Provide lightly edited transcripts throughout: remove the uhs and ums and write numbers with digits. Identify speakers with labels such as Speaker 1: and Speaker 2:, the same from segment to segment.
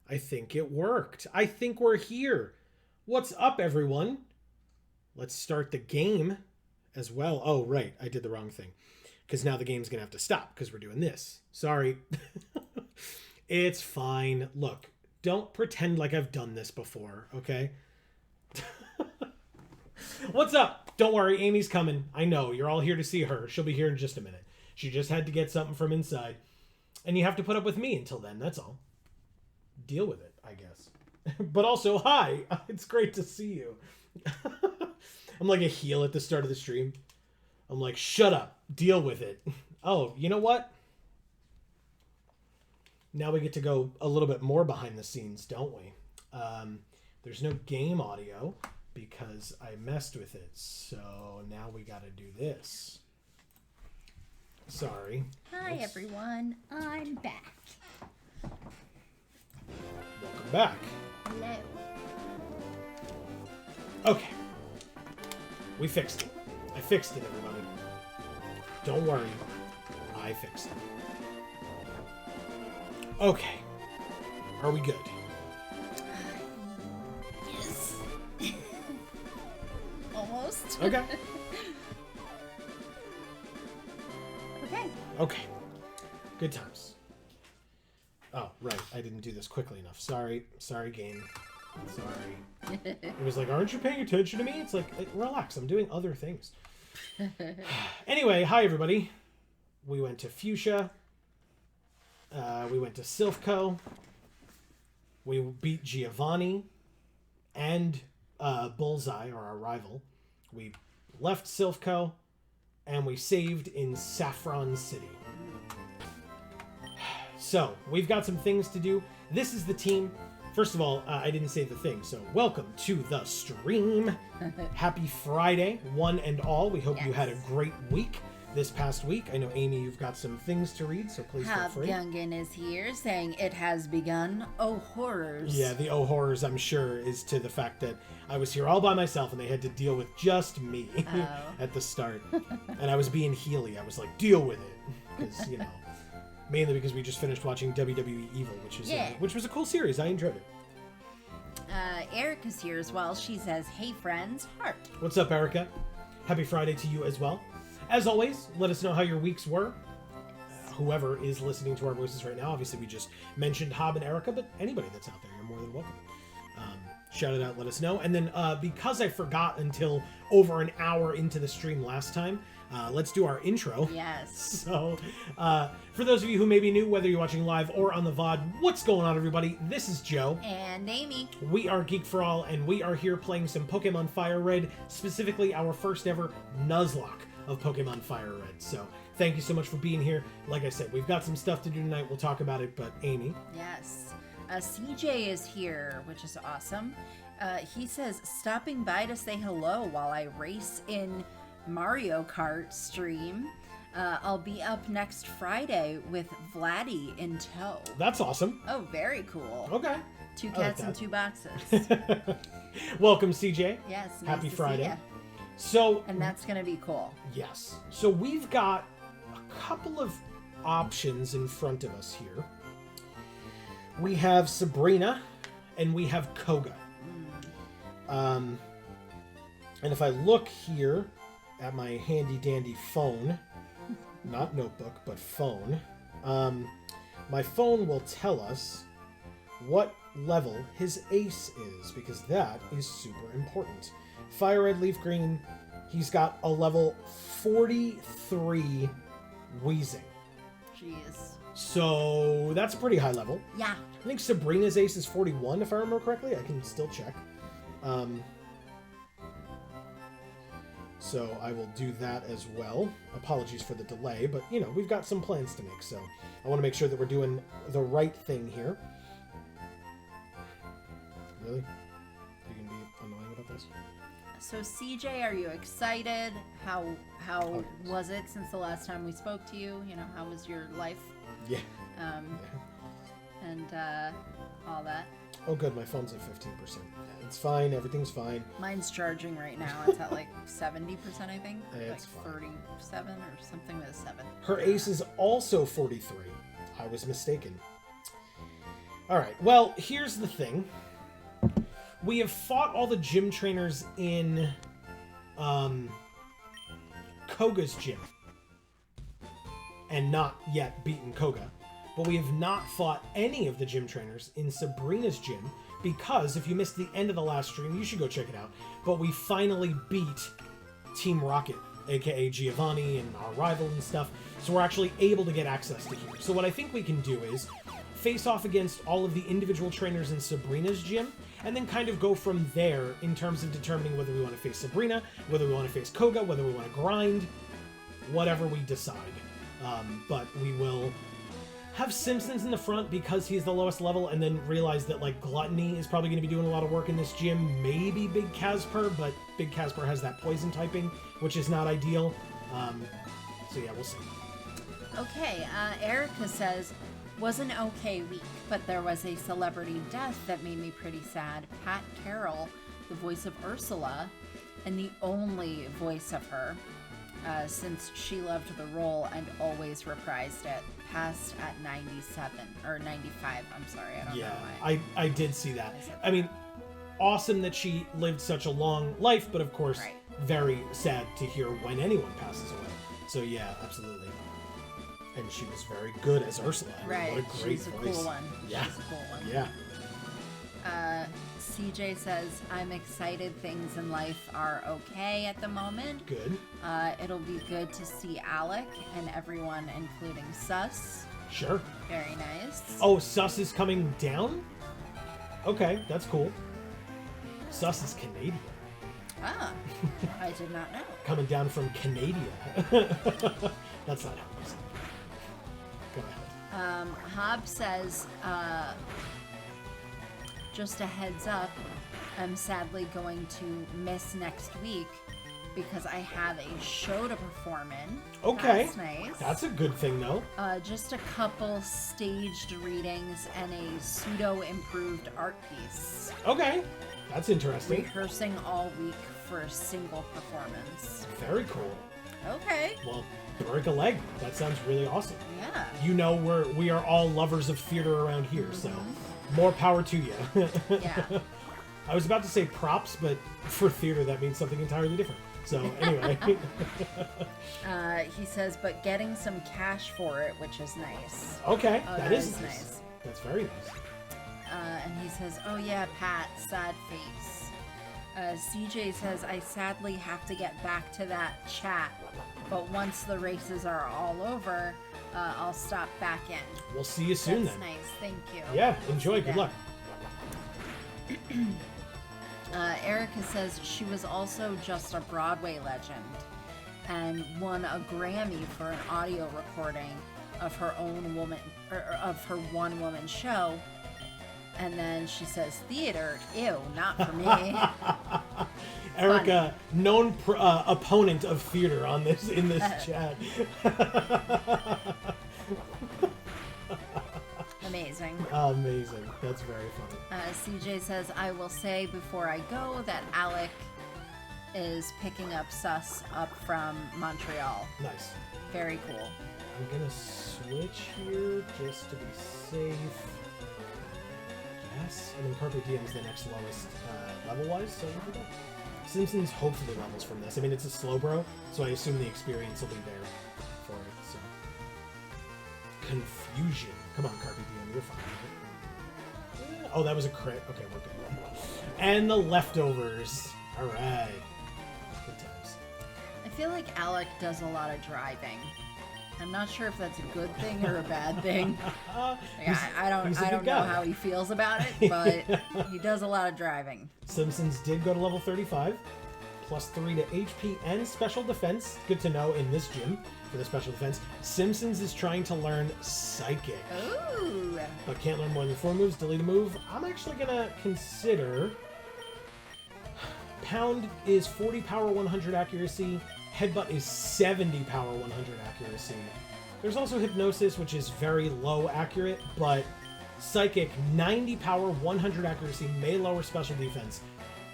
Speaker 1: I think it worked. I think we're here. What's up, everyone? Let's start the game as well. Oh, right. I did the wrong thing. Because now the game's going to have to stop because we're doing this. Sorry. It's fine. Look, don't pretend like I've done this before, okay? What's up? Don't worry, Amy's coming. I know, you're all here to see her. She'll be here in just a minute. She just had to get something from inside. And you have to put up with me until then, that's all. Deal with it, I guess. But also, hi! It's great to see you. I'm like a heel at the start of the stream. I'm like, shut up. Deal with it. Oh, you know what? Now we get to go a little bit more behind the scenes, don't we? There's no game audio because I messed with it. So now we got to do this. Sorry.
Speaker 2: Hi, everyone. I'm back.
Speaker 1: Welcome back.
Speaker 2: Hello.
Speaker 1: Okay. We fixed it. I fixed it, everybody. Don't worry. I fixed it. Okay. Are we good?
Speaker 2: Yes. Almost.
Speaker 1: Okay.
Speaker 2: Okay.
Speaker 1: Okay. Good times. Oh, right. I didn't do this quickly enough. Sorry. Sorry, game. Sorry. It was like, aren't you paying attention to me? It's like, relax. I'm doing other things. Anyway, hi, everybody. We went to Fuchsia. We went to Silphco. We beat Giovanni and Bullseye, or our rival. We left Silphco, and we saved in Saffron City. So, we've got some things to do. This is the team. First of all, I didn't say the thing, so welcome to the stream. Happy Friday, one and all. We hope you had a great week this past week. I know, Amy, you've got some things to read, so please feel free.
Speaker 2: Gungan is here saying it has begun. Oh, horrors.
Speaker 1: Yeah, the oh horrors, I'm sure, is to the fact that I was here all by myself and they had to deal with just me at the start. And I was being Healy. I was like, deal with it. Because, you know, mainly because we just finished watching WWE Evil, which was a cool series. I enjoyed it.
Speaker 2: Erica's here as well. She says, hey, friends, heart.
Speaker 1: What's up, Erica? Happy Friday to you as well. As always, let us know how your weeks were. Whoever is listening to our voices right now, obviously we just mentioned Hob and Erica, but anybody that's out there, you're more than welcome. Shout it out, let us know. And then because I forgot until over an hour into the stream last time, let's do our intro.
Speaker 2: Yes.
Speaker 1: So, for those of you who may be new, whether you're watching live or on the VoD, what's going on, everybody? This is Joe.
Speaker 2: And Amy.
Speaker 1: We are Geek for All, and we are here playing some Pokemon FireRed, specifically our first ever Nuzlocke of Pokemon FireRed. So, thank you so much for being here. Like I said, we've got some stuff to do tonight. We'll talk about it, but Amy.
Speaker 2: Yes. CJ is here, which is awesome. He says, stopping by to say hello while I race in Mario Kart stream. I'll be up next Friday with Vladdy in tow.
Speaker 1: That's awesome.
Speaker 2: Oh, very cool.
Speaker 1: Okay.
Speaker 2: 2 cats and 2 boxes.
Speaker 1: Welcome, CJ.
Speaker 2: Yes. Nice
Speaker 1: Happy
Speaker 2: to
Speaker 1: Friday.
Speaker 2: See ya.
Speaker 1: So,
Speaker 2: and that's going to be cool.
Speaker 1: Yes. So we've got a couple of options in front of us here. We have Sabrina and we have Koga. And if I look here at my handy dandy phone, not notebook, but phone, my phone will tell us what level his ace is, because that is super important. FireRed Leaf Green, he's got a level 43 Wheezing.
Speaker 2: Jeez.
Speaker 1: So that's a pretty high level.
Speaker 2: Yeah.
Speaker 1: I think Sabrina's ace is 41, if I remember correctly. I can still check. So I will do that as well. Apologies for the delay, but, you know, we've got some plans to make, so I want to make sure that we're doing the right thing here. Really? You can be annoying about this?
Speaker 2: So CJ, are you excited? How was it since the last time we spoke to you? You know, how was your life?
Speaker 1: Yeah.
Speaker 2: And all that.
Speaker 1: Oh, good. My phone's at 15%. It's fine. Everything's fine.
Speaker 2: Mine's charging right now. It's at like 70%, I think.
Speaker 1: It's
Speaker 2: like
Speaker 1: fine.
Speaker 2: 37 or something with a 7.
Speaker 1: Her ace is also 43. I was mistaken. All right. Well, here's the thing. We have fought all the gym trainers in Koga's gym. And not yet beaten Koga. But we have not fought any of the gym trainers in Sabrina's gym because if you missed the end of the last stream, you should go check it out. But we finally beat Team Rocket, aka Giovanni and our rival and stuff. So we're actually able to get access to here. So what I think we can do is face off against all of the individual trainers in Sabrina's gym and then kind of go from there in terms of determining whether we want to face Sabrina, whether we want to face Koga, whether we want to grind, whatever we decide. But we will have Simpsons in the front because he's the lowest level, and then realize that like Gluttony is probably going to be doing a lot of work in this gym. Maybe Big Casper, but Big Casper has that poison typing, which is not ideal. So yeah, we'll see.
Speaker 2: Okay, Erica says, was an okay week, but there was a celebrity death that made me pretty sad. Pat Carroll, the voice of Ursula, and the only voice of her. Since she loved the role and always reprised it, passed at 97 or 95. I'm sorry, I don't know why.
Speaker 1: I did see that. I mean, awesome that she lived such a long life, but of course, very sad to hear when anyone passes away. So yeah, absolutely. And she was very good as Ursula. I mean, what a great
Speaker 2: She's a
Speaker 1: voice.
Speaker 2: cool one.
Speaker 1: Yeah.
Speaker 2: She's a cool one.
Speaker 1: Yeah.
Speaker 2: CJ says, I'm excited things in life are okay at the moment.
Speaker 1: Good.
Speaker 2: It'll be good to see Alec and everyone, including Sus.
Speaker 1: Sure.
Speaker 2: Very nice.
Speaker 1: Oh, Sus is coming down? Okay, that's cool. Sus is Canadian.
Speaker 2: Ah, I did not know.
Speaker 1: Coming down from Canada. That's not how it is. Go ahead.
Speaker 2: Hob says, just a heads up, I'm sadly going to miss next week because I have a show to perform in.
Speaker 1: Okay.
Speaker 2: That's nice.
Speaker 1: That's a good thing, though.
Speaker 2: Just a couple staged readings and a pseudo-improved art piece.
Speaker 1: Okay. That's interesting.
Speaker 2: Rehearsing all week for a single performance.
Speaker 1: Very cool.
Speaker 2: Okay.
Speaker 1: Well, break a leg. That sounds really awesome.
Speaker 2: Yeah.
Speaker 1: You know, we are all lovers of theater around here, so more power to you.
Speaker 2: Yeah.
Speaker 1: I was about to say props, but for theater that means something entirely different. So anyway.
Speaker 2: He says, but getting some cash for it, which is nice.
Speaker 1: Okay,
Speaker 2: Oh,
Speaker 1: that is nice. That's very nice.
Speaker 2: And he says, oh yeah, Pat, sad face. CJ says, I sadly have to get back to that chat, but once the races are all over, I'll stop back in.
Speaker 1: We'll see you soon.
Speaker 2: That's
Speaker 1: then.
Speaker 2: nice, thank you.
Speaker 1: Yeah, enjoy. Good luck.
Speaker 2: Erica says she was also just a Broadway legend and won a Grammy for an audio recording of her own woman, or of her one-woman show. And then she says, theater, ew, not for me.
Speaker 1: Erica, known opponent of theater on this in this chat.
Speaker 2: Amazing.
Speaker 1: Amazing. That's very funny.
Speaker 2: CJ says, I will say before I go that Alec is picking up Sus up from Montreal.
Speaker 1: Nice.
Speaker 2: Very cool.
Speaker 1: I'm gonna switch here just to be safe. Yes. And then Carpe Diem is the next lowest level-wise, so here we go. Simpsons hopefully levels from this. I mean, it's a slow bro, so I assume the experience will be there for it, so. Confusion. Come on, Carpe Diem, you're fine. Oh, that was a crit. Okay, we're good. And the leftovers. All right. Good times.
Speaker 2: I feel like Alec does a lot of driving. I'm not sure if that's a good thing or a bad thing. I don't know how he feels about it, but he does a lot of driving.
Speaker 1: Simpsons did go to level 35, +3 to HP and special defense. Good to know in this gym for the special defense. Simpsons is trying to learn Psychic.
Speaker 2: Ooh.
Speaker 1: But can't learn more than 4 moves. Delete a move. I'm actually gonna consider. Pound is 40 power, 100 accuracy. Headbutt is 70 power, 100 accuracy. There's also Hypnosis, which is very low accurate, but Psychic, 90 power, 100 accuracy, may lower special defense.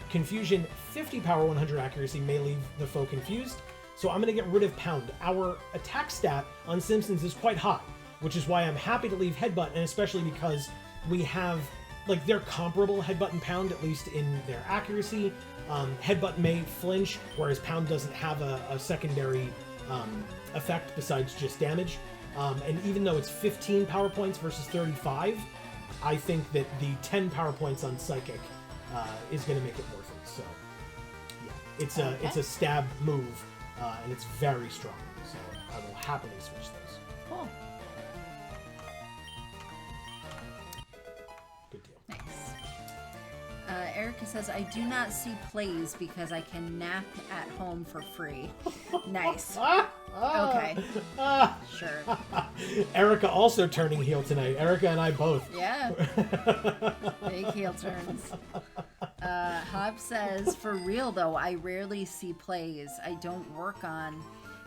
Speaker 1: Confusion, 50 power, 100 accuracy, may leave the foe confused. So I'm going to get rid of Pound. Our attack stat on Simpsons is quite high, which is why I'm happy to leave Headbutt, and especially because we have, like, they're comparable headbutt and pound, at least in their accuracy. Headbutt may flinch, whereas pound doesn't have a secondary effect besides just damage. And even though it's 15 power points versus 35, I think that the 10 power points on Psychic is going to make it worth it. So, yeah, it's a stab move, and it's very strong. So I will happily switch those.
Speaker 2: Cool.
Speaker 1: Good deal.
Speaker 2: Nice. Erica says, I do not see plays because I can nap at home for free. Nice. Okay. Sure.
Speaker 1: Erica also turning heel tonight. Erica and I both.
Speaker 2: Yeah. Big heel turns. Hob says, for real though, I rarely see plays I don't work on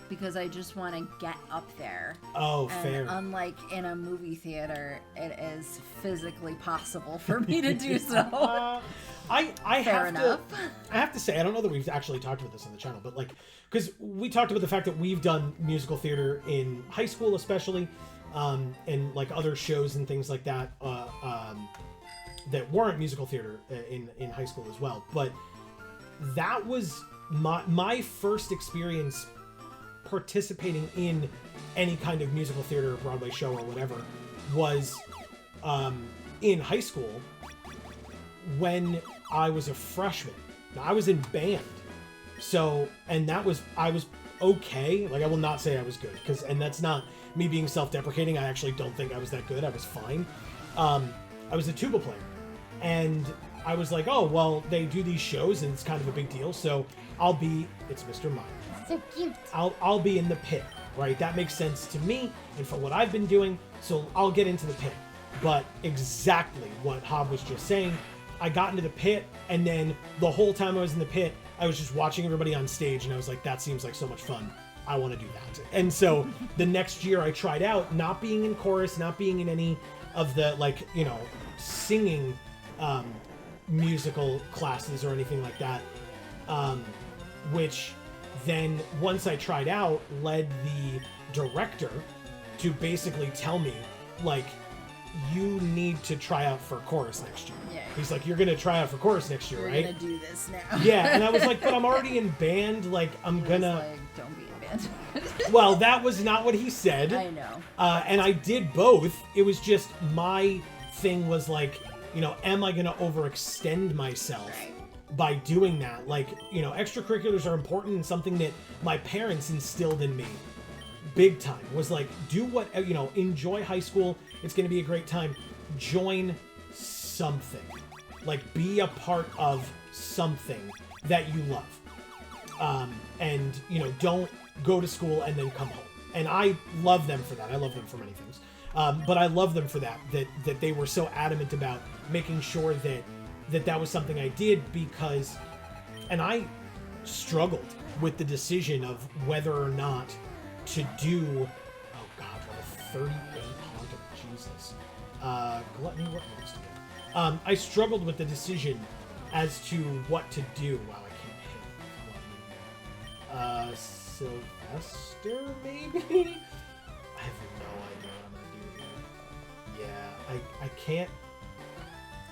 Speaker 2: because I just want to get up there.
Speaker 1: Oh,
Speaker 2: and
Speaker 1: fair.
Speaker 2: Unlike in a movie theater, it is physically possible for me to do so.
Speaker 1: I
Speaker 2: Fair
Speaker 1: have to say, I don't know that we've actually talked about this on the channel, but like, because we talked about the fact that we've done musical theater in high school, especially, and like other shows and things like that, that weren't musical theater in high school as well. But that was my first experience participating in any kind of musical theater or Broadway show or whatever was in high school when I was a freshman. Now, I was in band. So, and I was okay. Like, I will not say I was good, and that's not me being self-deprecating. I actually don't think I was that good. I was fine. I was a tuba player, and I was like, oh, well, they do these shows and it's kind of a big deal. So it's Mr. Meyer.
Speaker 2: So cute.
Speaker 1: I'll be in the pit, right? That makes sense to me and for what I've been doing, so I'll get into the pit. But exactly what Hob was just saying, I got into the pit, and then the whole time I was in the pit, I was just watching everybody on stage, and I was like, that seems like so much fun. I want to do that. And so the next year I tried out, not being in chorus, not being in any of the, like, you know, singing musical classes or anything like that, which then once I tried out led the director to basically tell me, like, you need to try out for chorus next year.
Speaker 2: Yeah.
Speaker 1: He's like, you're gonna try out for chorus next year, right?
Speaker 2: We're gonna do this now.
Speaker 1: Yeah, and I was like, but I'm already in band, like, I'm gonna...
Speaker 2: Like, don't be in band.
Speaker 1: Well, that was not what he said.
Speaker 2: I know.
Speaker 1: And I did both. It was just, my thing was like, you know, am I gonna overextend myself by doing that? Like, you know, extracurriculars are important, and something that my parents instilled in me big time was like, do what, you know, enjoy high school. It's going to be a great time. Join something. Like, be a part of something that you love. And, you know, don't go to school and then come home. And I love them for that. I love them for many things. But I love them for that they were so adamant about making sure that was something I did, because, and I struggled with the decision of whether or not to do, oh God, level 38 Haunted, Jesus. Gluttony, what moves to do? I struggled with the decision as to what to do. Wow, I can't hit. Sylvester, maybe? I have no idea what I'm gonna do here. Yeah, I can't.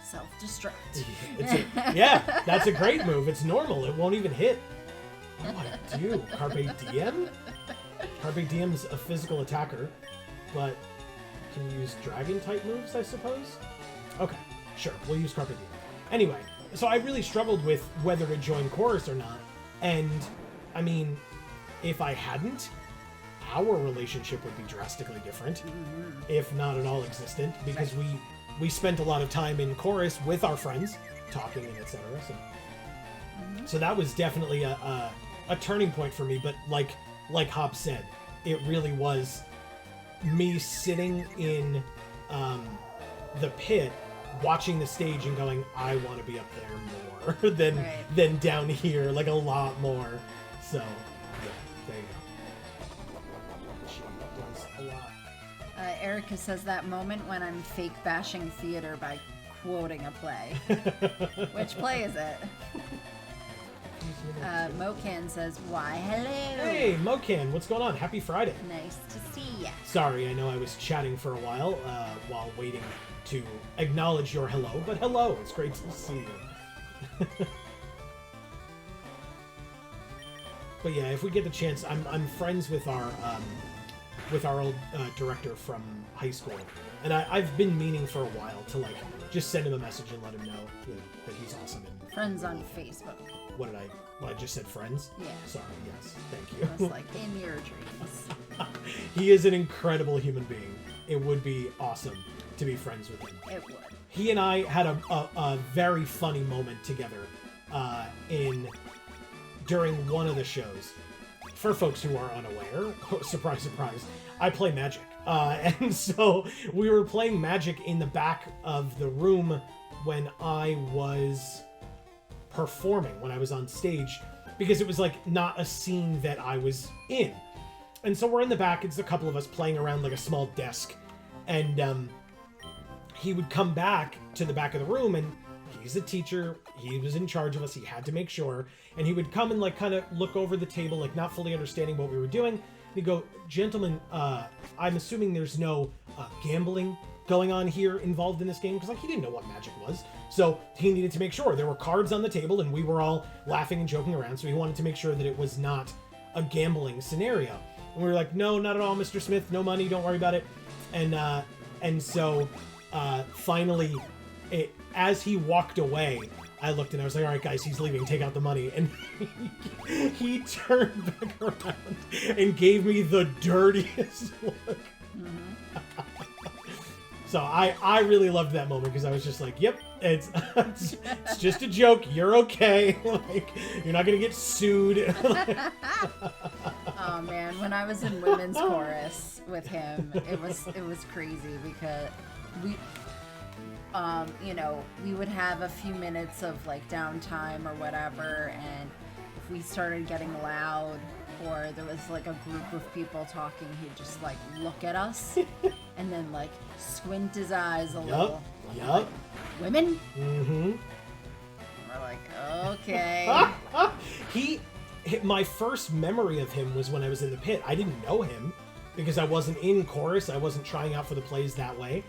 Speaker 2: Self-destruct.
Speaker 1: Yeah, that's a great move. It's normal. It won't even hit. What do I do? Carpe Diem? Carpe Diem's a physical attacker, but can use dragon-type moves, I suppose? Okay, sure. We'll use Carpe Diem. Anyway, so I really struggled with whether to join chorus or not. And, I mean, if I hadn't, our relationship would be drastically different, if not at all existent, because we spent a lot of time in chorus with our friends, talking and etc. So that was definitely a turning point for me. But like Hob said, it really was me sitting in the pit, watching the stage and going, I want to be up there more than down here, like a lot more. So, yeah, there you go. She does a lot.
Speaker 2: Erica says that moment when I'm fake bashing theater by quoting a play. Which play is it? Mocan says, why, hello.
Speaker 1: Hey, Mocan, what's going on? Happy Friday.
Speaker 2: Nice to see ya.
Speaker 1: Sorry, I know I was chatting for a while waiting to acknowledge your hello, but hello, it's great to see you. But yeah, if we get the chance, I'm friends with our old director from high school, and I've been meaning for a while to like just send him a message and let him know, that he's awesome. And
Speaker 2: friends on Facebook.
Speaker 1: What did I? Well, I just said friends.
Speaker 2: Yeah.
Speaker 1: Sorry. Yes. Thank you.
Speaker 2: I was like in your dreams.
Speaker 1: He is an incredible human being. It would be awesome to be friends with him.
Speaker 2: It would.
Speaker 1: He and I had a very funny moment together during one of the shows. For folks who are unaware, surprise, surprise, I play Magic. And so we were playing Magic in the back of the room when I was performing, when I was on stage, because it was like not a scene that I was in. And so we're in the back, it's a couple of us playing around like a small desk. And he would come back to the back of the room, and he's a teacher, he was in charge of us, he had to make sure, and he would come and like kind of look over the table, like not fully understanding what we were doing. And he'd go, gentlemen, I'm assuming there's no gambling going on here involved in this game, because like he didn't know what Magic was, so he needed to make sure. There were cards on the table and we were all laughing and joking around, so he wanted to make sure that it was not a gambling scenario. And we were like, no, not at all, Mr. Smith, no money, don't worry about it. And so finally, as he walked away, I looked and I was like, all right, guys, he's leaving. Take out the money. And he turned back around and gave me the dirtiest look. Mm-hmm. So I really loved that moment because I was just like, yep, it's just a joke. You're okay. Like, you're not going to get sued.
Speaker 2: Oh, man. When I was in women's chorus with him, it was crazy because we would have a few minutes of like downtime or whatever, and if we started getting loud or there was like a group of people talking, he'd just like look at us and then like squint his eyes a little.
Speaker 1: Yep.
Speaker 2: Like, women?
Speaker 1: Mm-hmm.
Speaker 2: We're like, okay.
Speaker 1: My first memory of him was when I was in the pit. I didn't know him because I wasn't in chorus. I wasn't trying out for the plays that way.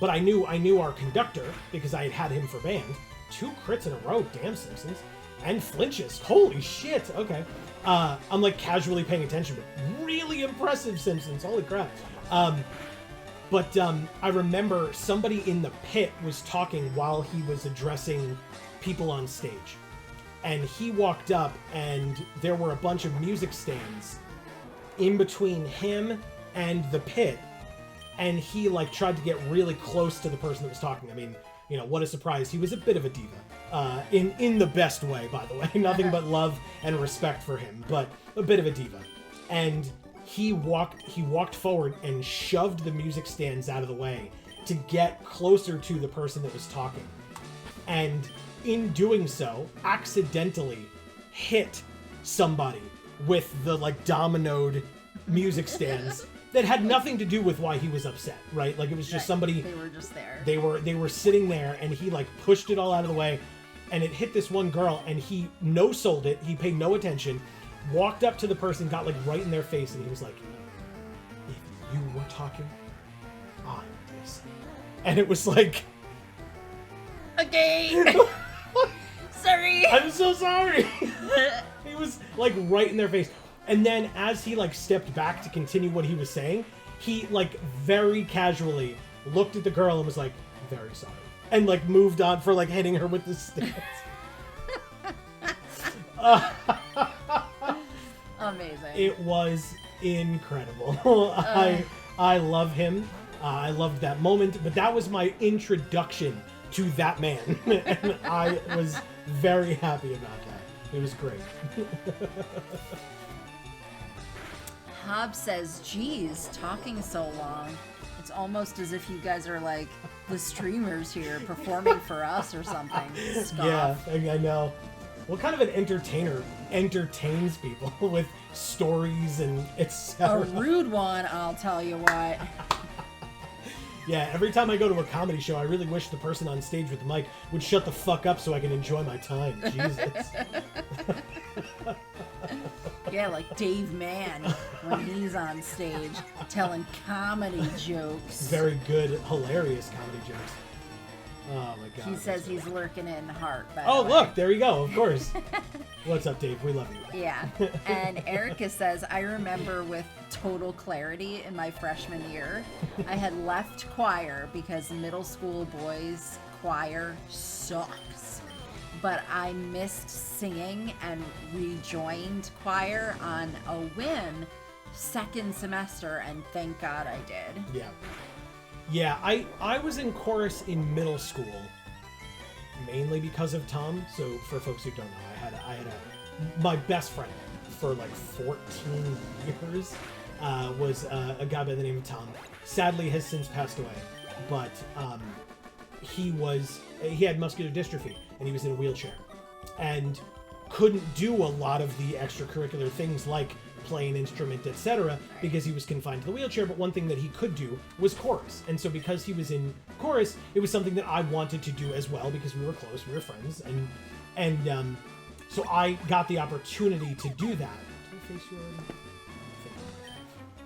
Speaker 1: But I knew our conductor because I had had him for band. 2 crits in a row, damn Simpsons. And flinches, holy shit, okay. I'm like casually paying attention, but really impressive Simpsons, holy crap. But I remember somebody in the pit was talking while he was addressing people on stage. And he walked up and there were a bunch of music stands in between him and the pit. And he like tried to get really close to the person that was talking. I mean, what a surprise. He was a bit of a diva. In the best way, by the way. Nothing but love and respect for him, but a bit of a diva. And he walked forward and shoved the music stands out of the way to get closer to the person that was talking. And in doing so, accidentally hit somebody with the like dominoed music stands. That had nothing to do with why he was upset, right? Like, it was just somebody...
Speaker 2: They were just there.
Speaker 1: They were sitting there, and he, like, pushed it all out of the way, and it hit this one girl, and he no-sold it. He paid no attention, walked up to the person, got, like, right in their face, and he was like, if you were talking, I'm this. And it was like...
Speaker 2: Okay! Sorry!
Speaker 1: I'm so sorry! He was, like, right in their face. And then as he like stepped back to continue what he was saying, he like very casually looked at the girl and was like, very sorry. And like moved on for like hitting her with the stance.
Speaker 2: Amazing.
Speaker 1: It was incredible. I love him. I loved that moment, but that was my introduction to that man. And I was very happy about that. It was great.
Speaker 2: Hob says, geez, talking so long. It's almost as if you guys are like the streamers here performing for us or something. Scoff.
Speaker 1: Yeah, I know. What kind of an entertainer entertains people with stories and etc.?
Speaker 2: A rude one, I'll tell you what.
Speaker 1: Yeah, every time I go to a comedy show, I really wish the person on stage with the mic would shut the fuck up so I can enjoy my time. Jesus.
Speaker 2: Yeah, like Dave Mann when he's on stage telling comedy jokes.
Speaker 1: Very good, hilarious comedy jokes. Oh my god.
Speaker 2: He says he's lurking in heart, by
Speaker 1: Oh,
Speaker 2: the way.
Speaker 1: look, there you go, of course. What's up, Dave? We love you.
Speaker 2: Yeah. And Erica says, I remember with total clarity in my freshman year, I had left choir because middle school boys choir sucks. But I missed singing and rejoined choir on a whim second semester, and thank God I did.
Speaker 1: Yeah. Yeah, I was in chorus in middle school, mainly because of Tom. So for folks who don't know, I had my best friend for like 14 years was a guy by the name of Tom. Sadly, has since passed away, but he had muscular dystrophy and he was in a wheelchair and couldn't do a lot of the extracurricular things like play an instrument, etc., because he was confined to the wheelchair. But one thing that he could do was chorus, and so because he was in chorus, it was something that I wanted to do as well because we were close, we were friends, and so I got the opportunity to do that. Did I face you already?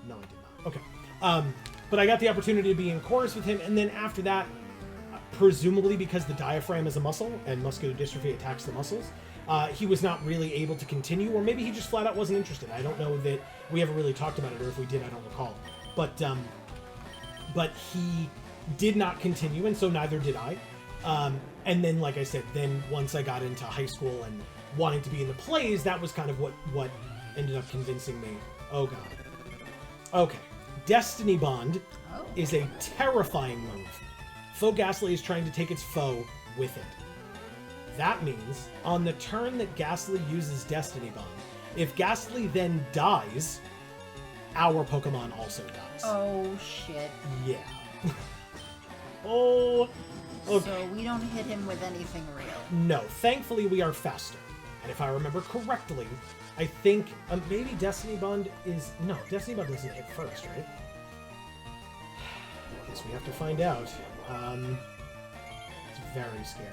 Speaker 1: No, I did not. Okay, but I got the opportunity to be in chorus with him, and then after that, presumably because the diaphragm is a muscle and muscular dystrophy attacks the muscles, he was not really able to continue, or maybe he just flat out wasn't interested. I don't know that we ever really talked about it, or if we did, I don't recall. But he did not continue, and so neither did I. And then, like I said, then once I got into high school and wanting to be in the plays, that was kind of what ended up convincing me. Oh god. Okay. Destiny Bond is a terrifying move. Foe Ghastly is trying to take its foe with it. That means, on the turn that Ghastly uses Destiny Bond, if Ghastly then dies, our Pokemon also dies.
Speaker 2: Oh, shit.
Speaker 1: Yeah. Oh. Okay.
Speaker 2: So we don't hit him with anything real.
Speaker 1: No, thankfully we are faster. And if I remember correctly, I think maybe Destiny Bond is... No, Destiny Bond doesn't hit first, right? I guess we have to find out. It's very scary.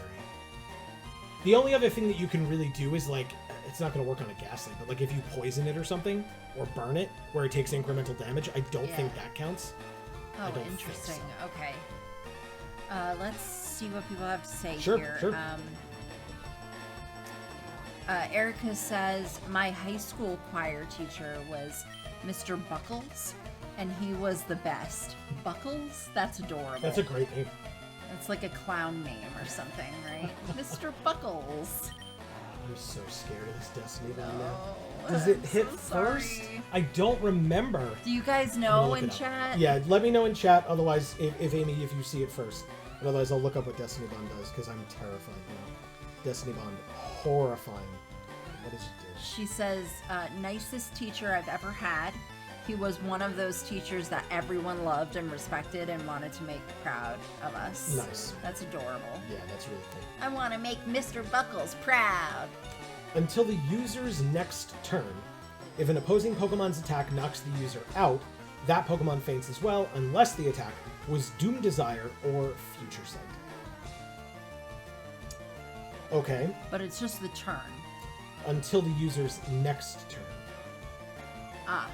Speaker 1: The only other thing that you can really do is, like, it's not going to work on a Ghastly, but, like, if you poison it or something, or burn it, where it takes incremental damage, I don't think that counts.
Speaker 2: Oh, interesting. So. Okay. Let's see what people have to say here.
Speaker 1: Sure.
Speaker 2: Erica says, my high school choir teacher was Mr. Buckles, and he was the best. Buckles? That's adorable.
Speaker 1: That's a great name.
Speaker 2: It's like a clown name or something, right? Mr. Buckles.
Speaker 1: I'm so scared of this Destiny Bond now.
Speaker 2: Oh,
Speaker 1: Does it hit
Speaker 2: so
Speaker 1: first?
Speaker 2: sorry.
Speaker 1: I don't remember.
Speaker 2: Do you guys know in chat?
Speaker 1: Yeah, let me know in chat. Otherwise, if Amy, if you see it first. But otherwise, I'll look up what Destiny Bond does, because I'm terrified now. Destiny Bond, horrifying. What does it do?
Speaker 2: She says, nicest teacher I've ever had. He was one of those teachers that everyone loved and respected and wanted to make proud of us.
Speaker 1: Nice.
Speaker 2: That's adorable.
Speaker 1: Yeah, that's really cool.
Speaker 2: I want to make Mr. Buckles proud.
Speaker 1: Until the user's next turn, if an opposing Pokemon's attack knocks the user out, that Pokemon faints as well, unless the attack was Doom Desire or Future Sight. Okay.
Speaker 2: But it's just the turn.
Speaker 1: Until the user's next turn.
Speaker 2: Ah.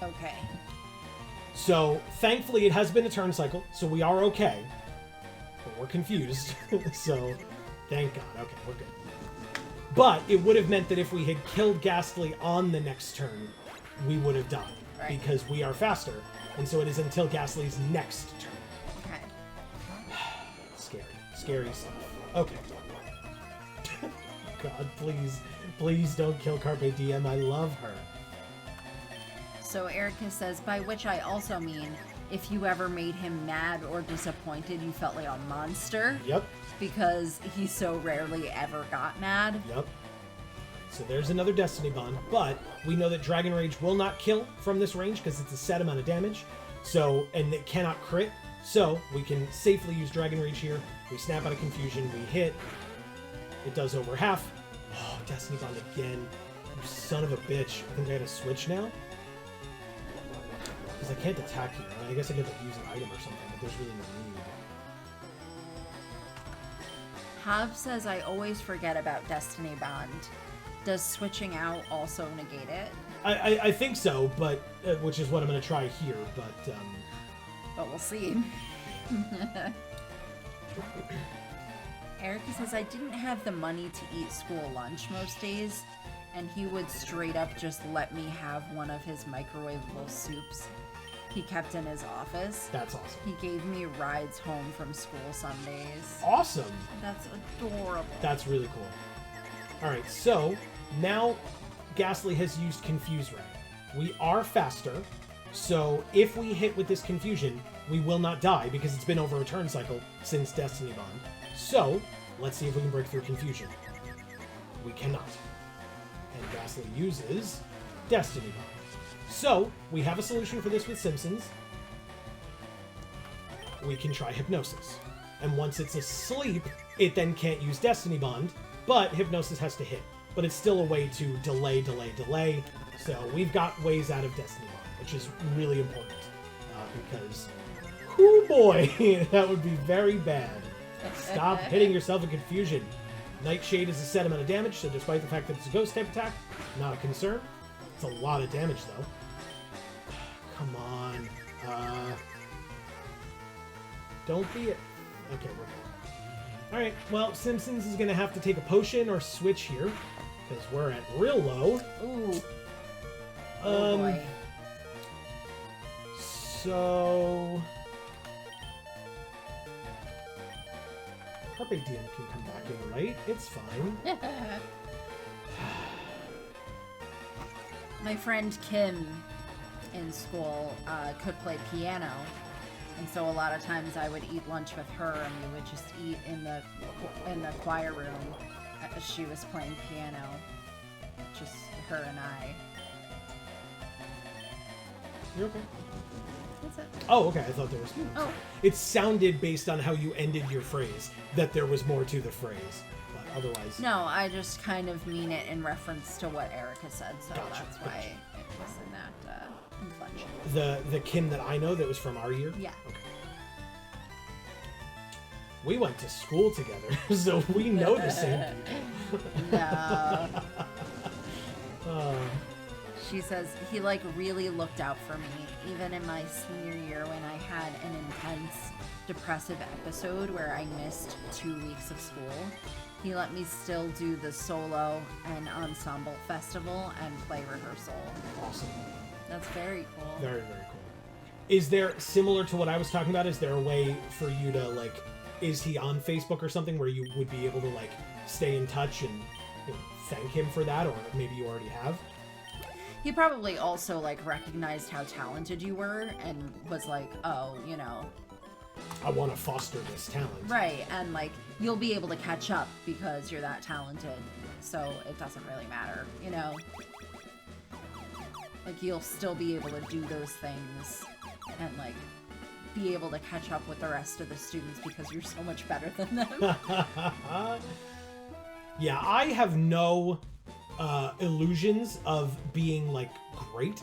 Speaker 2: Okay.
Speaker 1: So, thankfully, it has been a turn cycle, so we are okay. But we're confused. So, thank God. Okay, we're good. But it would have meant that if we had killed Ghastly on the next turn, we would have died.
Speaker 2: Right.
Speaker 1: Because we are faster. And so it is until Ghastly's next turn.
Speaker 2: Okay.
Speaker 1: Scary. Scary stuff. Okay. God, please. Please don't kill Carpe Diem. I love her.
Speaker 2: So Erica says, by which I also mean, if you ever made him mad or disappointed, you felt like a monster.
Speaker 1: Yep.
Speaker 2: Because he so rarely ever got mad.
Speaker 1: Yep. So there's another Destiny Bond, but we know that Dragon Rage will not kill from this range because it's a set amount of damage. So, and it cannot crit. So we can safely use Dragon Rage here. We snap out of confusion, we hit. It does over half. Oh, Destiny Bond again. You son of a bitch. I think I gotta switch now. Because I can't attack here. I guess I could like, use an item or something, but there's really no need.
Speaker 2: Hav says, I always forget about Destiny Bond. Does switching out also negate it?
Speaker 1: I think so, but which is what I'm going to try here, but...
Speaker 2: But we'll see. Erica says, I didn't have the money to eat school lunch most days, and he would straight up just let me have one of his microwavable soups he kept in his office.
Speaker 1: That's awesome.
Speaker 2: He gave me rides home from school some days.
Speaker 1: Awesome.
Speaker 2: That's adorable.
Speaker 1: That's really cool. Alright, so now Ghastly has used Confuse Ray. We are faster, so if we hit with this confusion, we will not die because it's been over a turn cycle since Destiny Bond. So, let's see if we can break through confusion. We cannot. And Ghastly uses Destiny Bond. So, we have a solution for this with Simpsons. We can try Hypnosis. And once it's asleep, it then can't use Destiny Bond, but Hypnosis has to hit. But it's still a way to delay. So we've got ways out of Destiny Bond, which is really important. Because, oh boy, that would be very bad. Stop hitting yourself in confusion. Nightshade is a set amount of damage, so despite the fact that it's a ghost type attack, not a concern. It's a lot of damage, though. Come on. Don't be it. Okay, we're good. Alright, well, Simpsons is going to have to take a potion or switch here, because we're at real low.
Speaker 2: Ooh. Oh boy.
Speaker 1: So... Carpe Diem can come back in, right? It's fine.
Speaker 2: My friend Kim in school could play piano, and so a lot of times I would eat lunch with her, and we would just eat in the choir room as she was playing piano, just her and I.
Speaker 1: You're okay.
Speaker 2: What's it?
Speaker 1: Oh, okay. I thought there was.
Speaker 2: Oh.
Speaker 1: It sounded based on how you ended your phrase that there was more to the phrase, but otherwise.
Speaker 2: No, I just kind of mean it in reference to what Erica said, so
Speaker 1: Gotcha,
Speaker 2: that's why it was in that inflection.
Speaker 1: The Kim that I know that was from our year.
Speaker 2: Yeah.
Speaker 1: Okay. We went to school together, so we know the same people.
Speaker 2: No. She says, he like really looked out for me, even in my senior year when I had an intense depressive episode where I missed 2 weeks of school. He let me still do the solo and ensemble festival and play rehearsal.
Speaker 1: Awesome.
Speaker 2: That's very cool.
Speaker 1: Very, very cool. Is there, similar to what I was talking about, is there a way for you to, like, is he on Facebook or something where you would be able to, like, stay in touch and thank him for that, or maybe you already have?
Speaker 2: He probably also, like, recognized how talented you were and was like, oh, you know.
Speaker 1: I want to foster this talent.
Speaker 2: Right, and, like, you'll be able to catch up because you're that talented, so it doesn't really matter, you know? Like, you'll still be able to do those things and, like, be able to catch up with the rest of the students because you're so much better than them.
Speaker 1: Yeah, I have no illusions of being, like, great.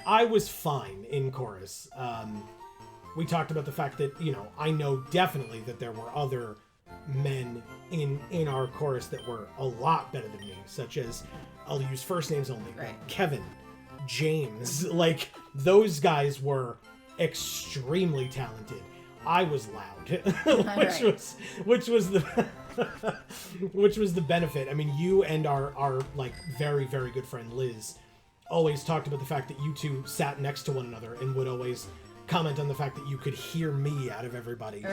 Speaker 1: I was fine in chorus. We talked about the fact that, you know, I know definitely that there were other men in our chorus that were a lot better than me, such as, I'll use first names only,
Speaker 2: right.
Speaker 1: Kevin, James, like, those guys were extremely talented. I was loud, which was the which was the benefit. I mean, you and our like very, very good friend Liz always talked about the fact that you two sat next to one another and would always comment on the fact that you could hear me out of everybody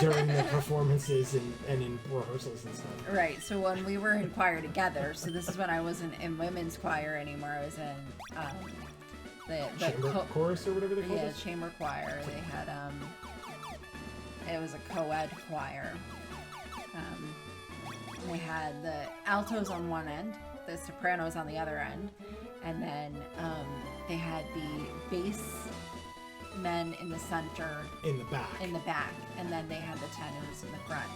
Speaker 1: during the performances and in rehearsals and stuff.
Speaker 2: Right, so when we were in choir together, so this is when I wasn't in women's choir anymore, I was in the
Speaker 1: chamber chorus or whatever they call it?
Speaker 2: Yeah, chamber choir. They had, it was a co-ed choir. They had the altos on one end, the sopranos on the other end, and then they had the bass men in the center.
Speaker 1: In the back.
Speaker 2: In the back, and then they had the tenors in the front.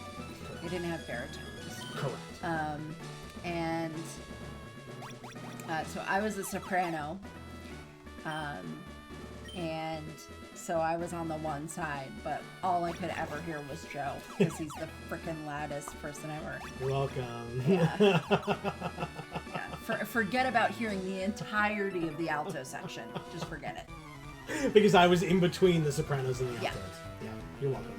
Speaker 2: Correct. They didn't have baritones.
Speaker 1: Correct.
Speaker 2: And so I was a soprano. And so I was on the one side, but all I could ever hear was Joe, because he's the freaking loudest person ever.
Speaker 1: You're welcome.
Speaker 2: Yeah. Yeah. Forget about hearing the entirety of the alto section. Just forget it.
Speaker 1: Because I was in between the sopranos and the altos.
Speaker 2: Yeah.
Speaker 1: Yeah, you're welcome.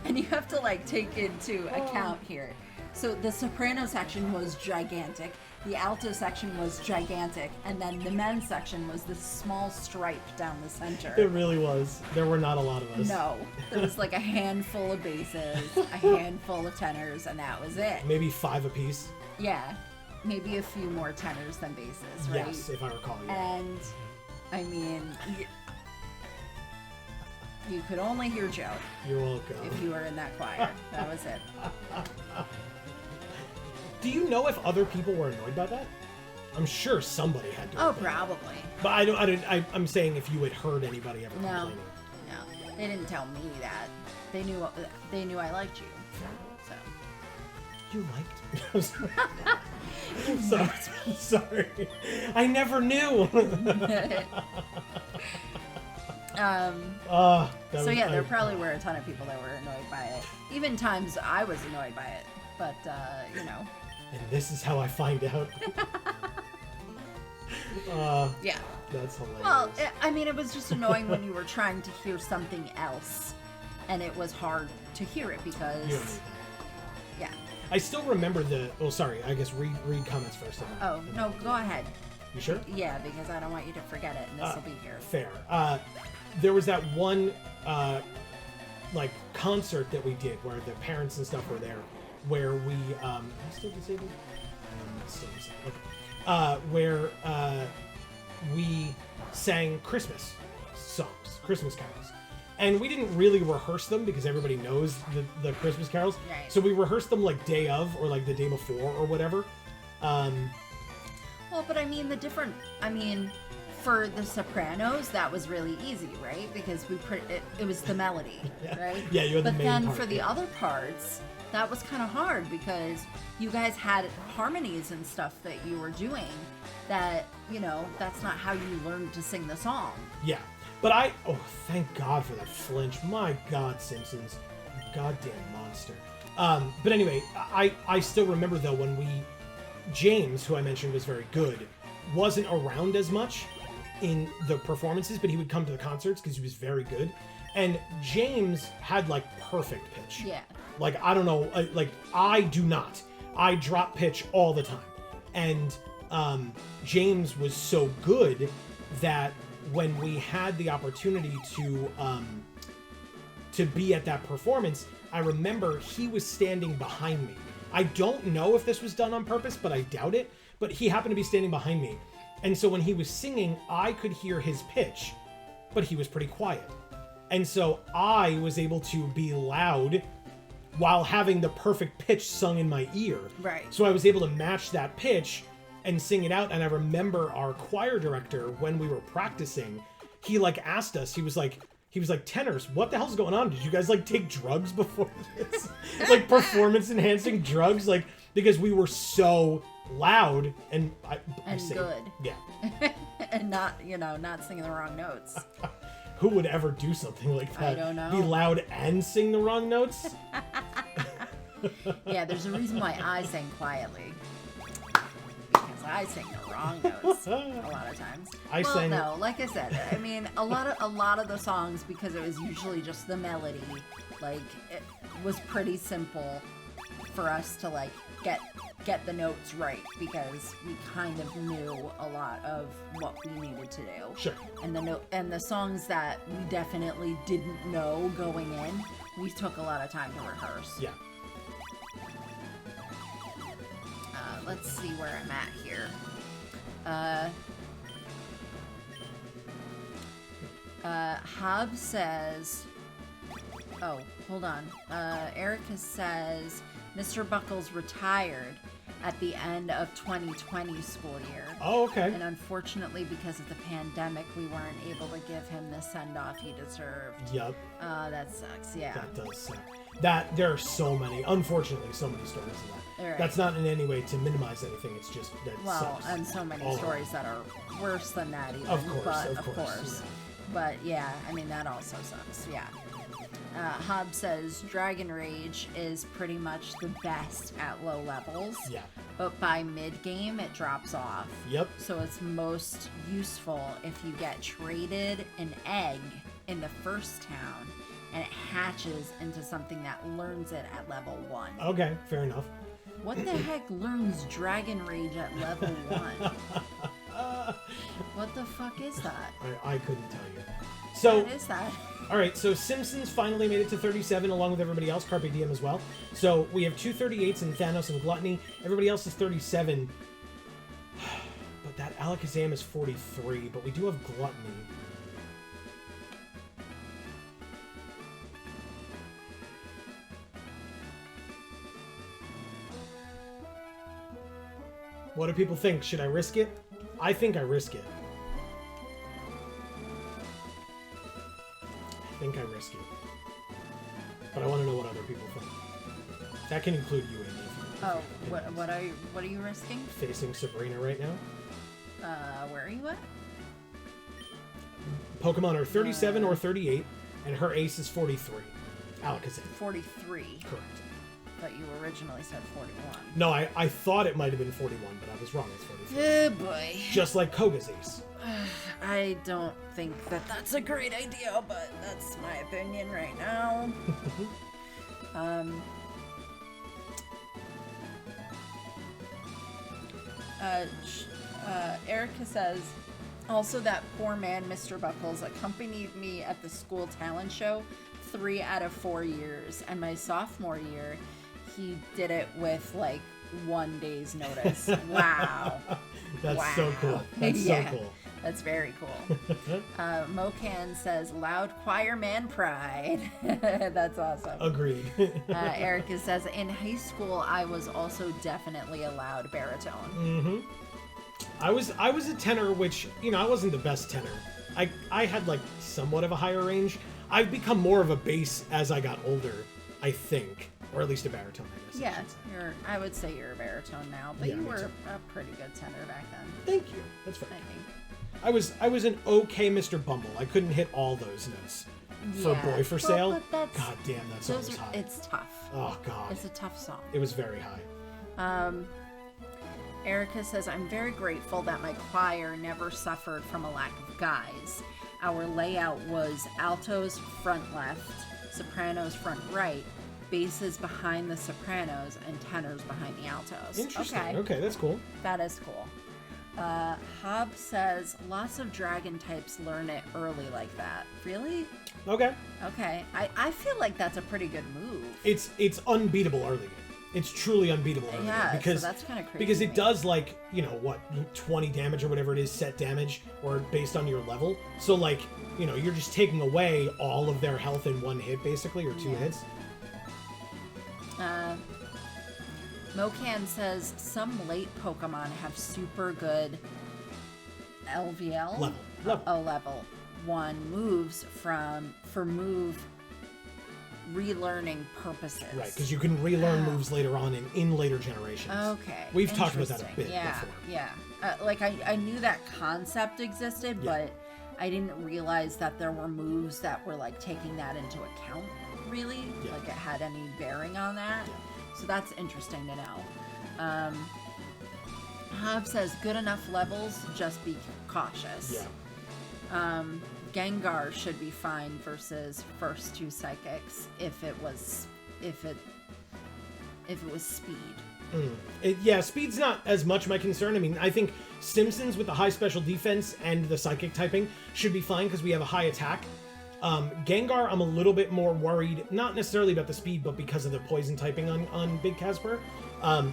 Speaker 2: And you have to like take into account here. So the soprano section was gigantic, the alto section was gigantic, and then the men's section was this small stripe down the center.
Speaker 1: It really was. There were not a lot of us.
Speaker 2: No, there was like a handful of basses, a handful of tenors, and that was it.
Speaker 1: Maybe 5 apiece.
Speaker 2: Yeah, maybe a few more tenors than basses, right?
Speaker 1: Yes, if I recall. Yeah.
Speaker 2: And I mean, you could only hear Joe.
Speaker 1: You're welcome.
Speaker 2: If you were in that choir. That was it.
Speaker 1: Do you know if other people were annoyed by that? I'm sure somebody had to.
Speaker 2: Oh, probably.
Speaker 1: But I'm saying if you had heard anybody ever complaining.
Speaker 2: No, they didn't tell me that. They knew I liked you. So.
Speaker 1: You liked me? I'm sorry. I never knew.
Speaker 2: So yeah, there probably were a ton of people that were annoyed by it. Even times I was annoyed by it. But, you know.
Speaker 1: And this is how I find out.
Speaker 2: Yeah.
Speaker 1: That's hilarious.
Speaker 2: Well, I mean, it was just annoying when you were trying to hear something else. And it was hard to hear it because... Yeah.
Speaker 1: I still remember sorry, I guess read comments first.
Speaker 2: Oh, no, go ahead.
Speaker 1: You sure?
Speaker 2: Yeah, because I don't want you to forget it, and this will be here.
Speaker 1: Fair. There was that one, like, concert that we did where the parents and stuff were there, where we, am I still disabled? I'm still disabled. Okay. Where we sang Christmas songs, Christmas carols. And we didn't really rehearse them because everybody knows the Christmas carols.
Speaker 2: Right.
Speaker 1: So we rehearsed them like day of or like the day before or whatever.
Speaker 2: Well, but I mean, for the sopranos, that was really easy, right? Because it was the melody, right?
Speaker 1: Yeah, you had the main part.
Speaker 2: But then for the other parts, that was kind of hard because you guys had harmonies and stuff that you were doing that, you know, that's not how you learned to sing the song.
Speaker 1: Yeah. But thank God for that flinch. My God, Simpsons. Goddamn monster. But anyway, I still remember though when James, who I mentioned was very good, wasn't around as much in the performances, but he would come to the concerts because he was very good. And James had like perfect pitch.
Speaker 2: Yeah.
Speaker 1: Like, I don't know, like I do not. I drop pitch all the time. And James was so good that when we had the opportunity to be at that performance, I remember he was standing behind me. I don't know if this was done on purpose, but I doubt it. But he happened to be standing behind me. And so when he was singing, I could hear his pitch, but he was pretty quiet. And so I was able to be loud while having the perfect pitch sung in my ear.
Speaker 2: Right.
Speaker 1: So I was able to match that pitch and sing it out. And I remember our choir director, when we were practicing, he like asked us, he was like, tenors, what the hell's going on? Did you guys like take drugs before this? Like performance enhancing drugs? Like, because we were so loud and
Speaker 2: good.
Speaker 1: Yeah.
Speaker 2: And not singing the wrong notes.
Speaker 1: Who would ever do something like that?
Speaker 2: I don't know.
Speaker 1: Be loud and sing the wrong notes?
Speaker 2: Yeah, there's a reason why I sing quietly. Because I sing the wrong notes a lot of times. No, like I said, I mean, a lot of the songs, because it was usually just the melody, like it was pretty simple for us to like get the notes right because we kind of knew a lot of what we needed to do.
Speaker 1: Sure.
Speaker 2: And the songs that we definitely didn't know going in, we took a lot of time to rehearse.
Speaker 1: Yeah.
Speaker 2: Let's see where I'm at here. Hub says, oh, hold on. Erica says, Mr. Buckles retired. at the end of 2020 school year.
Speaker 1: Oh, okay.
Speaker 2: And unfortunately, because of the pandemic, we weren't able to give him the send-off he deserved.
Speaker 1: Yep.
Speaker 2: That sucks, yeah.
Speaker 1: That does suck. There are so many, unfortunately, so many stories of that.
Speaker 2: Right.
Speaker 1: That's not in any way to minimize anything. It's just that sucks.
Speaker 2: And so many stories that are worse than that even.
Speaker 1: Of course,
Speaker 2: but,
Speaker 1: of course. Yeah.
Speaker 2: But yeah, I mean, that also sucks, yeah. Hob says Dragon Rage is pretty much the best at low levels.
Speaker 1: Yeah.
Speaker 2: But by mid-game, it drops off.
Speaker 1: Yep.
Speaker 2: So it's most useful if you get traded an egg in the first town and it hatches into something that learns it at level 1.
Speaker 1: Okay, fair enough.
Speaker 2: What the heck learns Dragon Rage at level 1? What the fuck is that?
Speaker 1: I couldn't tell you. So,
Speaker 2: What is that?
Speaker 1: all right, so Simpsons finally made it to 37 along with everybody else, Carpe Diem as well. So we have 2 38s in Thanos and Gluttony. Everybody else is 37. But that Alakazam is 43, but we do have Gluttony. What do people think? Should I risk it? I think I risk it. I think I risk it. But I want to know what other people think. That can include you, Amy.
Speaker 2: Oh, what are you risking?
Speaker 1: Facing Sabrina right now.
Speaker 2: Where are you at?
Speaker 1: Pokemon are 37 or 38, and her ace is 43. Alakazam.
Speaker 2: 43.
Speaker 1: Correct.
Speaker 2: But you originally said 41.
Speaker 1: No, I thought it might have been 41, but I was wrong. It's 43.
Speaker 2: Oh boy.
Speaker 1: Just like Koga's ace.
Speaker 2: I don't think that that's a great idea, but that's my opinion right now. Erica says, also that poor man, Mr. Buckles, accompanied me at the school talent show 3 out of 4 years, and my sophomore year, he did it with like 1 day's notice. Wow.
Speaker 1: That's so cool. That's so cool.
Speaker 2: That's very cool. Mocan says, loud choir man pride. That's awesome.
Speaker 1: Agreed.
Speaker 2: Erica says, in high school, I was also definitely a loud baritone.
Speaker 1: Mm-hmm. I was a tenor, which, you know, I wasn't the best tenor. I had like somewhat of a higher range. I've become more of a bass as I got older, I think. Or at least a baritone, I guess.
Speaker 2: Yeah, I would say you're a baritone now, but
Speaker 1: Yeah,
Speaker 2: you
Speaker 1: me
Speaker 2: were
Speaker 1: too.
Speaker 2: a pretty good tenor back then.
Speaker 1: Thank you. That's fair.
Speaker 2: I think.
Speaker 1: I was an okay Mr. Bumble. I couldn't hit all those notes. For
Speaker 2: Yeah.
Speaker 1: Boy for
Speaker 2: Well,
Speaker 1: Sale,
Speaker 2: but that's-
Speaker 1: God damn, that song was high.
Speaker 2: It's tough.
Speaker 1: Oh, God.
Speaker 2: It's a tough song.
Speaker 1: It was very high.
Speaker 2: Erica says, I'm very grateful that my choir never suffered from a lack of guys. Our layout was altos front left, sopranos front right, basses behind the sopranos, and tenors behind the altos.
Speaker 1: Interesting. Okay, that's cool.
Speaker 2: That is cool. Hob says, lots of dragon types learn it early like that. Really?
Speaker 1: Okay.
Speaker 2: Okay. I feel like that's a pretty good move.
Speaker 1: It's unbeatable early game. It's truly unbeatable early
Speaker 2: Yeah,
Speaker 1: game. Because,
Speaker 2: so that's kind of crazy.
Speaker 1: because
Speaker 2: to
Speaker 1: it
Speaker 2: me.
Speaker 1: does, like, you know, what, 20 damage or whatever it is, set damage, or based on your level. So, like, you know, you're just taking away all of their health in one hit, basically, or 2 hits.
Speaker 2: Mocan says, some late Pokemon have super good LVL?
Speaker 1: Level.
Speaker 2: Level 1 moves for move relearning purposes.
Speaker 1: Right, because you can relearn moves later on in later generations.
Speaker 2: Okay.
Speaker 1: We've talked about that a
Speaker 2: Interesting.
Speaker 1: bit before.
Speaker 2: Yeah. Like, I knew that concept existed,
Speaker 1: Yeah.
Speaker 2: but I didn't realize that there were moves that were, like, taking that into account, really.
Speaker 1: Yeah.
Speaker 2: Like, it had any bearing on that.
Speaker 1: Yeah.
Speaker 2: So that's interesting to know. Hob says, good enough levels, just be cautious.
Speaker 1: Yeah.
Speaker 2: Gengar should be fine versus first 2 psychics if it was speed.
Speaker 1: Yeah, speed's not as much my concern. I mean, I think Simpsons with the high special defense and the psychic typing should be fine because we have a high attack. Gengar, I'm a little bit more worried, not necessarily about the speed, but because of the poison typing on Big Casper.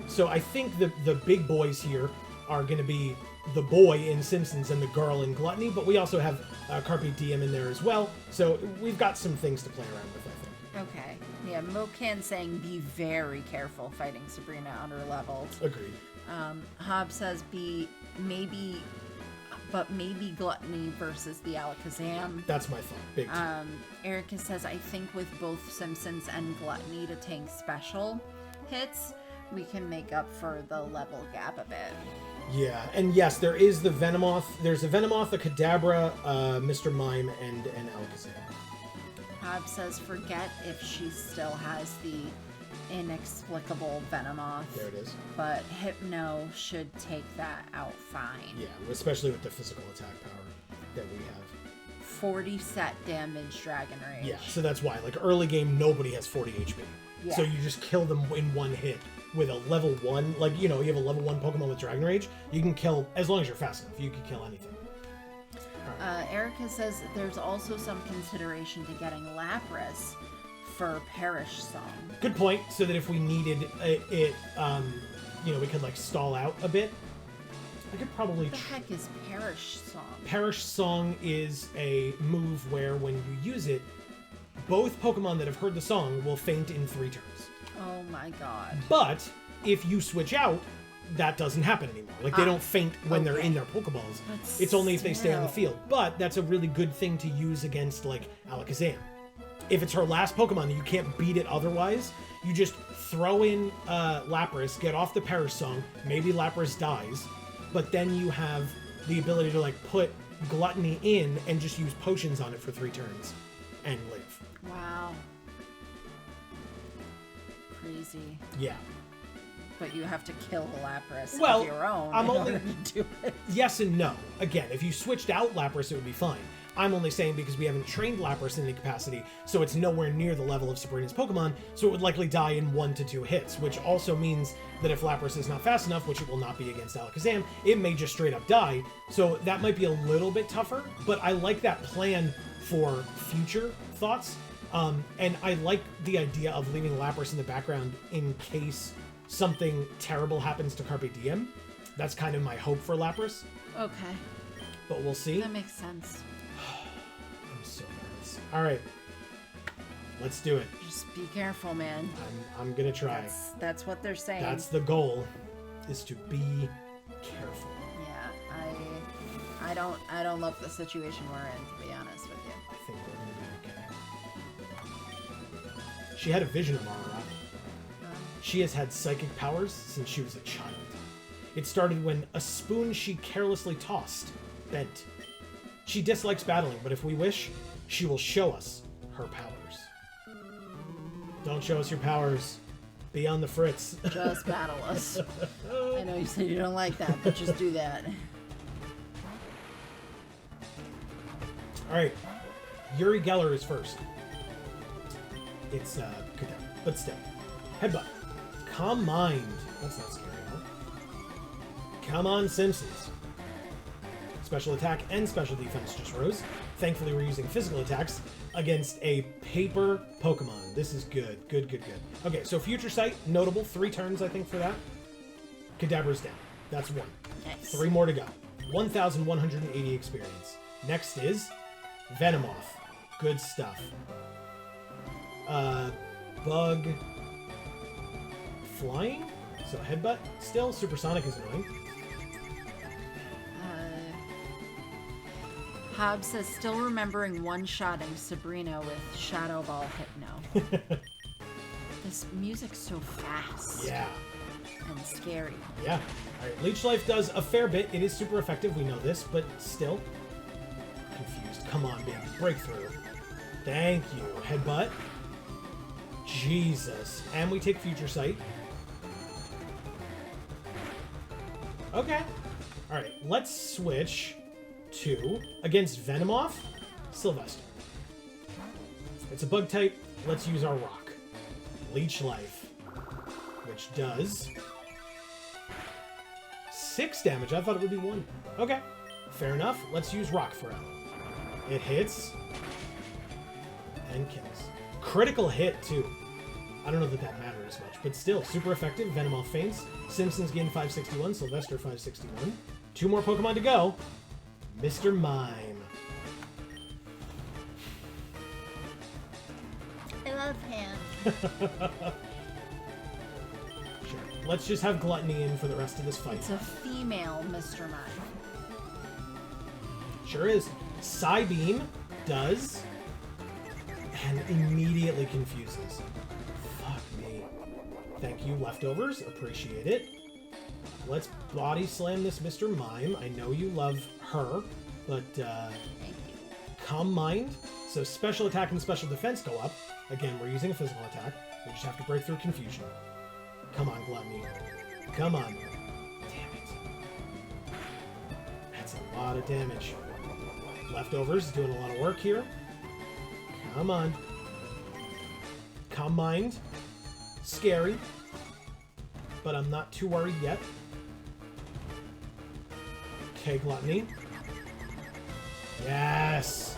Speaker 1: So I think the big boys here are going to be the boy in Simpsons and the girl in Gluttony, but we also have Carpe Diem in there as well. So we've got some things to play around with, I think.
Speaker 2: Okay. Yeah, Mocan saying be very careful fighting Sabrina under-leveled.
Speaker 1: Agreed.
Speaker 2: Hob says maybe Gluttony versus the Alakazam.
Speaker 1: That's my thought. Big time.
Speaker 2: Erica says, I think with both Simpsons and Gluttony to tank special hits, we can make up for the level gap a bit.
Speaker 1: Yeah, and yes, there is the Venomoth. There's a Venomoth, a Kadabra, Mr. Mime, and an Alakazam.
Speaker 2: Hob says, forget if she still has the inexplicable Venomoth.
Speaker 1: There it is.
Speaker 2: But Hypno should take that out fine.
Speaker 1: Yeah, especially with the physical attack power that we have.
Speaker 2: 40 set damage Dragon Rage.
Speaker 1: Yeah, so that's why. Like, early game, nobody has 40 HP.
Speaker 2: Yeah.
Speaker 1: So you just kill them in one hit with a level 1. Like, you know, you have a level 1 Pokemon with Dragon Rage. You can kill, as long as you're fast enough, you can kill anything.
Speaker 2: Erica says there's also some consideration to getting Lapras for Perish Song.
Speaker 1: Good point. So that if we needed it, you know, we could, like, stall out a bit. I could probably...
Speaker 2: What the heck is Perish Song?
Speaker 1: Perish Song is a move where when you use it, both Pokemon that have heard the song will faint in 3 turns.
Speaker 2: Oh my god.
Speaker 1: But if you switch out, that doesn't happen anymore. Like, they don't faint when they're in their Pokeballs.
Speaker 2: But
Speaker 1: It's only if they stay on the
Speaker 2: still.
Speaker 1: field. But that's a really good thing to use against, like, Alakazam. If it's her last Pokemon and you can't beat it otherwise, you just throw in Lapras, get off the Perish Song, maybe Lapras dies, but then you have the ability to, like, put Gluttony in and just use potions on it for 3 turns and live.
Speaker 2: Wow. Crazy.
Speaker 1: Yeah.
Speaker 2: But you have to kill the Lapras
Speaker 1: Well,
Speaker 2: of your own
Speaker 1: I'm
Speaker 2: in
Speaker 1: only-
Speaker 2: order to do it.
Speaker 1: Yes and no. Again, if you switched out Lapras, it would be fine. I'm only saying because we haven't trained Lapras in any capacity, so it's nowhere near the level of Sabrina's Pokemon, so it would likely die in 1 to 2 hits, which also means that if Lapras is not fast enough, which it will not be against Alakazam, it may just straight up die, so that might be a little bit tougher, but I like that plan for future thoughts, and I like the idea of leaving Lapras in the background in case something terrible happens to Carpe Diem. That's kind of my hope for Lapras,
Speaker 2: Okay.
Speaker 1: but we'll see.
Speaker 2: That makes sense.
Speaker 1: I'm so nervous. All right, let's do it.
Speaker 2: Just be careful, man.
Speaker 1: I'm gonna try.
Speaker 2: That's what they're saying.
Speaker 1: That's the goal, is to be careful.
Speaker 2: Yeah, I don't love the situation we're in, to be honest with you.
Speaker 1: I think we're gonna be okay. She had a vision of Marara. She has had psychic powers since she was a child. It started when a spoon she carelessly tossed bent. She dislikes battling, but if we wish, she will show us her powers. Don't show us your powers. Be on the fritz.
Speaker 2: Just battle us. I know you said you don't like that, but just do that.
Speaker 1: Alright. Yuri Geller is first. It's, Kadabra, but still. Headbutt. Calm Mind. That's not scary, huh? Come on, Simpsons. Special attack and special defense just rose. Thankfully, we're using physical attacks against a paper Pokemon. This is good. Good, good, good. Okay, so Future Sight, notable. 3 turns, I think, for that. Kadabra's down. That's 1.
Speaker 2: Nice.
Speaker 1: 3 more to go. 1,180 experience. Next is Venomoth. Good stuff. Bug. Flying? So Headbutt. Still, Supersonic is annoying.
Speaker 2: Hob says, still remembering one-shotting Sabrina with Shadow Ball Hypno. This music's so fast.
Speaker 1: Yeah.
Speaker 2: And scary.
Speaker 1: Yeah. Alright, Leech Life does a fair bit. It is super effective, we know this, but still. Confused. Come on, baby. Breakthrough. Thank you. Headbutt. Jesus. And we take Future Sight. Okay. Alright, let's switch to, against Venomoth, Sylvester. It's a bug type. Let's use our rock. Leech Life, which does 6 damage. I thought it would be 1. Okay, fair enough. Let's use rock for it. It hits and kills. Critical hit, too. I don't know that that matters as much, but still, super effective. Venomoth faints. Simpsons gain 561, Sylvester 561. 2 more Pokemon to go. Mr. Mime.
Speaker 2: I love love him.
Speaker 1: Sure. Let's just have Gluttony in for the rest of this fight.
Speaker 2: It's a female Mr. Mime.
Speaker 1: Sure is. Psybeam does, and immediately confuses. Fuck me. Thank you, Leftovers. Appreciate it. Let's body slam this Mr. Mime. I know you love her, but
Speaker 2: Thank you.
Speaker 1: Calm Mind. So special attack and special defense go up. Again, we're using a physical attack. We just have to break through confusion. Come on, Gluttony. Come on. Damn it. That's a lot of damage. Leftovers doing a lot of work here. Come on. Calm Mind. Scary. But I'm not too worried yet. Okay, Gluttony. Yes!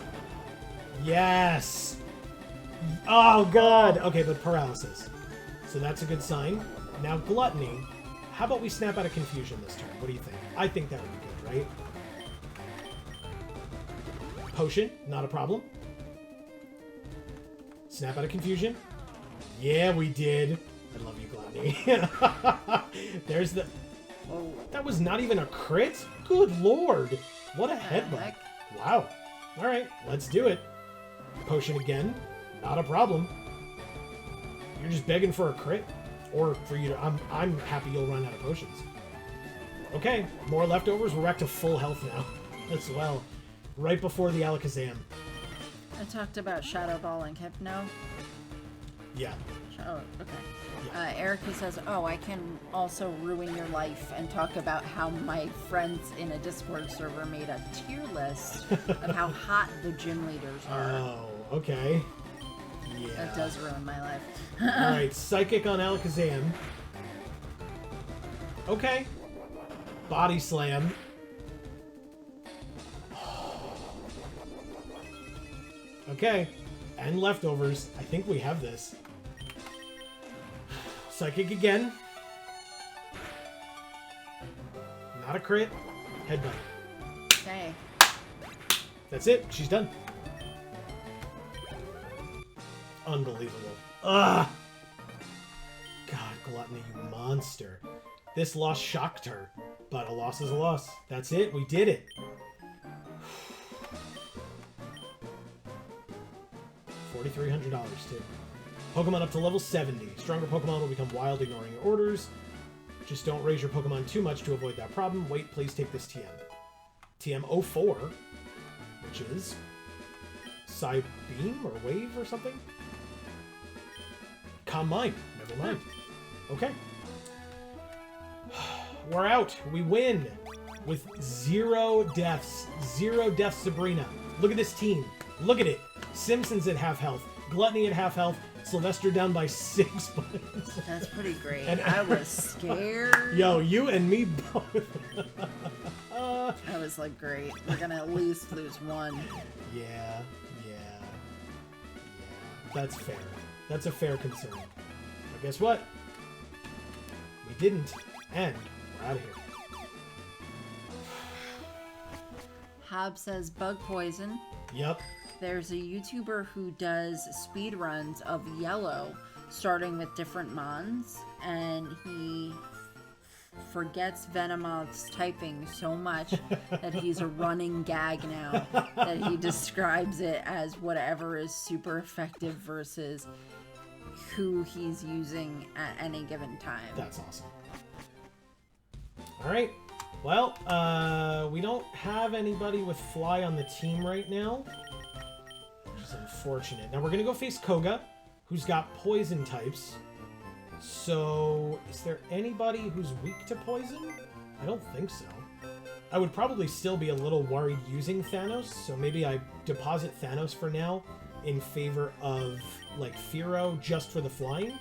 Speaker 1: Yes! Oh, God! Okay, but paralysis. So that's a good sign. Now, Gluttony. How about we snap out of confusion this turn? What do you think? I think that would be good, right? Potion, not a problem. Snap out of confusion. Yeah, we did. I love you, Gluttony. There's the...
Speaker 2: Whoa.
Speaker 1: That was not even a crit? Good lord. What a headbutt. Wow. Alright, let's do it. Potion again. Not a problem. You're just begging for a crit? Or for you to... I'm happy you'll run out of potions. Okay, more leftovers. We're back to full health now as well. Right before the Alakazam.
Speaker 2: I talked about Shadow Ball and Hypno.
Speaker 1: Yeah.
Speaker 2: Oh, okay. Erica says, oh, I can also ruin your life and talk about how my friends in a Discord server made a tier list of how hot the gym leaders are.
Speaker 1: Oh, okay. Yeah.
Speaker 2: That does ruin my life.
Speaker 1: Alright, Psychic on Alakazam. Okay. Body Slam. Okay. And Leftovers. I think we have this. Psychic again. Not a crit. Headbutt.
Speaker 2: Okay.
Speaker 1: That's it. She's done. Unbelievable. Ugh! God, Gluttony, you monster. This loss shocked her. But a loss is a loss. That's it. We did it. $4,300 too. Pokemon up to level 70. Stronger Pokemon will become wild, ignoring your orders. Just don't raise your Pokemon too much to avoid that problem. Wait, please take this TM. TM 04, which is Psybeam or Wave or something? Calm Mind. Never mind. Okay. We're out. We win with 0 deaths. 0 deaths, Sabrina. Look at this team. Look at it. Simpsons at half health. Gluttony at half health. Sylvester down by 6 points.
Speaker 2: That's pretty great.
Speaker 1: And
Speaker 2: I was scared.
Speaker 1: Yo, you and me both.
Speaker 2: I was like, great. We're gonna at least lose one.
Speaker 1: Yeah. That's fair. That's a fair concern. But guess what? We didn't. And we're out of here.
Speaker 2: Hob says bug poison.
Speaker 1: Yep.
Speaker 2: There's a YouTuber who does speed runs of yellow, starting with different mons, and he forgets Venomoth's typing so much that he's a running gag now, that he describes it as whatever is super effective versus who he's using at any given time.
Speaker 1: That's awesome. All right. Well, we don't have anybody with Fly on the team right now, which is unfortunate. Now we're going to go face Koga, who's got poison types. So, is there anybody who's weak to poison? I don't think so. I would probably still be a little worried using Thanos, so maybe I deposit Thanos for now in favor of, like, Fearow just for the flying.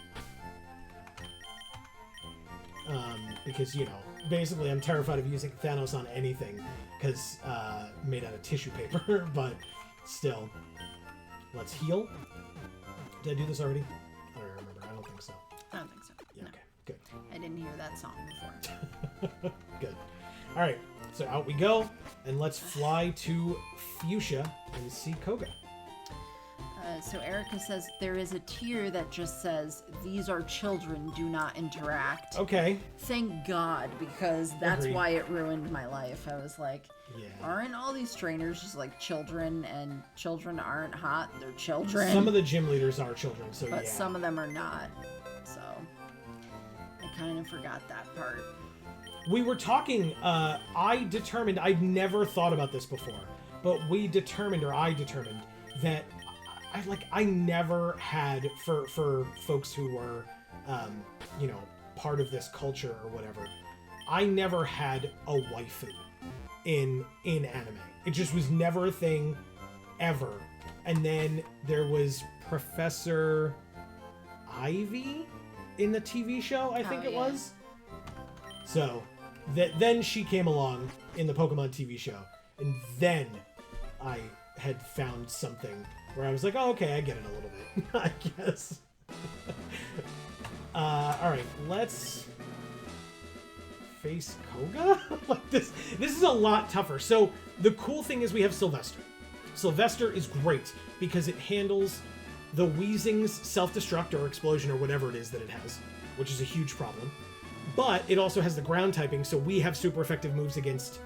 Speaker 1: Because, you know, basically I'm terrified of using Thanos on anything, because made out of tissue paper, but still. Let's heal. Did I do this already? I don't remember. I don't think so.
Speaker 2: I don't think so.
Speaker 1: Yeah,
Speaker 2: No.
Speaker 1: okay, good.
Speaker 2: I didn't hear that song before.
Speaker 1: Good. All right, so out we go, and let's fly to Fuchsia and see Koga.
Speaker 2: So Erica says there is a tier that just says, these are children, do not interact.
Speaker 1: Okay.
Speaker 2: Thank God, because that's
Speaker 1: Agreed.
Speaker 2: why it ruined my life. I was like,
Speaker 1: Yeah.
Speaker 2: aren't all these trainers just like children, and children aren't hot, they're children.
Speaker 1: Some of the gym leaders are children, so
Speaker 2: but
Speaker 1: yeah.
Speaker 2: some of them are not. So I kind of forgot that part.
Speaker 1: We were talking, I determined, I'd never thought about this before, but I determined that I never had, for folks who were, part of this culture or whatever, I never had a waifu in anime. It just was never a thing, ever. And then there was Professor Ivy in the TV show, I think it was. So, then she came along in the Pokemon TV show, and then I had found something where I was like, oh, okay, I get it a little bit, I guess. Alright, let's face Koga? Like this is a lot tougher. So, the cool thing is we have Sylvester. Sylvester is great because it handles the Weezing's self-destruct or explosion or whatever it is that it has, which is a huge problem. But it also has the ground typing, so we have super effective moves against...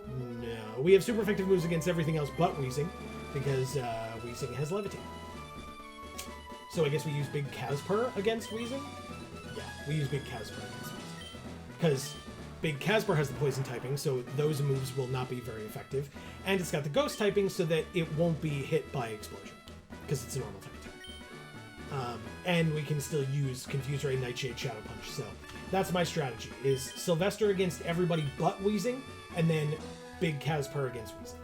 Speaker 1: No, we have super effective moves against everything else but Weezing, because Weezing has Levitate. So I guess we use Big Caspar against Weezing? Yeah, we use Big Caspar against Weezing. Because Big Caspar has the poison typing, so those moves will not be very effective. And it's got the ghost typing so that it won't be hit by explosion, because it's a normal type. And we can still use Confuse Ray, Nightshade, Shadow Punch, so that's my strategy, is Sylvester against everybody but Weezing, and then Big Caspar against Weezing.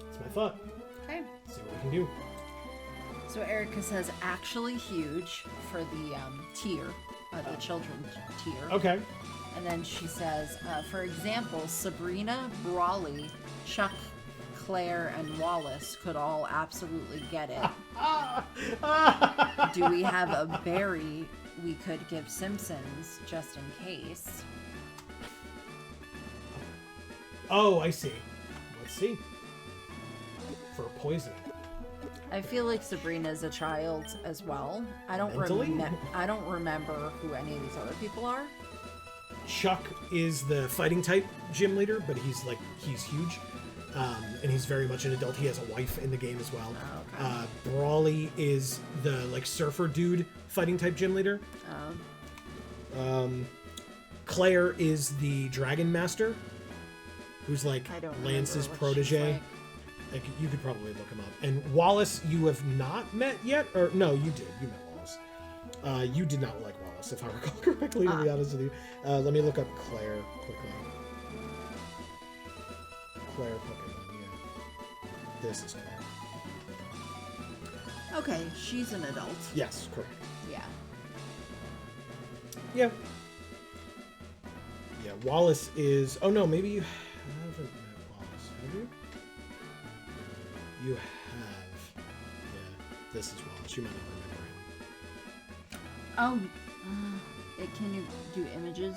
Speaker 1: That's my thought.
Speaker 2: Okay.
Speaker 1: See what we can do.
Speaker 2: So Erica says, actually huge for the tier, the children tier.
Speaker 1: Okay.
Speaker 2: And then she says, for example, Sabrina, Brawley, Chuck, Claire, and Wallace could all absolutely get it. Do we have a berry we could give Simpsons just in case?
Speaker 1: Oh, I see. Let's see. For poison.
Speaker 2: I feel like Sabrina's a child as well. I don't remember who any of these other people are.
Speaker 1: Chuck is the fighting type gym leader, but he's huge. And he's very much an adult. He has a wife in the game as well.
Speaker 2: Oh, okay.
Speaker 1: Brawley is the surfer dude fighting type gym leader. Claire is the dragon master, who's Lance's protege. Like, you could probably look him up. And Wallace, you have not met yet, or no, you did. You met Wallace. You did not like Wallace, if I recall correctly. To be honest with you, let me look up Claire quickly. Claire Pokemon, yeah. This is Claire.
Speaker 2: Okay, she's an adult.
Speaker 1: Yes, correct.
Speaker 2: Yeah.
Speaker 1: Yeah. Yeah, Wallace is... Oh, no, maybe you haven't met Wallace, have you? You have. Yeah, this is Wallace. You might not remember him.
Speaker 2: Oh, can you do images?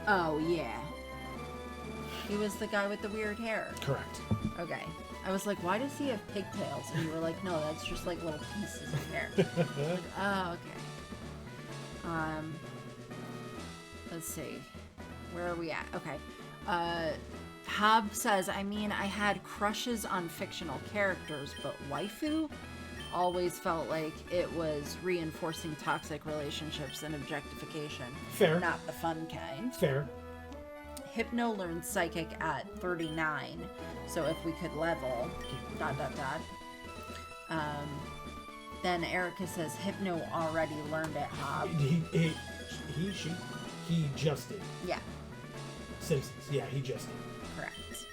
Speaker 2: Oh, yeah. He was the guy with the weird hair.
Speaker 1: Correct.
Speaker 2: Okay. I was like, why does he have pigtails? And you were like, no, that's just like little pieces of hair. Like, oh, okay. Let's see. Where are we at? Okay. Hob says, I mean, I had crushes on fictional characters, but waifu always felt like it was reinforcing toxic relationships and objectification.
Speaker 1: Fair.
Speaker 2: Not the fun kind.
Speaker 1: Fair.
Speaker 2: Hypno learned Psychic at 39, so if we could level, ... Then Erica says Hypno already learned it, Hob.
Speaker 1: He just did.
Speaker 2: Yeah.
Speaker 1: Simpsons. Yeah, he just did.
Speaker 2: Correct.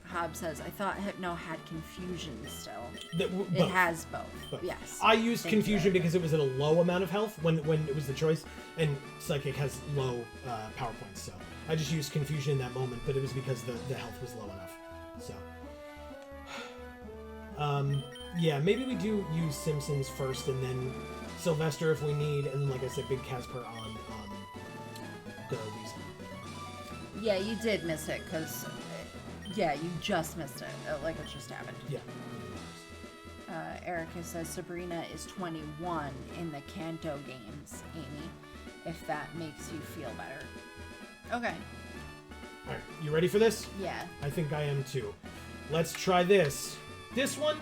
Speaker 2: Hob says, I thought Hypno had confusion still.
Speaker 1: Both.
Speaker 2: It has both. Yes.
Speaker 1: I used confusion because it was at a low amount of health when it was the choice, and Psychic has low power points, so I just used confusion in that moment, but it was because the health was low enough. So, yeah, maybe we do use Simpsons first, and then Sylvester if we need, and then, like I said, Big Caspar on the Weasel.
Speaker 2: Yeah, you did miss it, because Yeah, you just missed it. Like it just happened.
Speaker 1: Yeah.
Speaker 2: Erica says Sabrina is 21 in the Kanto games, Amy, if that makes you feel better. Okay.
Speaker 1: All right, you ready for this?
Speaker 2: Yeah.
Speaker 1: I think I am too. Let's try this. This one,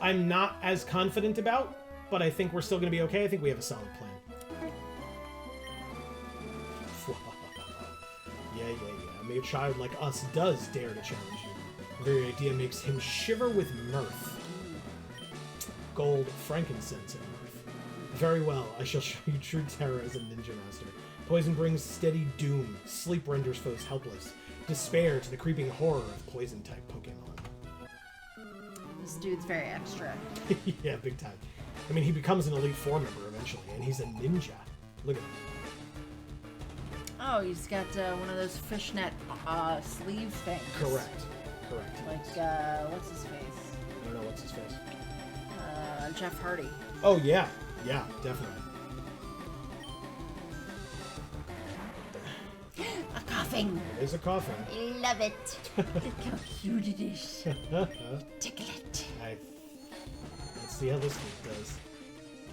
Speaker 1: I'm not as confident about, but I think we're still going to be okay. I think we have a solid plan. Yeah. A mere child like us does dare to challenge you. The very idea makes him shiver with mirth. Gold, frankincense, and mirth. Very well, I shall show you true terror as a ninja master. Poison brings steady doom. Sleep renders foes helpless. Despair to the creeping horror of poison-type Pokemon.
Speaker 2: This dude's very extra.
Speaker 1: Yeah, big time. I mean, he becomes an Elite Four member eventually, and he's a ninja. Look at him.
Speaker 2: Oh, he's got one of those fishnet sleeve things.
Speaker 1: Correct.
Speaker 2: Like, what's his face?
Speaker 1: I don't know what's his face.
Speaker 2: Jeff Hardy.
Speaker 1: Oh, yeah. Yeah, definitely.
Speaker 2: A coughing.
Speaker 1: It is a coffin.
Speaker 2: Love it. Look how cute it is. Tickle it.
Speaker 1: Let's see how this dude does.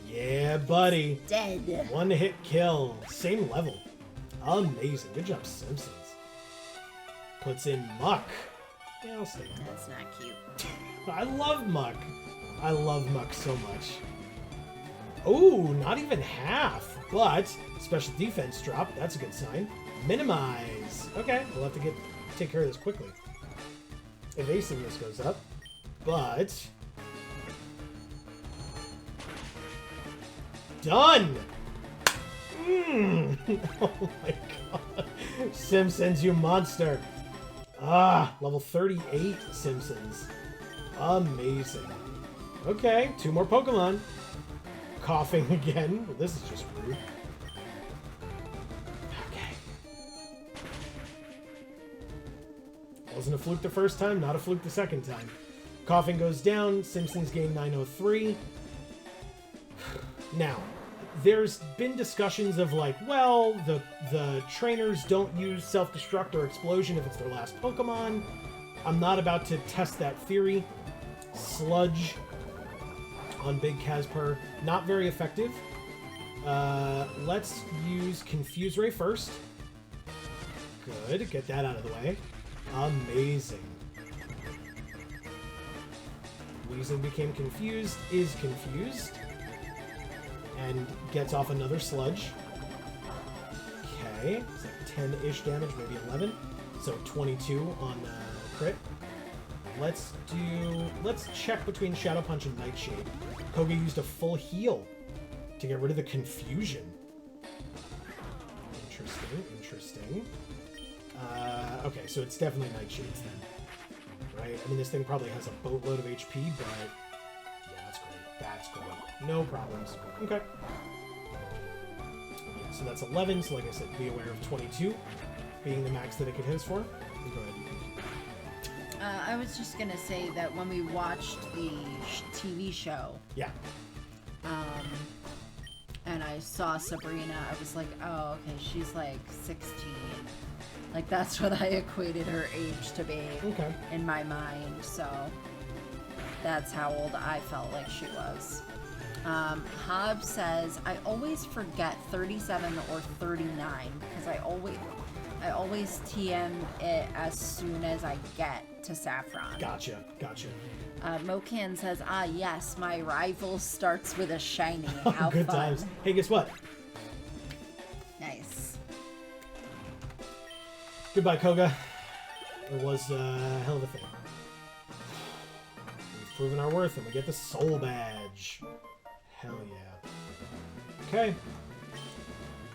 Speaker 1: Yeah, buddy.
Speaker 2: Dead.
Speaker 1: One hit kill. Same level. Amazing. Good job, Simpsons. Puts in Muck. Yeah, I'll stay.
Speaker 2: That's not cute.
Speaker 1: I love Muck. I love Muck so much. Ooh, not even half. But special defense drop. That's a good sign. Minimize. Okay, we'll have to take care of this quickly. Evasiveness goes up. But... done! Oh my god. Simpsons, you monster. Ah, level 38 Simpsons. Amazing. Okay, 2 more Pokemon. Coughing again. Well, this is just rude. Okay. Wasn't a fluke the first time, not a fluke the second time. Coughing goes down. Simpsons gain 903. Now, there's been discussions of like, well, the trainers don't use self-destruct or explosion if it's their last Pokemon. I'm not about to test that theory. Sludge on Big Casper, not very effective. Let's use Confuse Ray first. Good, get that out of the way. Amazing. Weasel became confused, is confused. And gets off another sludge. Okay, it's like 10-ish damage, maybe 11. So 22 on crit. Let's check between Shadow Punch and Nightshade. Koga used a full heal to get rid of the confusion. Interesting. Okay, so it's definitely Nightshade's then. Right? I mean, this thing probably has a boatload of HP, but... yeah, that's great. That's great. No problems. Okay. Yeah, so that's 11, so like I said, be aware of 22 being the max that it can hit us for. Go ahead.
Speaker 2: I was just gonna say that when we watched the TV show,
Speaker 1: yeah,
Speaker 2: and I saw Sabrina, I was like, oh, okay, she's like 16. Like that's what I equated her age to be in my mind. So that's how old I felt like she was. Hobbs says, I always forget 37 or 39 because I always TM it as soon as I get to Saffron.
Speaker 1: Gotcha.
Speaker 2: Mocan says, ah, yes, my rival starts with a shiny. How
Speaker 1: Good
Speaker 2: fun.
Speaker 1: times. Hey, guess what?
Speaker 2: Nice.
Speaker 1: Goodbye, Koga. It was a hell of a thing. We've proven our worth, and we get the Soul Badge. Hell yeah. Okay.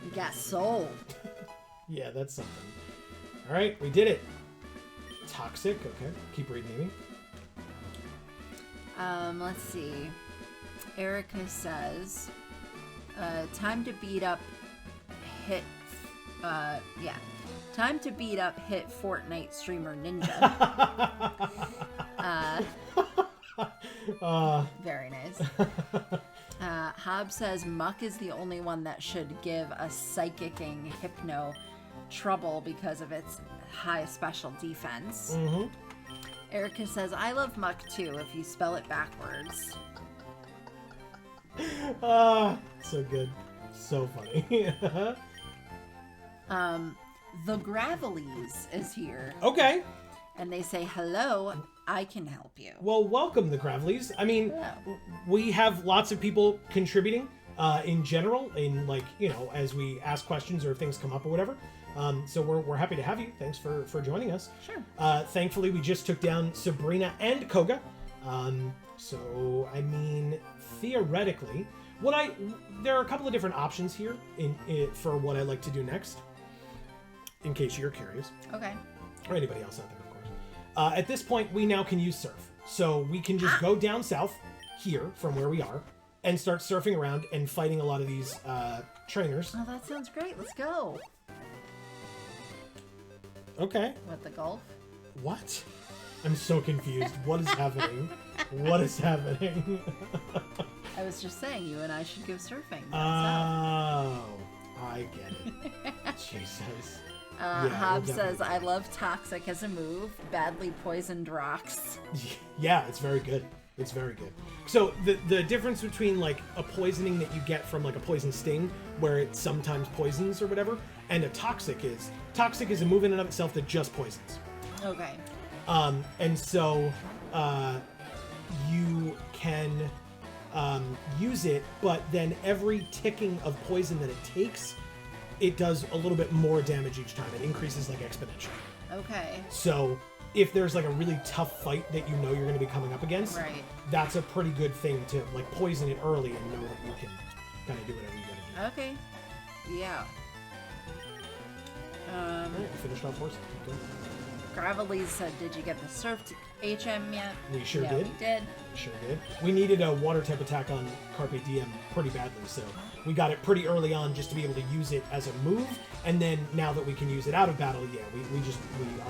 Speaker 2: We got soul.
Speaker 1: Yeah, that's something. Alright, we did it. Toxic, okay. Keep reading, Amy.
Speaker 2: Let's see. Erica says, time to beat up hit Fortnite streamer Ninja. Very nice. Hobbs says Muck is the only one that should give a psychicking Hypno trouble because of its high special defense. Erica says, I love muck too, if you spell it backwards.
Speaker 1: So good. So funny.
Speaker 2: The Gravelies is here.
Speaker 1: Okay.
Speaker 2: And they say, hello, I can help you.
Speaker 1: Well, welcome, the Gravelies. I mean,
Speaker 2: Hello.
Speaker 1: we have lots of people contributing in general, in like, you know, as we ask questions or if things come up or whatever. So we're happy to have you. Thanks for joining us.
Speaker 2: Sure.
Speaker 1: Thankfully, we just took down Sabrina and Koga. So, I mean, theoretically, there are a couple of different options here for what I like to do next, in case you're curious.
Speaker 2: Okay.
Speaker 1: Or anybody else out there, of course. At this point, we now can use surf. So we can just go down south here from where we are and start surfing around and fighting a lot of these trainers.
Speaker 2: Oh, that sounds great. Let's go.
Speaker 1: Okay.
Speaker 2: What, the Gulf?
Speaker 1: What? I'm so confused. What is happening? What is happening?
Speaker 2: I was just saying, you and I should go surfing.
Speaker 1: Oh, I get it. Jesus.
Speaker 2: Hobbs says, I love toxic as a move. Badly poisoned rocks.
Speaker 1: Yeah, it's very good. It's very good. So the difference between like a poisoning that you get from like a poison sting, where it sometimes poisons or whatever, and a toxic is a move in and of itself that just poisons.
Speaker 2: Okay.
Speaker 1: And so you can use it, but then every ticking of poison that it takes, it does a little bit more damage each time. It increases like exponentially.
Speaker 2: Okay.
Speaker 1: So if there's like a really tough fight that you know you're going to be coming up against,
Speaker 2: Right.
Speaker 1: that's a pretty good thing to like poison it early and know that you can kind of do whatever you got to do.
Speaker 2: Okay. Yeah.
Speaker 1: All right, we finished off horse. Okay.
Speaker 2: Gravelies said, did you get the surf HM yet?
Speaker 1: We sure
Speaker 2: yeah,
Speaker 1: did.
Speaker 2: we did.
Speaker 1: Sure did. We needed a water type attack on Carpe Diem pretty badly, so we got it pretty early on just to be able to use it as a move, and then now that we can use it out of battle, yeah, we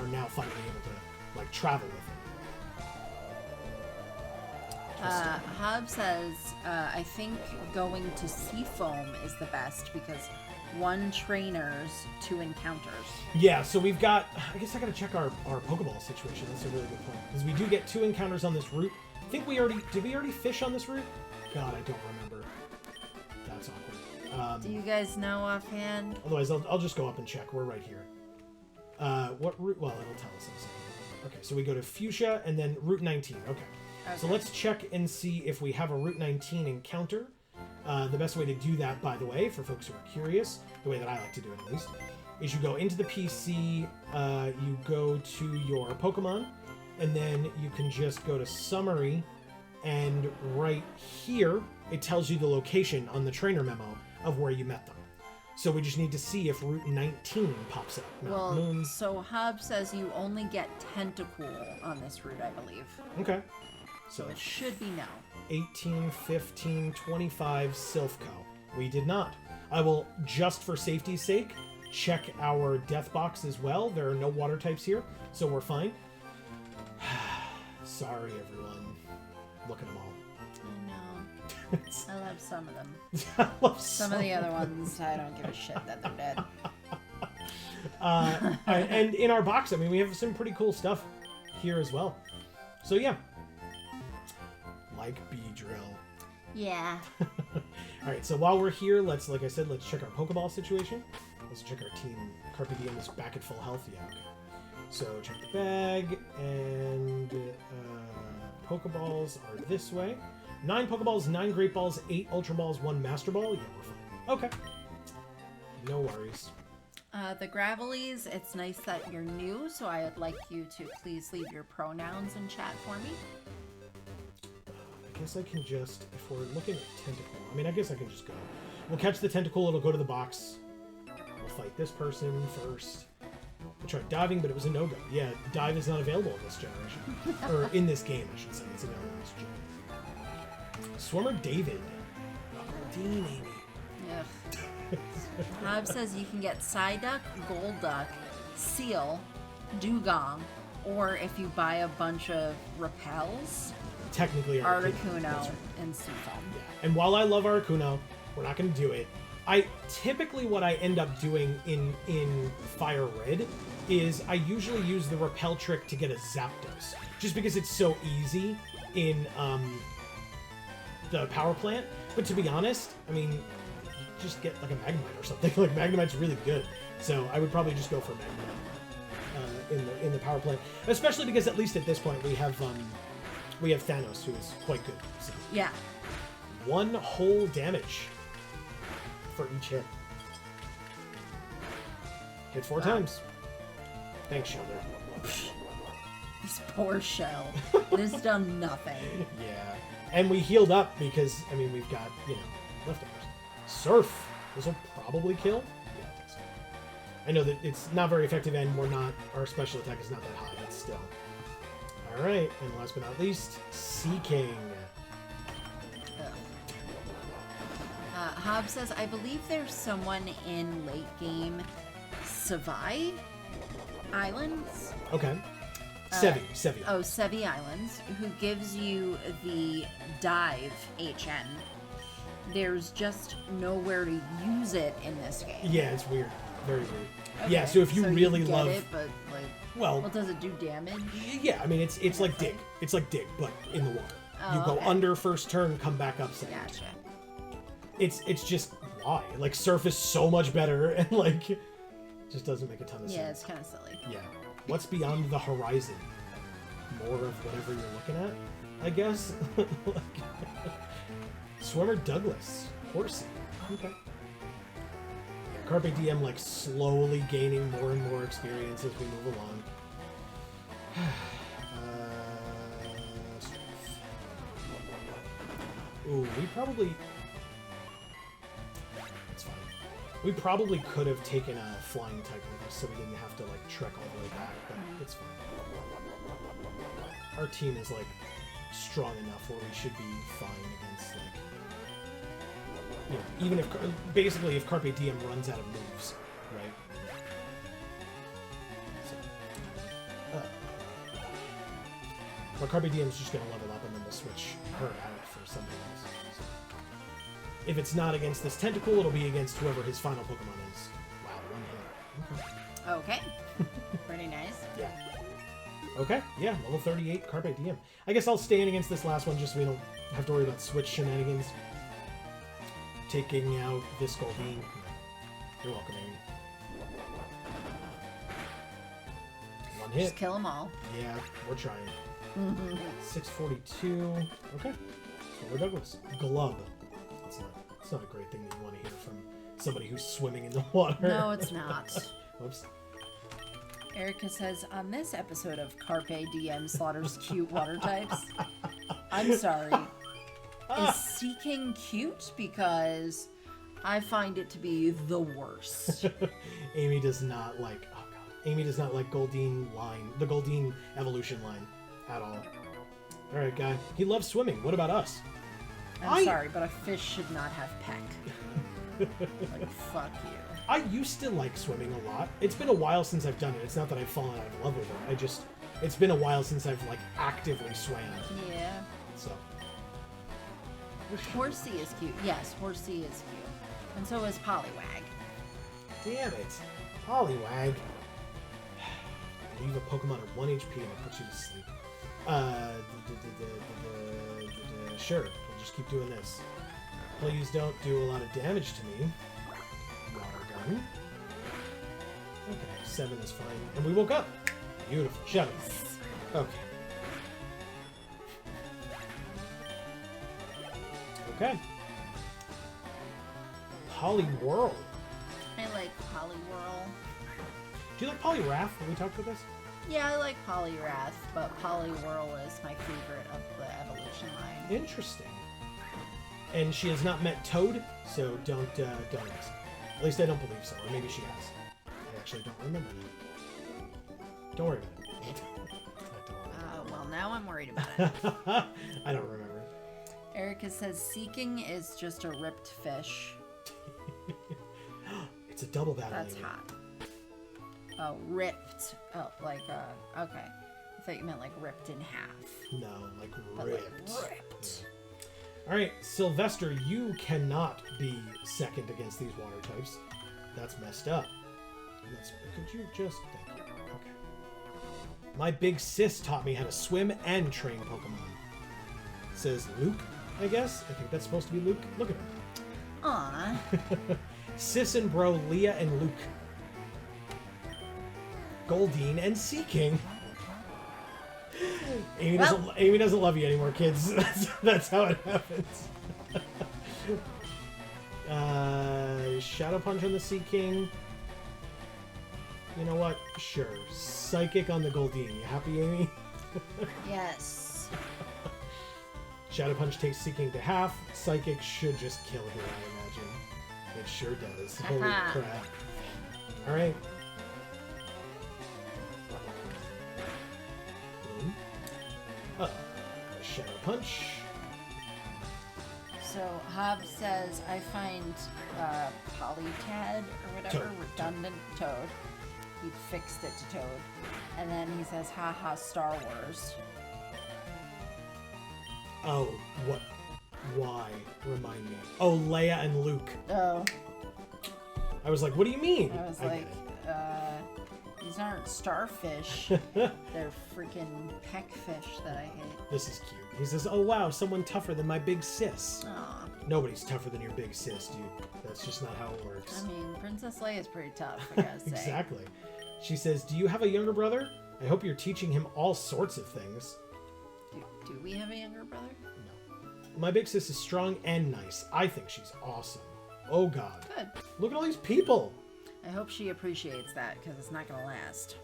Speaker 1: are now finally able to like travel with it.
Speaker 2: Hobbs says, I think going to Seafoam is the best because 1 trainers, 2 encounters.
Speaker 1: Yeah, so we've got, I guess I gotta check our Pokeball situation. That's a really good point. Because we do get 2 encounters on this route. I think did we already fish on this route? God, I don't remember. That's awkward.
Speaker 2: Do you guys know offhand?
Speaker 1: Otherwise, I'll just go up and check. We're right here. What route? Well, it'll tell us in a second. Okay, so we go to Fuchsia and then Route 19. Okay. So let's check and see if we have a Route 19 encounter. The best way to do that, by the way, for folks who are curious, the way that I like to do it at least, is you go into the PC, you go to your Pokemon, and then you can just go to Summary, and right here, it tells you the location on the trainer memo of where you met them. So we just need to see if Route 19 pops up.
Speaker 2: Well, so Hobbs says you only get Tentacool on this route, I believe.
Speaker 1: Okay.
Speaker 2: So it should be no.
Speaker 1: 18, 15, 25, Silphco. We did not. I will, just for safety's sake, check our death box as well. There are no water types here, so we're fine. Sorry, everyone. Look at them all.
Speaker 2: I know. I love some of them.
Speaker 1: I love
Speaker 2: Some of the other ones, I don't give a shit that they're dead.
Speaker 1: And in our box, I mean, we have some pretty cool stuff here as well. So yeah. Like Beedrill.
Speaker 2: Yeah.
Speaker 1: Alright, so while we're here, like I said, let's check our Pokeball situation. Let's check our team. Carpe Diem is back at full health. Yeah, okay. So check the bag, and Pokeballs are this way. 9 Pokeballs, 9 Great Balls, 8 Ultra Balls, 1 Master Ball. Yeah, we're fine. Okay. No worries.
Speaker 2: The Gravelies, it's nice that you're new, so I would like you to please leave your pronouns in chat for me.
Speaker 1: I guess I can just, if we're looking at Tentacool, I mean, I guess I can just go. We'll catch the Tentacool, it'll go to the box. We'll fight this person first. I tried diving, but it was a no-go. Yeah, dive is not available in this generation. Or in this game, I should say. It's available in this gen. Swimmer David. Dean Amy.
Speaker 2: Ugh. Hobbs says you can get Psyduck, Golduck, Seal, Dugong, or if you buy a bunch of repels,
Speaker 1: Technically
Speaker 2: Articuno,
Speaker 1: That's right.
Speaker 2: and Seafoam.
Speaker 1: Yeah. And while I love Articuno, we're not going to do it. Typically what I end up doing in FireRed is I usually use the repel trick to get a Zapdos, just because it's so easy in the power plant. But to be honest, I mean, just get like a Magnemite or something. Like Magnemite's really good, so I would probably just go for Magnemite in the power plant, especially because at least at this point we have Thanos, who is quite good. So.
Speaker 2: Yeah.
Speaker 1: 1 whole damage for each hit. Hit 4 times. Thanks, Shoulder.
Speaker 2: This poor shell. It has done nothing.
Speaker 1: Yeah. And we healed up because, I mean, we've got, leftovers. Surf. This will probably kill. Yeah, I think so. I know that it's not very effective and our special attack is not that high, but still. Alright, and last but not least, Seaking.
Speaker 2: Hobbs says, I believe there's someone in late game Savai Islands.
Speaker 1: Okay. Sevi.
Speaker 2: Oh, Sevi Islands, who gives you the dive HN. There's just nowhere to use it in this game.
Speaker 1: Yeah, it's weird. Very weird.
Speaker 2: Okay,
Speaker 1: yeah, so if you really
Speaker 2: get
Speaker 1: love
Speaker 2: it, but like,
Speaker 1: well,
Speaker 2: does it do damage?
Speaker 1: Yeah, I mean it's like dig. It's like dig, but in the water. You go under first turn, come back up second.
Speaker 2: Gotcha.
Speaker 1: It's just why? Like surf is so much better and like just doesn't make a ton of sense.
Speaker 2: Yeah, it's kind of silly.
Speaker 1: Yeah. What's beyond the horizon? More of whatever you're looking at, I guess. Swimmer Douglas. Horsey. Okay. Yeah, Carpe Diem like slowly gaining more and more experience as we move along. Ooh, we probably could have taken a flying type with us so we didn't have to like trek all the way back, but it's fine. Our team is like strong enough where we should be fine against like, even if basically if Carpe Diem runs out of moves, right? So, but Carpe Diem's just gonna level up and then we'll switch her out for something else. So. If it's not against this tentacle, it'll be against whoever his final Pokemon is. Wow, 1 hit. Okay.
Speaker 2: Pretty nice.
Speaker 1: Yeah. Okay, yeah, level 38, Carpe Diem. I guess I'll stay in against this last one just so we don't have to worry about switch shenanigans. Taking out this Goldeen. You're welcome, Amy. 1 hit.
Speaker 2: Just kill them all.
Speaker 1: Yeah, we're trying. 642. Okay. Swimmer Douglas. Glub. It's not a great thing that you want to hear from somebody who's swimming in the water.
Speaker 2: No, it's not.
Speaker 1: Whoops.
Speaker 2: Erica says, on this episode of Carpe Diem slaughters cute water types, I'm sorry. Is Seaking cute? Because I find it to be the worst.
Speaker 1: Amy does not like, oh god. Amy does not like Goldeen line, the Goldeen evolution line at all. Alright, guy. He loves swimming. What about us?
Speaker 2: I'm sorry, but a fish should not have peck. Like, fuck you.
Speaker 1: I used to like swimming a lot. It's been a while since I've done it. It's not that I've fallen out of love with it. It's been a while since I've like actively swam.
Speaker 2: Yeah.
Speaker 1: So.
Speaker 2: Horsey is cute. Yes, Horsey is cute. And so is Poliwag.
Speaker 1: Damn it. Poliwag. Leave a Pokemon at 1 HP and it puts you to sleep. Sure, we'll just keep doing this. Please don't do a lot of damage to me. Water gun. Okay, 7 is fine. And we woke up. Beautiful. Shut up. Okay. Okay. Poliwhirl.
Speaker 2: I like Poliwhirl.
Speaker 1: Do you like Poliwrath? Have we talked about this?
Speaker 2: Yeah, I like Poliwrath, but Poliwhirl is my favorite of the evolution line.
Speaker 1: Interesting. And she has not met Toad, so don't ask. At least I don't believe so, or maybe she has. I actually don't remember that. Don't worry about it.
Speaker 2: Well, now I'm worried about it.
Speaker 1: I don't remember.
Speaker 2: Erica says Seaking is just a ripped fish.
Speaker 1: It's a double battle.
Speaker 2: That's hot. Oh, ripped. Oh, like, okay. I thought you meant like ripped in half.
Speaker 1: No, like
Speaker 2: ripped.
Speaker 1: Like ripped. Alright, Sylvester, you cannot be second against these water types. That's messed up. Could you just... Thank you. My big sis taught me how to swim and train Pokemon. Says Luke, I guess. I think that's supposed to be Luke. Look at him.
Speaker 2: Aw.
Speaker 1: Sis and bro Leah and Luke. Goldine and Seaking. Amy doesn't love you anymore, kids. That's how it happens. Shadow Punch on the Seaking. You know what? Sure. Psychic on the Goldine. You happy, Amy?
Speaker 2: Yes.
Speaker 1: Shadow Punch takes Seaking to half. Psychic should just kill her, I imagine. It sure does. Holy crap. Alright. Shadow Punch.
Speaker 2: So Hobbs says, I find Polycad or whatever,
Speaker 1: Toad.
Speaker 2: redundant Toad. He fixed it to Toad. And then he says, haha, Star Wars.
Speaker 1: Oh, what? Why? Remind me. Oh, Leia and Luke.
Speaker 2: Oh.
Speaker 1: I was like, what do you mean?
Speaker 2: I was like, these aren't starfish. They're freaking peckfish that I hate.
Speaker 1: This is cute. He says, oh wow, someone tougher than my big sis.
Speaker 2: Aw.
Speaker 1: Nobody's tougher than your big sis, dude. That's just not how it works.
Speaker 2: I mean, Princess Leia is pretty tough, I gotta say.
Speaker 1: Exactly. She says, do you have a younger brother? I hope you're teaching him all sorts of things.
Speaker 2: Do we have a younger brother?
Speaker 1: No. My big sis is strong and nice. I think she's awesome. Oh god.
Speaker 2: Good.
Speaker 1: Look at all these people.
Speaker 2: I hope she appreciates that, because it's not gonna last.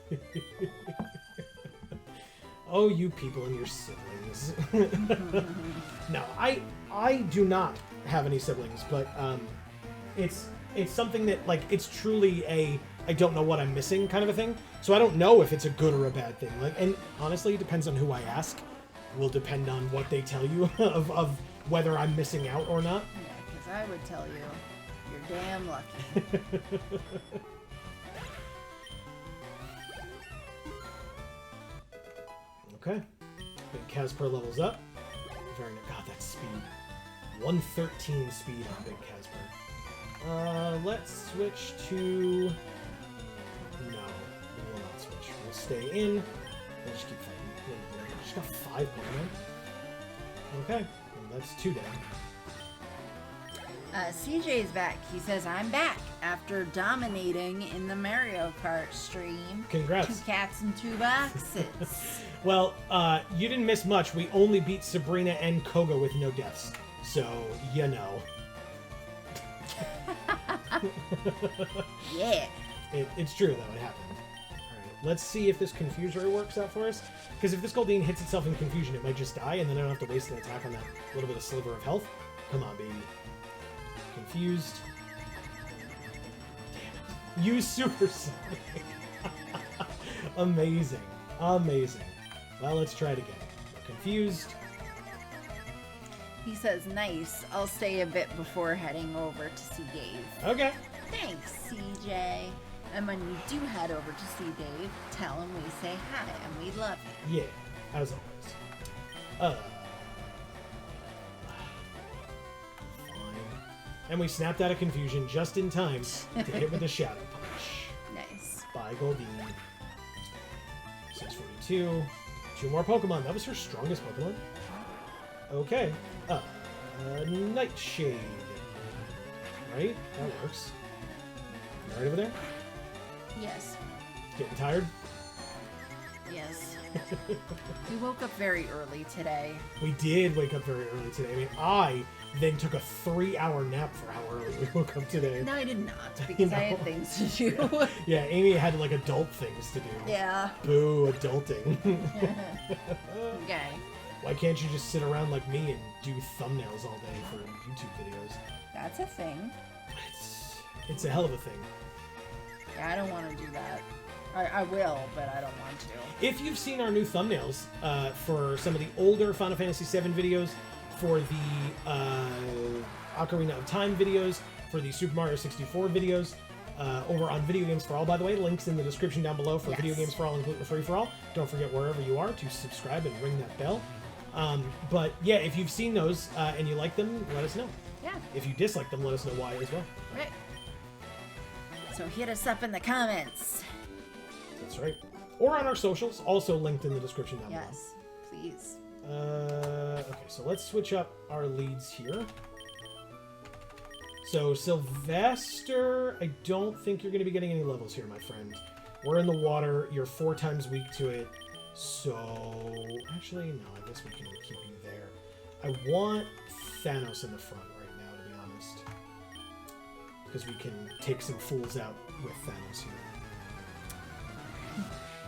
Speaker 1: Oh, you people and your siblings. No, I do not have any siblings, but it's something that, like, it's truly a I don't know what I'm missing kind of a thing. So I don't know if it's a good or a bad thing. Like, and honestly, it depends on who I ask. Will depend on what they tell you of whether I'm missing out or not.
Speaker 2: Yeah, because I would tell you, you're damn lucky.
Speaker 1: Okay. Big Casper levels up. Very nice. God, that's speed. 113 speed on Big Casper. Let's switch to... No, we will not switch. We'll stay in. We'll just keep fighting. We just got 5 Pokemon. Okay. Well, that's 2 down.
Speaker 2: CJ's back. He says, I'm back after dominating in the Mario Kart stream.
Speaker 1: Congrats.
Speaker 2: 2 cats and 2 boxes.
Speaker 1: Well, you didn't miss much. We only beat Sabrina and Koga with no deaths. So, you know.
Speaker 2: Yeah.
Speaker 1: It's true, though. It happened. Alright, let's see if this Confuser works out for us. Because if this Goldine hits itself in Confusion, it might just die, and then I don't have to waste an attack on that little bit of sliver of health. Come on, baby. Confused. Damn it. Use Super Sonic. Amazing. Amazing. Well, let's try it again. We're confused.
Speaker 2: He says, nice. I'll stay a bit before heading over to see Dave.
Speaker 1: Okay.
Speaker 2: Thanks, CJ. And when you do head over to see Dave, tell him we say hi and we love him.
Speaker 1: Yeah, as always. Fine. And we snapped out of Confusion just in time to hit with a Shadow Punch.
Speaker 2: Nice.
Speaker 1: Bye, Goldine. 642. 2 more Pokemon. That was her strongest Pokemon. Okay. Nightshade. Right? That works. You right over there?
Speaker 2: Yes.
Speaker 1: Getting tired?
Speaker 2: Yes. We woke up very early today.
Speaker 1: We did wake up very early today. I mean, I then took a 3-hour nap for how early we woke up today.
Speaker 2: No, I did not, because I had things to do.
Speaker 1: Yeah, Amy had, like, adult things to do.
Speaker 2: Yeah.
Speaker 1: Boo, adulting.
Speaker 2: Okay.
Speaker 1: Why can't you just sit around like me and do thumbnails all day for YouTube videos?
Speaker 2: That's a thing.
Speaker 1: It's a hell of a thing.
Speaker 2: Yeah, I don't want to do that. I will, but I don't want to.
Speaker 1: If you've seen our new thumbnails for some of the older Final Fantasy VII videos, for the Ocarina of Time videos, for the Super Mario 64 videos, over on Video Games for All, by the way, links in the description down below for
Speaker 2: Yes.
Speaker 1: Video Games for All and Gluten Free for All. Don't forget wherever you are to subscribe and ring that bell. But yeah, if you've seen those and you like them, let us know.
Speaker 2: Yeah.
Speaker 1: If you dislike them, let us know why as well.
Speaker 2: Right. So hit us up in the comments.
Speaker 1: That's right. Or on our socials, also linked in the description down below.
Speaker 2: Yes, please.
Speaker 1: Okay, so let's switch up our leads here. So, Sylvester, I don't think you're going to be getting any levels here, my friend. We're in the water. You're 4 times weak to it. So, actually, no, I guess we can keep you there. I want Thanos in the front right now, to be honest. Because we can take some fools out with Thanos here.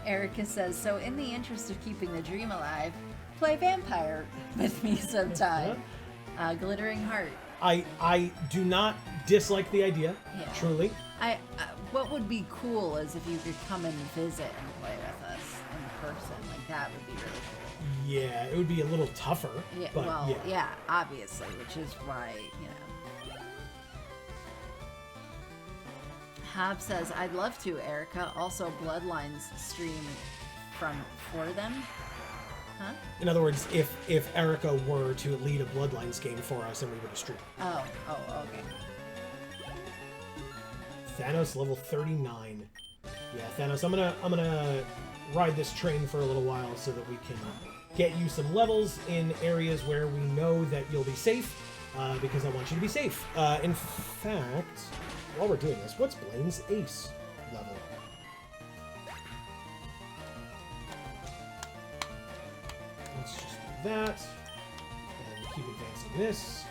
Speaker 2: Erica says, so in the interest of keeping the dream alive, play vampire with me sometime. Glittering heart.
Speaker 1: I do not dislike the idea, truly.
Speaker 2: What would be cool is if you could come and visit and play with us in person. Like, that would be really cool.
Speaker 1: Yeah, it would be a little tougher.
Speaker 2: Yeah,
Speaker 1: but
Speaker 2: well, yeah, obviously, which is why, you know. Hab says, I'd love to, Erica. Also, Bloodlines stream for them. Huh?
Speaker 1: In other words, if Erica were to lead a Bloodlines game for us and we were to stream.
Speaker 2: Oh, okay.
Speaker 1: Thanos level 39. Yeah, Thanos, I'm gonna ride this train for a little while so that we can get you some levels in areas where we know that you'll be safe, because I want you to be safe. In fact, while we're doing this, what's Blaine's ace level? Let's just do that, and keep advancing this.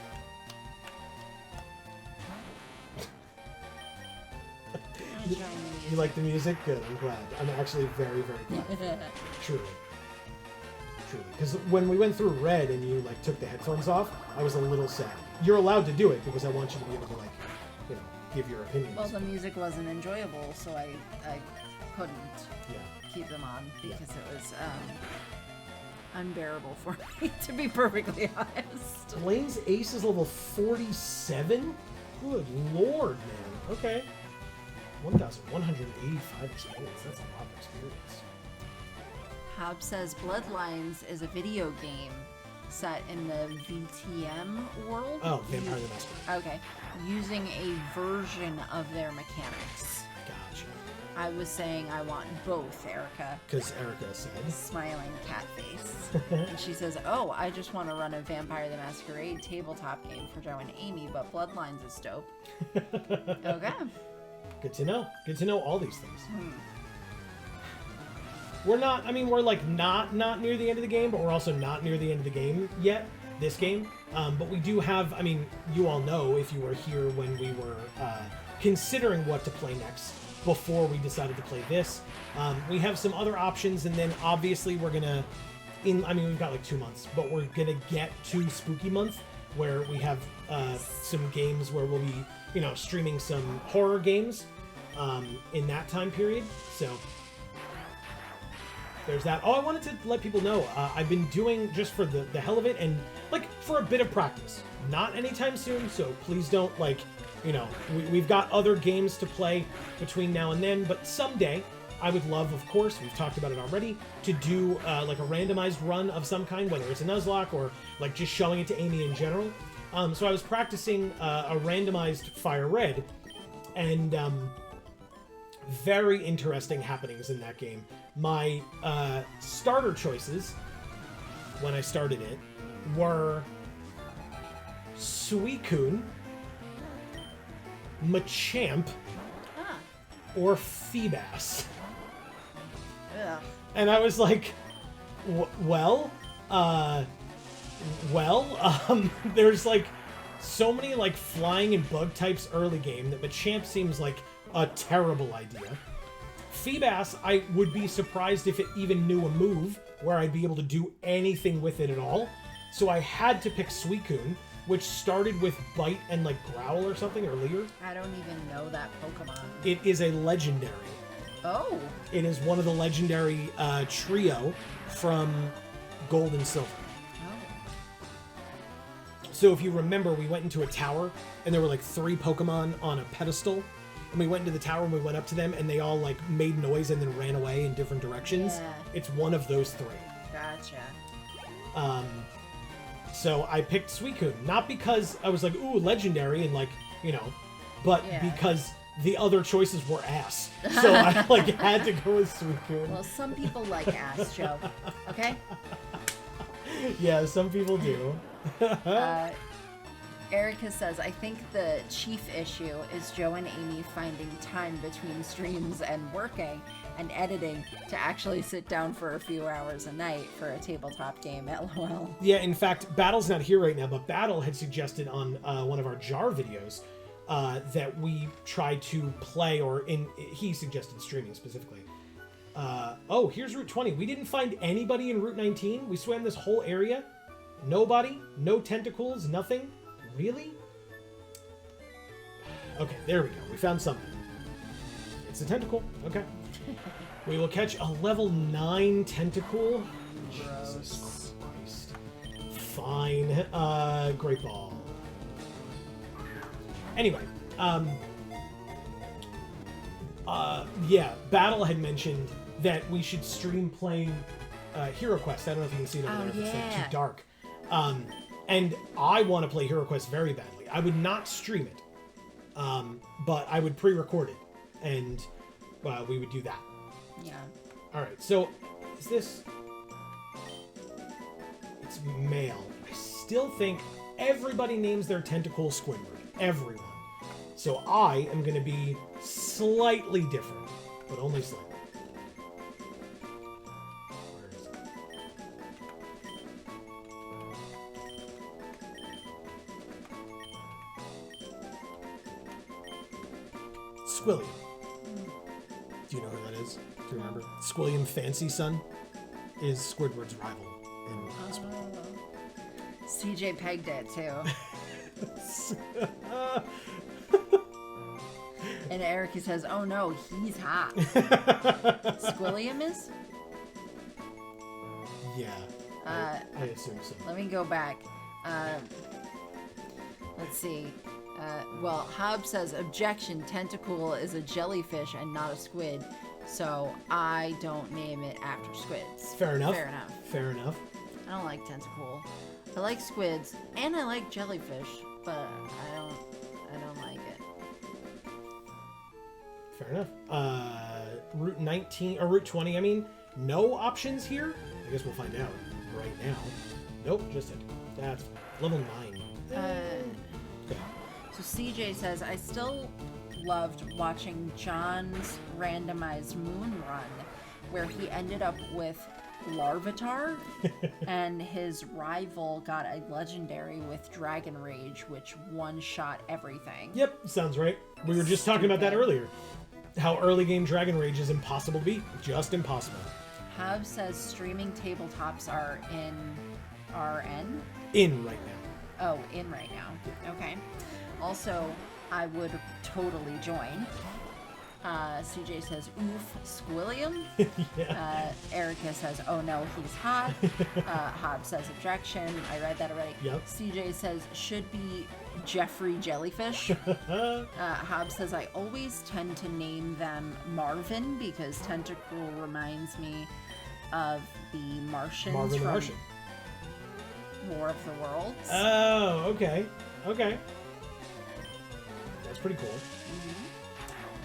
Speaker 1: You like the music? Good, I'm glad. I'm actually very, very glad. Truly. Because when we went through Red and you like took the headphones off, I was a little sad. You're allowed to do it because I want you to be able to, like, you know, give your opinions.
Speaker 2: Well, the music wasn't enjoyable, so I couldn't keep them on because it was unbearable for me, to be perfectly honest.
Speaker 1: Blaine's ace is level 47? Good lord, man. Okay. 1,185 experience. That's a lot of experience.
Speaker 2: Hob says Bloodlines is a video game set in the VTM world.
Speaker 1: Oh, Vampire the Masquerade.
Speaker 2: Okay. Using a version of their mechanics.
Speaker 1: Gotcha.
Speaker 2: I was saying I want both, Erica.
Speaker 1: Because Erica said.
Speaker 2: Smiling cat face. And she says, oh, I just want to run a Vampire the Masquerade tabletop game for Joe and Amy, but Bloodlines is dope. Okay.
Speaker 1: Good to know. Good to know all these things. We're not, I mean, we're like not near the end of the game, but we're also not near the end of the game yet, this game. But we do have, I mean, you all know if you were here when we were considering what to play next before we decided to play this. We have some other options, and then obviously we're gonna, I mean, we've got like 2 months, but we're gonna get to Spooky Month, where we have some games where we'll be, you know, streaming some horror games in that time period. So there's that. Oh, I wanted to let people know, I've been doing, just for the hell of it, and like for a bit of practice. Not anytime soon, so please don't, like, you know, we've got other games to play between now and then, but someday I would love, of course, we've talked about it already, to do like a randomized run of some kind, whether it's a Nuzlocke or like just showing it to Amy in general. So I was practicing a randomized FireRed, and very interesting happenings in that game. My starter choices, when I started it, were Suicune, Machamp, or Feebas.
Speaker 2: Ugh.
Speaker 1: And I was like, there's like so many like flying and bug types early game that Machamp seems like a terrible idea. Feebas, I would be surprised if it even knew a move where I'd be able to do anything with it at all. So I had to pick Suicune, which started with Bite and like Growl or something, or Leer.
Speaker 2: I don't even know that Pokemon.
Speaker 1: It is a legendary.
Speaker 2: Oh.
Speaker 1: It is one of the legendary trio from Gold and Silver. So if you remember, we went into a tower, and there were like 3 Pokemon on a pedestal, and we went into the tower and we went up to them, and they all like made noise and then ran away in different directions.
Speaker 2: Yeah.
Speaker 1: It's one of those 3.
Speaker 2: Gotcha.
Speaker 1: So I picked Suicune, not because I was like, ooh, legendary, and like, you know, but because the other choices were ass. So I like had to go with Suicune.
Speaker 2: Well, some people like ass, Joe. Okay?
Speaker 1: Yeah, some people do.
Speaker 2: Erica says, I think the chief issue is Joe and Amy finding time between streams and working and editing to actually sit down for a few hours a night for a tabletop game, LOL.
Speaker 1: Yeah, in fact, Battle's not here right now, but Battle had suggested on one of our jar videos that we try to play, he suggested streaming specifically. Oh, here's Route 20. We didn't find anybody in Route 19. We swam this whole area. Nobody. No tentacles. Nothing. Really? Okay, there we go. We found something. It's a tentacle. Okay. We will catch a level 9 tentacle.
Speaker 2: Gross.
Speaker 1: Jesus Christ. Fine. Great ball. Anyway, yeah, Battle had mentioned that we should stream playing Hero Quest. I don't know if you can see it over there. It's like too dark. And I want to play Hero Quest very badly. I would not stream it, but I would pre-record it, and we would do that.
Speaker 2: Yeah.
Speaker 1: All right. So, is this? It's male. I still think everybody names their tentacle Squidward. Everyone. So I am going to be slightly different, but only slightly. Where is it? Squilliam. Do you know who that is? Do you remember? Squilliam Fancy Son is Squidward's rival in Squidward.
Speaker 2: CJ pegged it too. And Erica says, oh no, he's hot. Squilliam is?
Speaker 1: Yeah, I assume so.
Speaker 2: Let me go back. Let's see. Well, Hobbs says, objection, tentacle is a jellyfish and not a squid, so I don't name it after squids.
Speaker 1: Fair enough.
Speaker 2: Fair enough.
Speaker 1: Fair enough.
Speaker 2: I don't like tentacle. I like squids, and I like jellyfish, but I don't like it.
Speaker 1: Fair enough. Route 19, or Route 20, I mean, no options here? I guess we'll find out right now. Nope, just it. That's level 9. Okay.
Speaker 2: So CJ says, I still loved watching John's randomized moon run, where he ended up with Larvitar, and his rival got a legendary with Dragon Rage, which one-shot everything.
Speaker 1: Yep, sounds right. We were just talking about that earlier. How early game Dragon Rage is impossible to beat. Just impossible.
Speaker 2: Hobbs says streaming tabletops are in RN?
Speaker 1: In right now.
Speaker 2: Oh, in right now. Okay. Also, I would totally join. CJ says, oof, Squilliam.
Speaker 1: Yeah.
Speaker 2: Erica says, oh no, he's hot. Hobbs says, objection. I read that already.
Speaker 1: Yep.
Speaker 2: CJ says, should be Jeffrey Jellyfish. Hobbs says, I always tend to name them Marvin because tentacle reminds me of the Martians
Speaker 1: Marvin the
Speaker 2: from
Speaker 1: Martian.
Speaker 2: War of the Worlds.
Speaker 1: Oh, okay. Okay. That's pretty cool.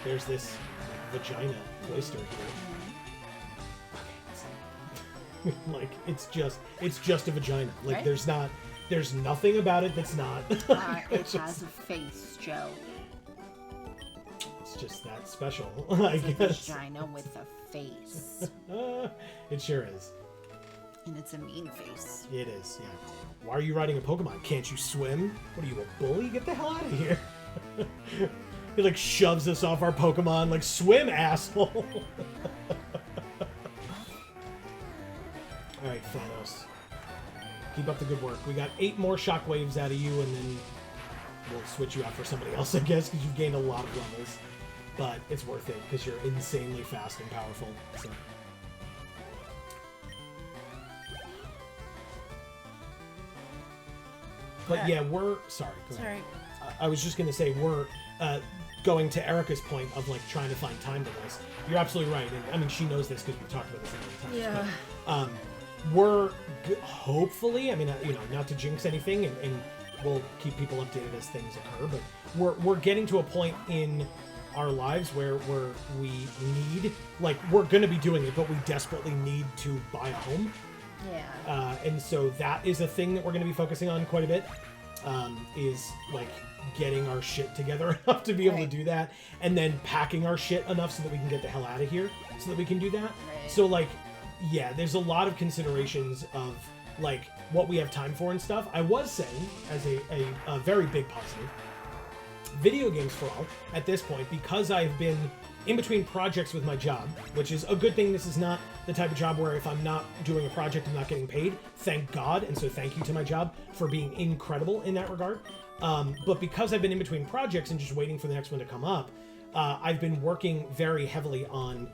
Speaker 1: There's this vagina cloister here. Like, it's just a vagina. Like,
Speaker 2: Right?
Speaker 1: there's nothing about it that's not.
Speaker 2: It has a face, Joe.
Speaker 1: It's just that special, I
Speaker 2: It's a
Speaker 1: guess.
Speaker 2: vagina with a face.
Speaker 1: It sure is.
Speaker 2: And it's a mean face.
Speaker 1: It is, yeah. Why are you riding a Pokemon? Can't you swim? What are you, a bully? Get the hell out of here. He like shoves us off our Pokemon, like, swim, asshole. Alright, Thanos. Keep up the good work. We got 8 more shockwaves out of you, and then we'll switch you out for somebody else, I guess, because you've gained a lot of levels. But it's worth it, because you're insanely fast and powerful. So. But yeah, we're... Sorry, go ahead.
Speaker 2: Sorry.
Speaker 1: I was just going to say, we're going to Erica's point of, like, trying to find time to this. You're absolutely right. And, I mean, she knows this because we've talked about this a million times.
Speaker 2: Yeah.
Speaker 1: But, we're hopefully, I mean, you know, not to jinx anything, and we'll keep people updated as things occur, but we're getting to a point in our lives where we need, like, we're going to be doing it, but we desperately need to buy a home.
Speaker 2: Yeah.
Speaker 1: And so that is a thing that we're going to be focusing on quite a bit, is like getting our shit together enough to be able to do that, and then packing our shit enough so that we can get the hell out of here so that we can do that.
Speaker 2: Right.
Speaker 1: So like, yeah, there's a lot of considerations of like what we have time for and stuff. I was saying, as a very big positive, video games for all at this point, because I've been in between projects with my job, which is a good thing. This is not the type of job where if I'm not doing a project, I'm not getting paid. Thank God. And so thank you to my job for being incredible in that regard. But because I've been in between projects and just waiting for the next one to come up, I've been working very heavily on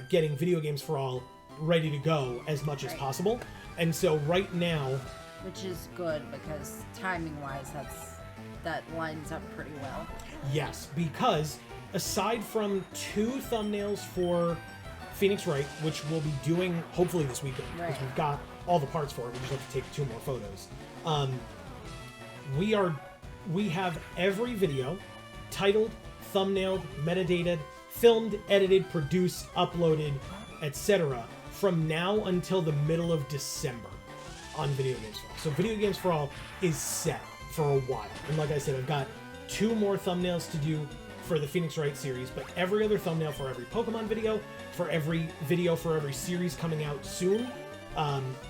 Speaker 1: getting video games for all ready to go as much as possible. And so right now,
Speaker 2: which is good because timing wise that lines up pretty well.
Speaker 1: Yes, because aside from 2 thumbnails for Phoenix Wright, which we'll be doing hopefully this weekend, because we've got all the parts for it, we just have to take 2 more photos. We have every video titled, thumbnailed, metadated, filmed, edited, produced, uploaded, etc. from now until the middle of December on Video Games for All. So Video Games for All is set for a while. And like I said, I've got 2 more thumbnails to do for the Phoenix Wright series, but every other thumbnail for every Pokemon video, for every video for every series coming out soon,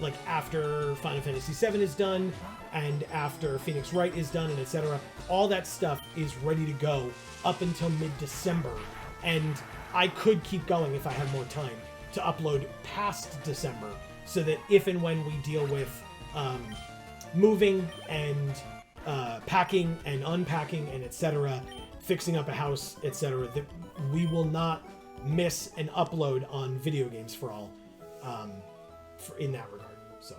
Speaker 1: like after Final Fantasy VII is done, and after Phoenix Wright is done, and etc. All that stuff is ready to go up until mid-December, and I could keep going if I have more time to upload past December, so that if and when we deal with moving and packing and unpacking and etc., fixing up a house, etc., that we will not miss an upload on Video Games for All in that regard. So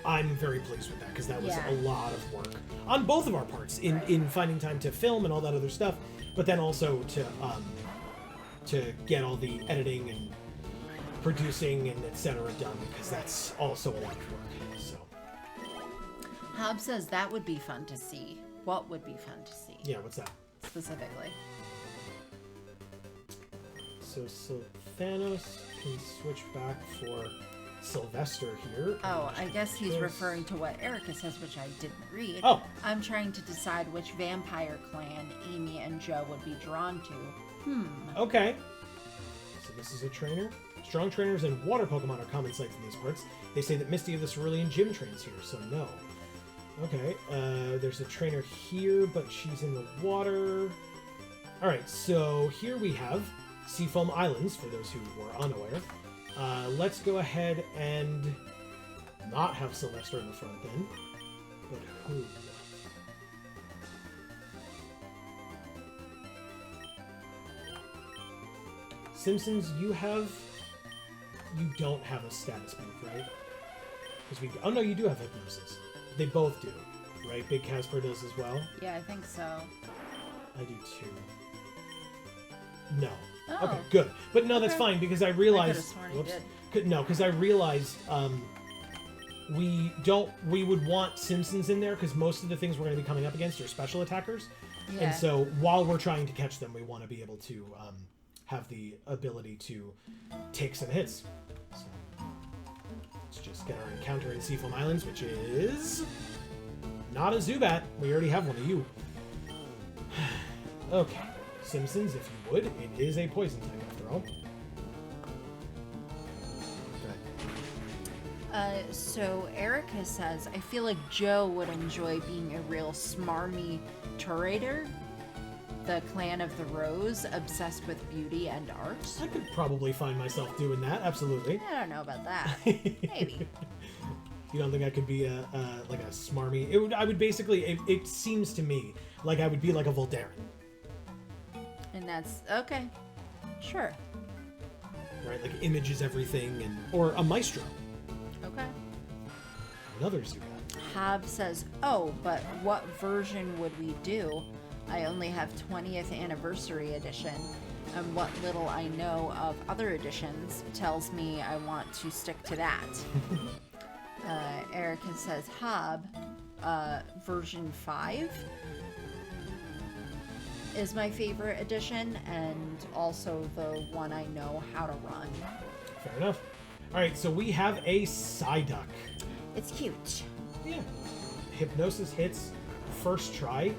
Speaker 1: I'm very pleased with that, because that was a lot of work on both of our parts in finding time to film and all that other stuff, but then also to get all the editing and producing and etc. done, because that's also a lot of work. So
Speaker 2: Hob says that would be fun to see. What would be fun to see?
Speaker 1: Yeah, what's that?
Speaker 2: Specifically.
Speaker 1: So Thanos can switch back for Sylvester here.
Speaker 2: Oh, I guess he's referring to what Erica says, which I didn't read.
Speaker 1: Oh.
Speaker 2: I'm trying to decide which vampire clan Amy and Joe would be drawn to.
Speaker 1: Okay. So this is a trainer. Strong trainers and water Pokemon are common sights in these parts. They say that Misty of the Cerulean Gym trains here, so no. Okay, there's a trainer here, but she's in the water. Alright, so here we have Seafoam Islands, for those who were unaware. Let's go ahead and not have Sylvester in the front then. But who? Simpsons, you don't have a status move, right? Oh no, you do have Hypnosis. They both do, right? Big Casper does as well?
Speaker 2: Yeah, I think so.
Speaker 1: I do too. No.
Speaker 2: Oh.
Speaker 1: Okay, good. But no, that's fine, because I realized...
Speaker 2: I could've sworn he did.
Speaker 1: No, because I realized we would want Simpsons in there, because most of the things we're going to be coming up against are special attackers.
Speaker 2: Yeah.
Speaker 1: And so while we're trying to catch them, we want to be able to have the ability to take some hits. So let's just get our encounter in Seafoam Islands, which is not a Zubat. We already have one of you. Okay. Simpsons, if you would. It is a poison type, after all.
Speaker 2: So Erica says, I feel like Joe would enjoy being a real smarmy Turator. The clan of the Rose, obsessed with beauty and art.
Speaker 1: I could probably find myself doing that, absolutely.
Speaker 2: I don't know about that. Maybe.
Speaker 1: You don't think I could be like a smarmy? I would basically, it seems to me like I would be like a Voldarin.
Speaker 2: And that's, okay. Sure.
Speaker 1: Right, like images everything, or a Maestro.
Speaker 2: Okay.
Speaker 1: Another Zubat.
Speaker 2: Hob says, oh, but what version would we do? I only have 20th anniversary edition, and what little I know of other editions tells me I want to stick to that. Erica says, Hob, version 5? is my favorite edition, and also the one I know how to run.
Speaker 1: Fair enough. All right, so we have a Psyduck.
Speaker 2: It's cute.
Speaker 1: Yeah. Hypnosis hits first try.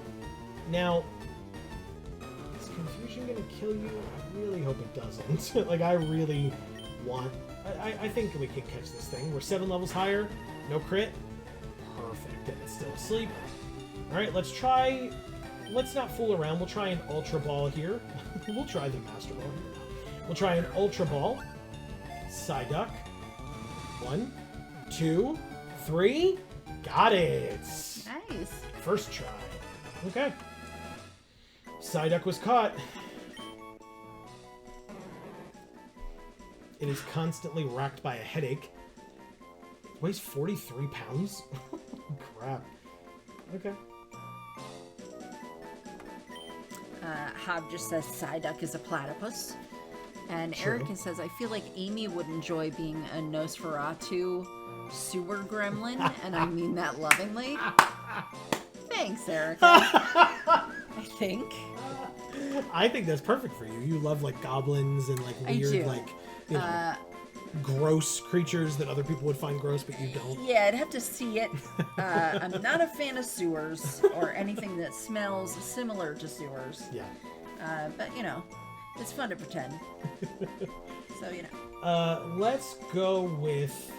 Speaker 1: Now, is confusion gonna kill you? I really hope it doesn't. Like, I really want... I think we can catch this thing. We're 7 levels higher. No crit. Perfect. And it's still asleep. All right, let's try... Let's not fool around. We'll try an Ultra Ball here. We'll try the Master Ball here. We'll try an Ultra Ball. Psyduck. 1, 2, 3. Got it.
Speaker 2: Nice.
Speaker 1: First try. Okay. Psyduck was caught. It is constantly racked by a headache. It weighs 43 pounds? Crap. Okay.
Speaker 2: Hob just says Psyduck is a platypus. And
Speaker 1: True.
Speaker 2: Erica says, I feel like Amy would enjoy being a Nosferatu sewer gremlin, and I mean that lovingly. Thanks, Erica. I think.
Speaker 1: I think that's perfect for you. You love like goblins and like
Speaker 2: I
Speaker 1: weird
Speaker 2: do.
Speaker 1: like you know gross creatures that other people would find gross, but you don't.
Speaker 2: Yeah, I'd have to see it. I'm not a fan of sewers or anything that smells similar to sewers.
Speaker 1: Yeah.
Speaker 2: But, you know, it's fun to pretend. So, you know.
Speaker 1: Let's go with...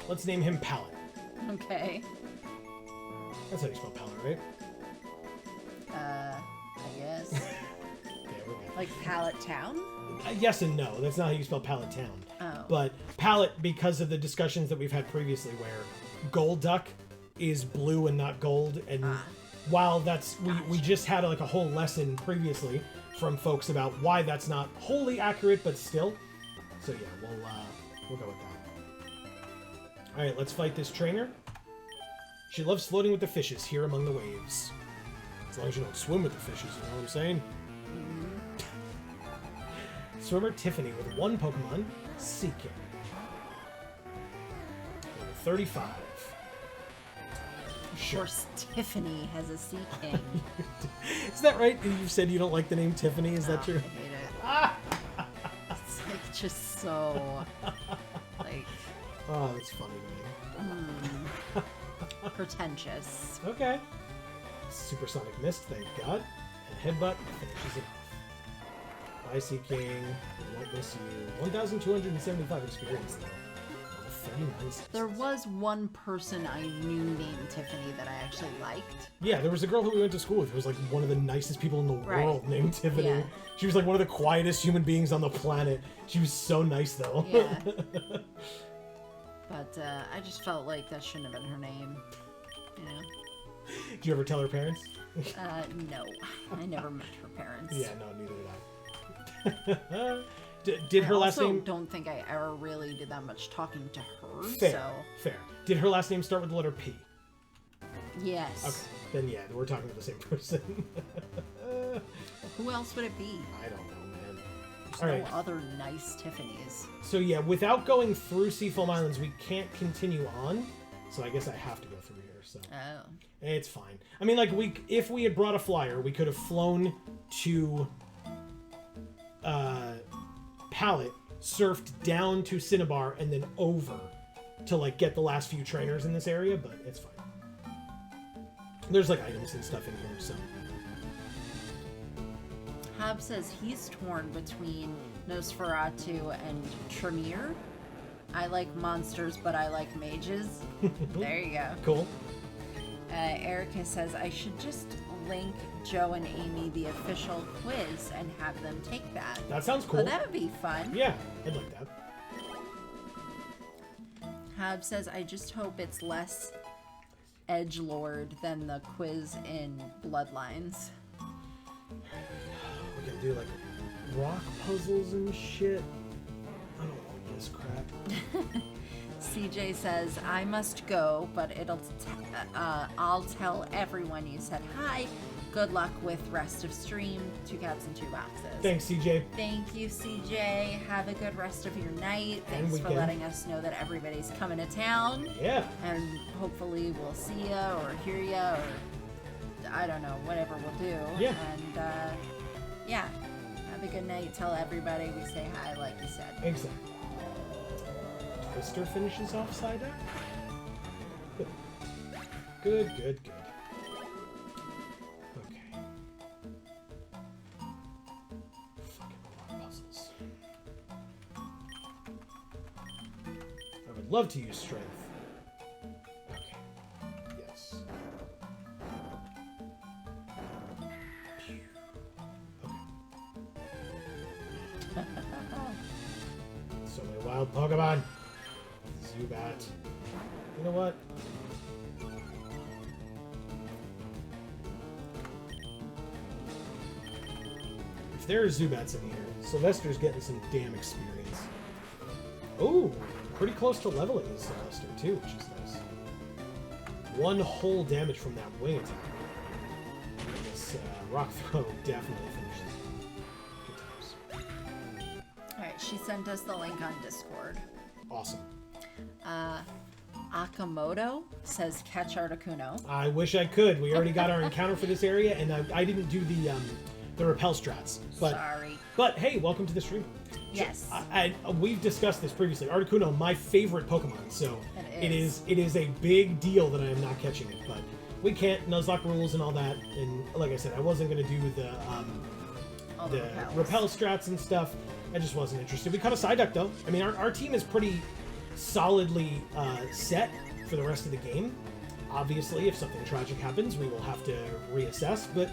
Speaker 1: Let's name him Pallet.
Speaker 2: Okay.
Speaker 1: That's how you spell Pallet, right?
Speaker 2: I guess.
Speaker 1: Okay, we're good.
Speaker 2: Like Pallet Town?
Speaker 1: Yes and no. That's not how you spell Pallet Town.
Speaker 2: Oh.
Speaker 1: But Pallet, because of the discussions that we've had previously, where Gold Duck is blue and not gold, and while that's we just had like a whole lesson previously from folks about why that's not wholly accurate, but still. So yeah, we'll go with that. All right, let's fight this trainer. She loves floating with the fishes here among the waves. As long as you don't swim with the fishes, you know what I'm saying? Swimmer Tiffany with 1 Pokemon, Seaking. Level 35.
Speaker 2: Of
Speaker 1: Sure.
Speaker 2: course, Tiffany has a Sea King.
Speaker 1: Is that right? You said you don't like the name Tiffany, is that true?
Speaker 2: I hate it. It's like just so like
Speaker 1: Oh, that's funny to me.
Speaker 2: pretentious.
Speaker 1: Okay. Supersonic Mist, thank God. And Headbutt finishes it off. Bye, Seaking. We won't miss you. 1,275 experience, though. Level 39 cents.
Speaker 2: There was one person I knew named Tiffany that I actually liked.
Speaker 1: Yeah, there was a girl who we went to school with who was like one of the nicest people in the
Speaker 2: Right.
Speaker 1: world named Tiffany.
Speaker 2: Yeah.
Speaker 1: She was like one of the quietest human beings on the planet. She was so nice, though.
Speaker 2: Yeah. But I just felt like that shouldn't have been her name. You know?
Speaker 1: Did you ever tell her parents?
Speaker 2: No. I never met her parents.
Speaker 1: Yeah, no, neither did I. Did her last
Speaker 2: I also
Speaker 1: name...
Speaker 2: don't think I ever really did that much talking to her,
Speaker 1: Fair,
Speaker 2: so...
Speaker 1: fair. Did her last name start with the letter P?
Speaker 2: Yes.
Speaker 1: Okay, then yeah, we're talking to the same person.
Speaker 2: Who else would it be?
Speaker 1: I don't know, man.
Speaker 2: There's
Speaker 1: All
Speaker 2: no
Speaker 1: right.
Speaker 2: other nice Tiffany's.
Speaker 1: So yeah, without going through Seafoam Islands, we can't continue on. So I guess I have to go through here. So
Speaker 2: Oh.
Speaker 1: it's fine. I mean, like if we had brought a flyer, we could have flown to Pallet, surfed down to Cinnabar, and then over to like get the last few trainers in this area. But it's fine. There's like items and stuff in here, so.
Speaker 2: Hob says he's torn between Nosferatu and Tremere. I like monsters, but I like mages. There you go.
Speaker 1: Cool.
Speaker 2: Erica says I should just link Joe and Amy the official quiz and have them take that.
Speaker 1: That sounds cool.
Speaker 2: Oh, that would be fun.
Speaker 1: Yeah, I'd like that.
Speaker 2: Hob says I just hope it's less edgelord than the quiz in Bloodlines.
Speaker 1: We can do like rock puzzles and shit. I don't want this crap.
Speaker 2: CJ says I must go, but I'll tell everyone you said hi. good luck with rest of stream. 2 cats and 2 boxes.
Speaker 1: Thanks, CJ.
Speaker 2: Thank you, CJ. Have a good rest of your night. Thanks for letting us know that everybody's coming to town.
Speaker 1: Yeah.
Speaker 2: And hopefully we'll see ya or hear ya or I don't know, whatever we'll do.
Speaker 1: Yeah.
Speaker 2: And yeah, have a good night. Tell everybody we say hi, like you said.
Speaker 1: Exactly. Twister finishes off Psyduck. Good. Good, good, good. Okay. Fucking rock puzzles. I would love to use strength. Okay. Yes. Okay. So many wild Pokemon. Zubat. You know what? If there are Zubats in here, Sylvester's getting some damn experience. Oh, pretty close to leveling is Sylvester too, which is nice. 1 whole damage from that wing attack. And this rock throw definitely finishes. Good times.
Speaker 2: Alright, she sent us the link on Discord.
Speaker 1: Awesome.
Speaker 2: Akamoto says catch Articuno.
Speaker 1: I wish I could. We already got our encounter for this area, and I didn't do the repel strats. But,
Speaker 2: sorry.
Speaker 1: But hey, welcome to the stream.
Speaker 2: Yes.
Speaker 1: We've discussed this previously. Articuno, my favorite Pokemon, so it is a big deal that I am not catching it. But we can't. Nuzlocke rules and all that. And like I said, I wasn't going to do the repel strats and stuff. I just wasn't interested. We caught a Psyduck though. I mean, our team is pretty solidly set for the rest of the game. Obviously, if something tragic happens, we will have to reassess. But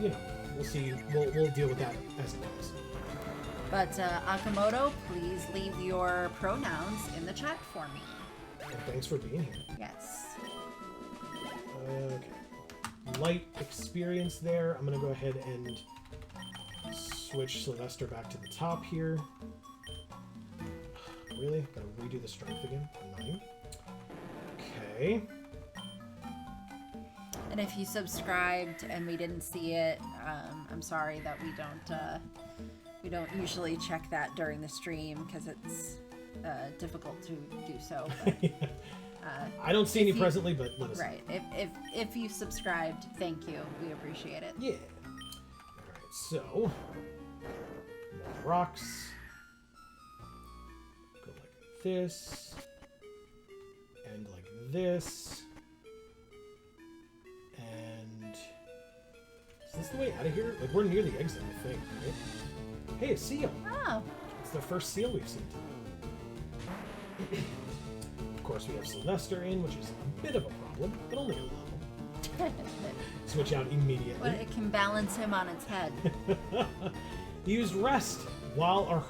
Speaker 1: you know, we'll see. We'll deal with that as it comes.
Speaker 2: But Akamoto, please leave your pronouns in the chat for me.
Speaker 1: And thanks for being here.
Speaker 2: Yes.
Speaker 1: Okay. Light experience there. I'm gonna go ahead and switch Sylvester back to the top here. Really? Gotta redo the strength again? Annoying. Okay.
Speaker 2: And if you subscribed and we didn't see it, I'm sorry that we don't usually check that during the stream because it's difficult to do so. But,
Speaker 1: I don't see any presently, but let us know.
Speaker 2: Right. If you subscribed, thank you. We appreciate it.
Speaker 1: Yeah. Alright, so rocks. Go like this. And like this. And is this the way out of here? Like, we're near the exit, I think, right? Hey, a seal!
Speaker 2: Oh.
Speaker 1: It's the first seal we've seen today. Of course, we have Sylvester in, which is a bit of a problem, but only a level. Switch out immediately.
Speaker 2: But it can balance him on its head.
Speaker 1: He used rest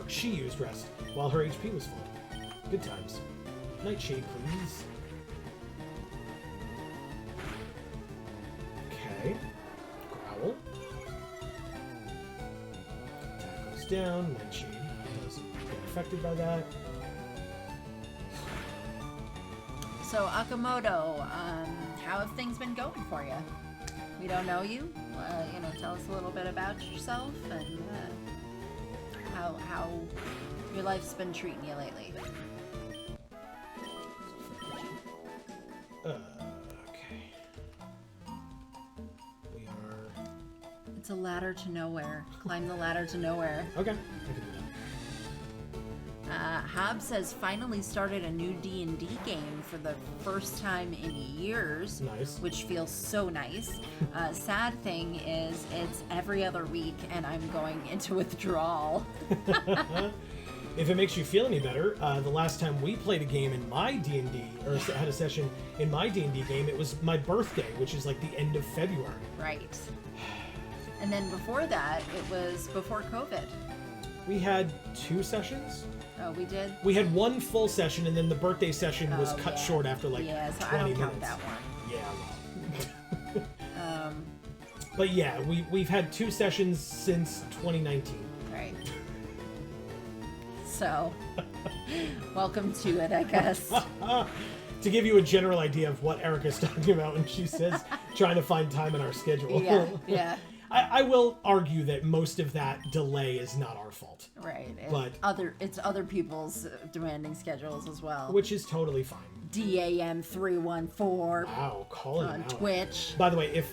Speaker 1: she used rest while her HP was full. Good times. Nightshade, please. Okay. Growl. Attack goes down. Nightshade doesn't get affected by that.
Speaker 2: So Akamoto, how have things been going for you? We don't know you. Tell us a little bit about yourself and how your life's been treating you lately.
Speaker 1: Okay. We are...
Speaker 2: It's a ladder to nowhere. Climb the ladder to nowhere.
Speaker 1: Okay, I can do that.
Speaker 2: Hob says finally started a new D&D game for the first time in years.
Speaker 1: Nice.
Speaker 2: Which feels so nice. Sad thing is it's every other week and I'm going into withdrawal.
Speaker 1: If it makes you feel any better, the last time we played a game in my D&D, or had a session in my D&D game, it was my birthday, which is like the end of February.
Speaker 2: Right. And then before that, it was before COVID.
Speaker 1: We had 2 sessions?
Speaker 2: Oh, we did?
Speaker 1: We had 1 full session, and then the birthday session was cut short after like 20 minutes.
Speaker 2: I don't count that one.
Speaker 1: Yeah, well. But yeah, we've had 2 sessions since 2019.
Speaker 2: Right. So, welcome to it, I guess.
Speaker 1: to give you a general idea of what Erica's talking about when she says trying to find time in our schedule.
Speaker 2: Yeah.
Speaker 1: I will argue that most of that delay is not our fault.
Speaker 2: Right.
Speaker 1: But
Speaker 2: it's other people's demanding schedules as well.
Speaker 1: Which is totally fine.
Speaker 2: DAM314.
Speaker 1: Wow, calling
Speaker 2: on
Speaker 1: it out.
Speaker 2: Twitch.
Speaker 1: By the way,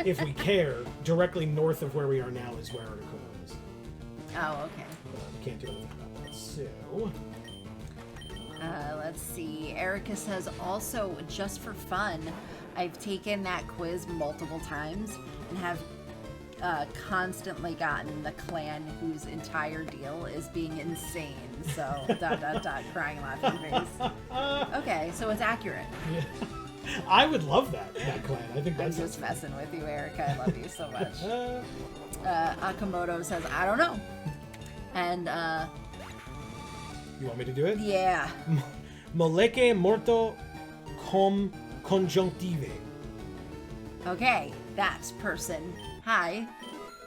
Speaker 1: if we care, directly north of where we are now is where our Koga is.
Speaker 2: Oh, okay.
Speaker 1: We can't do anything about that. So,
Speaker 2: let's see. Erica says, also, just for fun, I've taken that quiz multiple times and have constantly gotten the clan whose entire deal is being insane. So, ... crying, laughing face. Okay, so it's accurate.
Speaker 1: yeah. I would love that clan. I think
Speaker 2: I'm
Speaker 1: that's
Speaker 2: just messing with you, Erica. I love you so much. Akamoto says, I don't know. And,
Speaker 1: You want me to do it?
Speaker 2: yeah.
Speaker 1: Moleke morto com conjunctive.
Speaker 2: Okay, that person. Hi.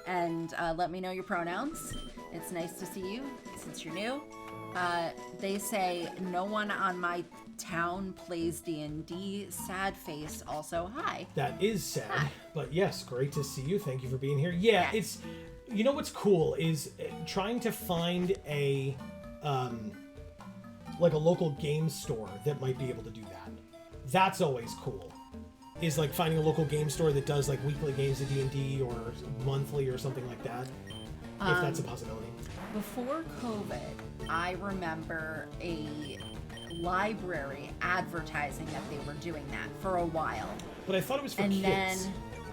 Speaker 2: And let me know your pronouns. It's nice to see you since you're new. They say, no one on my town plays D&D. Sad face. Also, hi.
Speaker 1: That is sad.
Speaker 2: Hi.
Speaker 1: But yes, great to see you. Thank you for being here. Yeah, it's... You know what's cool is trying to find a... like a local game store that might be able to do that. That's always cool. Is like finding a local game store that does like weekly games of D&D or monthly or something like that. If that's a possibility.
Speaker 2: Before COVID, I remember a library advertising that they were doing that for a while.
Speaker 1: But I thought it was for
Speaker 2: and
Speaker 1: kids.
Speaker 2: then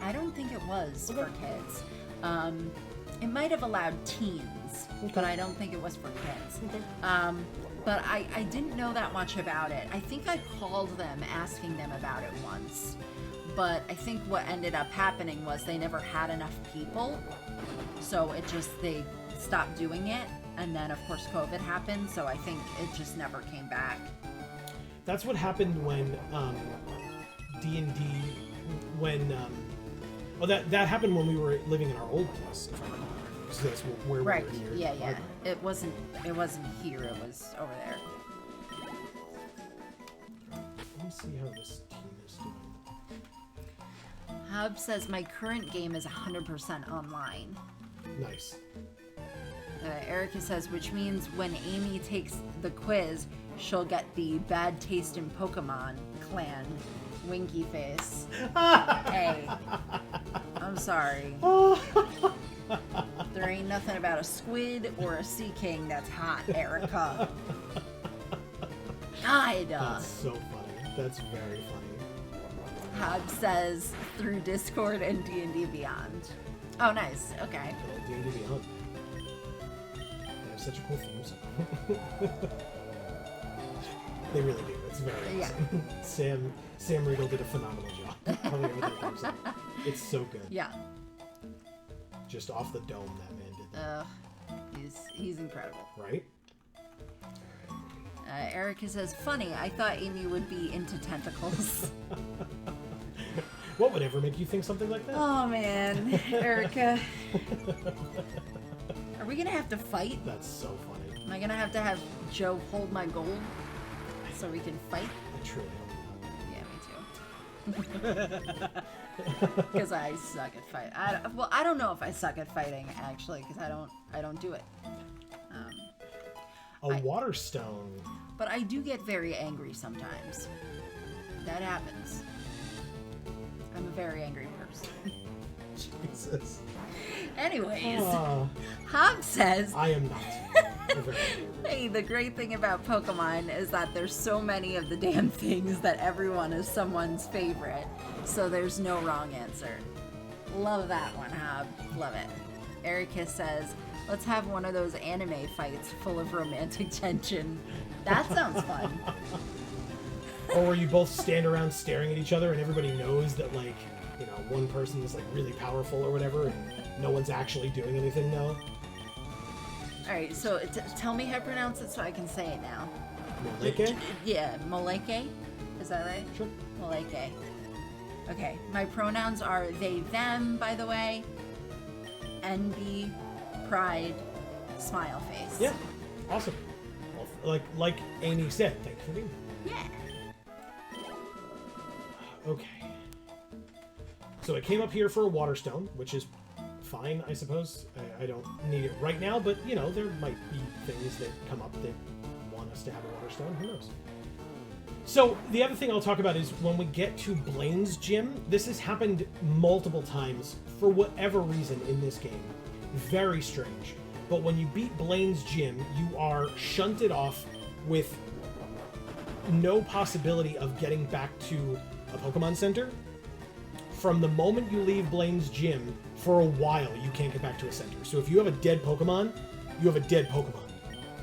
Speaker 2: I don't think it was for kids. It might have allowed teens, but I don't think it was for kids. But I didn't know that much about it. I think I called them asking them about it once. But I think what ended up happening was they never had enough people. So they stopped doing it. And then, of course, COVID happened. So I think it just never came back.
Speaker 1: That's what happened when D&D, that happened when we were living in our old place, if I remember. So that's where we were here.
Speaker 2: Yeah. It wasn't here, it was over there.
Speaker 1: Let me see how this team is doing.
Speaker 2: Hub says, my current game is 100% online.
Speaker 1: Nice.
Speaker 2: Erica says, which means when Amy takes the quiz, she'll get the bad taste in Pokemon clan. Winky face. Hey, I'm sorry. There ain't nothing about a squid or a sea king that's hot, Erica.
Speaker 1: That's so funny. That's very funny.
Speaker 2: Hub says, through Discord and D&D Beyond. Oh, nice. Okay.
Speaker 1: D&D Beyond. They have such a cool theme song. They really do. It's very awesome. Sam Riegel did a phenomenal job coming up with that theme song. It's so good.
Speaker 2: Yeah.
Speaker 1: Just off the dome, that man did that.
Speaker 2: He's incredible.
Speaker 1: Right?
Speaker 2: Erica says, funny, I thought Amy would be into tentacles.
Speaker 1: What would ever make you think something like that?
Speaker 2: Oh, man. Erica. Are we going to have to fight?
Speaker 1: That's so funny.
Speaker 2: Am I going to have Joe hold my gold so we can fight?
Speaker 1: I truly hope
Speaker 2: Yeah, me too. Because I suck at fighting. I don't know if I suck at fighting, actually, because I don't do it.
Speaker 1: water stone.
Speaker 2: But I do get very angry sometimes. That happens. I'm a very angry person.
Speaker 1: Jesus.
Speaker 2: Anyways, Hob says,
Speaker 1: I am not.
Speaker 2: hey, the great thing about Pokemon is that there's so many of the damn things that everyone is someone's favorite, so there's no wrong answer. Love that one, Hob. Love it. Erica says, let's have one of those anime fights full of romantic tension. That sounds fun.
Speaker 1: Or where you both stand around staring at each other and everybody knows that, like, you know, one person is, like, really powerful or whatever and no one's actually doing anything now.
Speaker 2: Alright, so tell me how to pronounce it so I can say it now.
Speaker 1: Moleke?
Speaker 2: Yeah, Moleke? Is that right?
Speaker 1: Sure.
Speaker 2: Moleke. Okay, my pronouns are they, them, by the way. Envy, pride, smile face.
Speaker 1: Yeah, awesome. Well, like Amy said, thanks for being here.
Speaker 2: Yeah.
Speaker 1: Okay. So it came up here for a water stone, which is fine, I suppose. I don't need it right now, but, you know, there might be things that come up that want us to have a water stone. Who knows? So the other thing I'll talk about is when we get to Blaine's gym, this has happened multiple times for whatever reason in this game. Very strange. But when you beat Blaine's gym, you are shunted off with no possibility of getting back to a Pokemon Center. From the moment you leave Blaine's gym, for a while, you can't get back to a center. So if you have a dead Pokemon, you have a dead Pokemon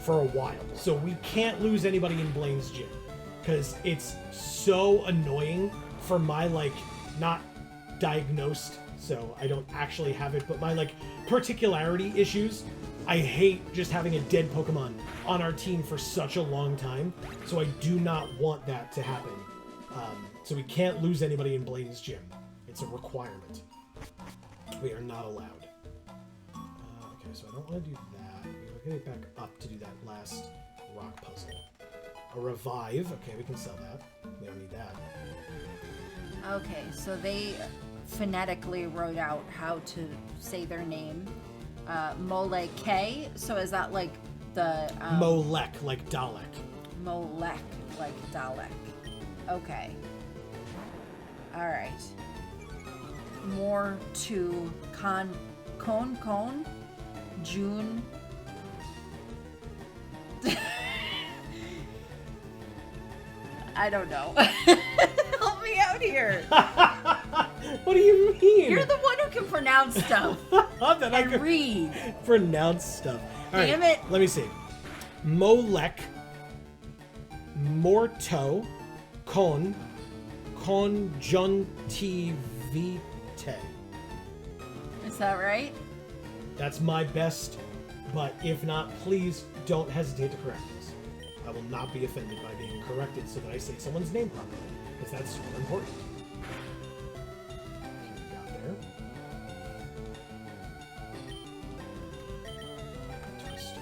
Speaker 1: for a while. So we can't lose anybody in Blaine's gym because it's so annoying for my, like, not diagnosed, so I don't actually have it, but my, like, particularity issues. I hate just having a dead Pokemon on our team for such a long time, so I do not want that to happen. So we can't lose anybody in Blaine's gym. It's a requirement. We are not allowed. Okay, so I don't want to do that. We're going to get back up to do that last rock puzzle. A revive. Okay, we can sell that. We don't need that.
Speaker 2: Okay, so they phonetically wrote out how to say their name. Mole K. So is that like the
Speaker 1: Molek, like Dalek.
Speaker 2: Molek, like Dalek. Okay. All right. More to Cone, June. I don't know. Help me out here.
Speaker 1: What do you mean?
Speaker 2: You're the one who can pronounce stuff
Speaker 1: That I
Speaker 2: and
Speaker 1: can
Speaker 2: read.
Speaker 1: pronounce stuff. All
Speaker 2: Damn
Speaker 1: right,
Speaker 2: it.
Speaker 1: let me see. Molek, Morto, Conjunctivite.
Speaker 2: Is that right?
Speaker 1: That's my best, but if not, please don't hesitate to correct this. I will not be offended by being corrected so that I say someone's name properly, because that's super important. Okay, we got there. Twister.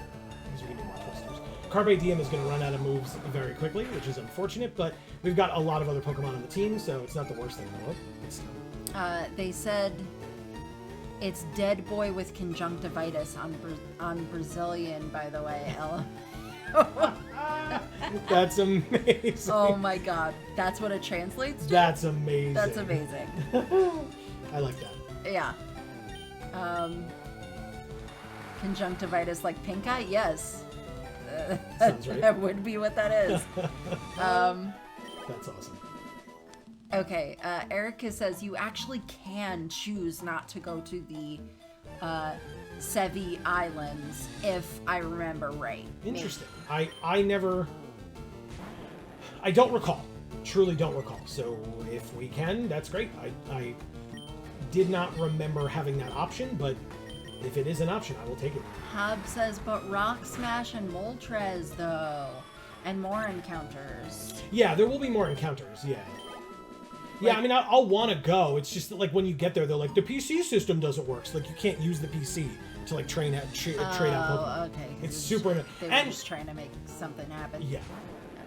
Speaker 1: These are going to be more twisters. Carpe Diem is going to run out of moves very quickly, which is unfortunate, but we've got a lot of other Pokemon on the team, so it's not the worst thing in the world. It's
Speaker 2: They said it's dead boy with conjunctivitis on Brazilian, by the way.
Speaker 1: That's amazing.
Speaker 2: Oh my god, that's what it translates to?
Speaker 1: That's amazing.
Speaker 2: That's amazing.
Speaker 1: I like that.
Speaker 2: Yeah. Conjunctivitis like pink eye? Yes.
Speaker 1: Sounds right.
Speaker 2: That would be what that is.
Speaker 1: That's awesome.
Speaker 2: Okay, Erica says you actually can choose not to go to the Sevi Islands, if I remember right.
Speaker 1: Interesting. I don't recall. Truly don't recall. So if we can, that's great. I did not remember having that option, but if it is an option, I will take it.
Speaker 2: Hub says, but Rock Smash and Moltres, though. And more encounters.
Speaker 1: Yeah, there will be more encounters, yeah. Yeah, like, I mean, I'll want to go. It's just that, like, when you get there, they're like, the PC system doesn't work. So, like, you can't use the PC to, like, trade out Pokemon.
Speaker 2: Okay.
Speaker 1: It's super...
Speaker 2: They were just trying to make something happen.
Speaker 1: Yeah.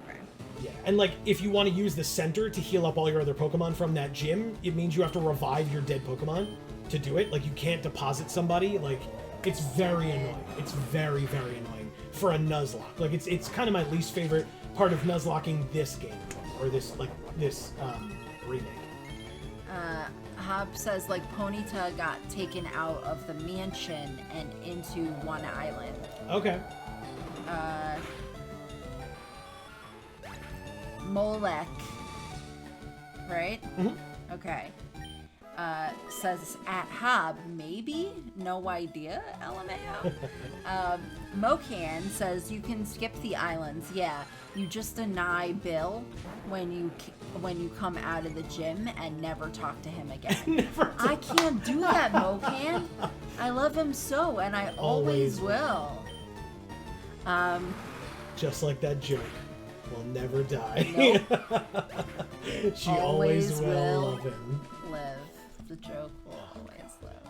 Speaker 2: Okay.
Speaker 1: Yeah, and, like, if you want to use the center to heal up all your other Pokemon from that gym, it means you have to revive your dead Pokemon to do it. Like, you can't deposit somebody. Like, it's very annoying. It's very, very annoying for a Nuzlocke. Like, it's kind of my least favorite part of Nuzlocking this game. Or this remake.
Speaker 2: Hob says, like, Ponyta got taken out of the mansion and into one island.
Speaker 1: Okay.
Speaker 2: Molek. Right?
Speaker 1: Mm-hmm.
Speaker 2: Okay. Says at Hob, maybe? No idea, LMAO. Mocan says you can skip the islands. Yeah, you just deny Bill when you come out of the gym and never talk to him again. I can't do that, Mocan. I love him so, and I always will.
Speaker 1: Just like that joke. Will never die.
Speaker 2: Nope.
Speaker 1: She always will love him.
Speaker 2: Live. The joke will always live.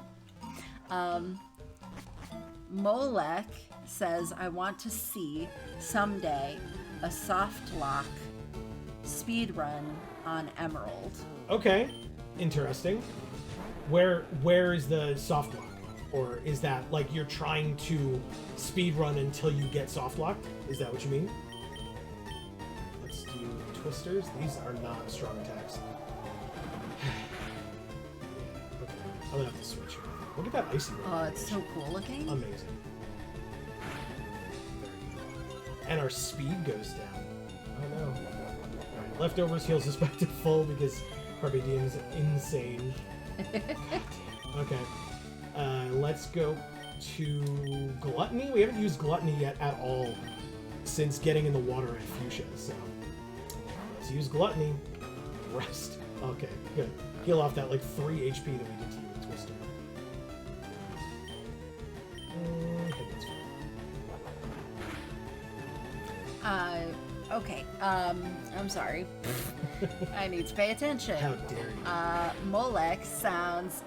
Speaker 2: Molek says, I want to see someday a soft lock speed run on Emerald.
Speaker 1: Okay, interesting. Where is the soft lock? Or is that like you're trying to speed run until you get soft locked? Is that what you mean? Let's do twisters. These are not strong attacks. Okay, I'm gonna have to switch here. Look at that icy red.
Speaker 2: Oh, it's so cool looking.
Speaker 1: Amazing. And our speed goes down. Oh no. Alright, leftovers heals us back to full because Carpe Diem is insane. Okay. Let's go to Gluttony. We haven't used Gluttony yet at all since getting in the water at Fuchsia, so let's use Gluttony. Rest. Okay, good. Heal off that like 3 HP that we did to you with Twister. Okay, that's fine.
Speaker 2: Okay. I'm sorry. I need to pay attention.
Speaker 1: How dare you?
Speaker 2: Molek says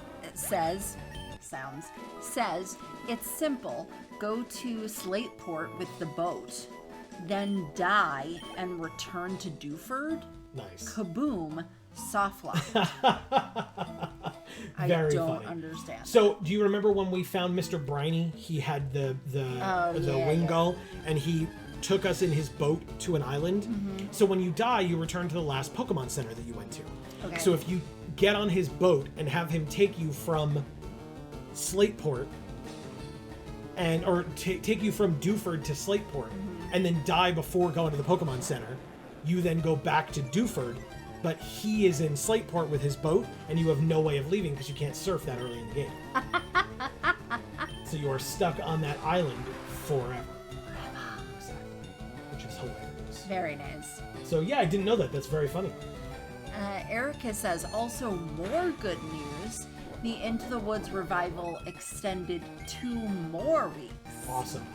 Speaker 2: it's simple. Go to Slateport with the boat, then die and return to Dewford.
Speaker 1: Nice.
Speaker 2: Kaboom! Soft lock. I
Speaker 1: Very
Speaker 2: don't
Speaker 1: funny.
Speaker 2: understand.
Speaker 1: So, do you remember when we found Mr. Briny? He had the wing gull, and he took us in his boat to an island.
Speaker 2: Mm-hmm.
Speaker 1: So when you die, you return to the last Pokemon Center that you went to.
Speaker 2: Okay.
Speaker 1: So if you get on his boat and have him take you from Slateport, or take you from Dewford to Slateport, and then die before going to the Pokemon Center, you then go back to Dewford, but he is in Slateport with his boat, and you have no way of leaving because you can't surf that early in the game. So you are stuck on that island forever. Which is hilarious.
Speaker 2: Very nice.
Speaker 1: So yeah, I didn't know that. That's very funny.
Speaker 2: Erica says, also more good news. The Into the Woods revival extended 2 more weeks.
Speaker 1: Awesome.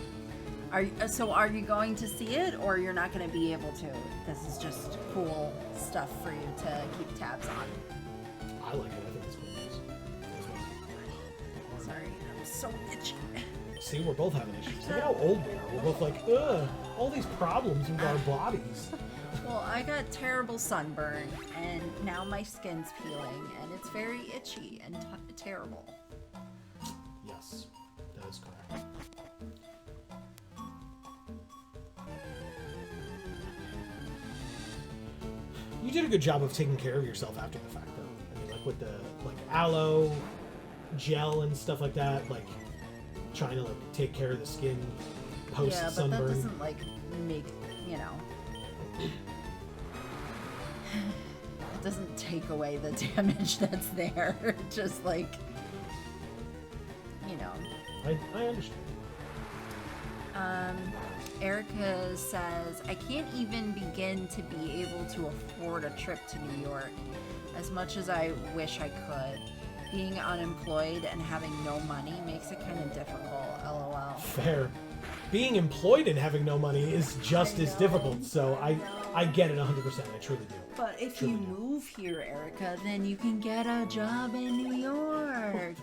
Speaker 2: Are you going to see it, or you're not going to be able to? This is just cool stuff for you to keep tabs on.
Speaker 1: I like it. I think it's cool news.
Speaker 2: Sorry, I'm so itchy.
Speaker 1: See, we're both having issues. Look at how old we are. We're both like, ugh, all these problems with our bodies.
Speaker 2: Well, I got terrible sunburn, and now my skin's peeling, and it's very itchy and terrible.
Speaker 1: Yes, that is correct. You did a good job of taking care of yourself after the fact, though. I mean, like with the aloe gel and stuff like that, like trying to take care of the skin post sunburn.
Speaker 2: Yeah, but that doesn't make it doesn't take away the damage that's there. Just
Speaker 1: I understand.
Speaker 2: Erica says, I can't even begin to be able to afford a trip to New York as much as I wish I could. Being unemployed and having no money makes it kind of difficult, lol.
Speaker 1: Fair. Being employed and having no money is just as difficult, so I get it 100%. I truly do.
Speaker 2: But if you move here, Erica, then you can get a job in New York.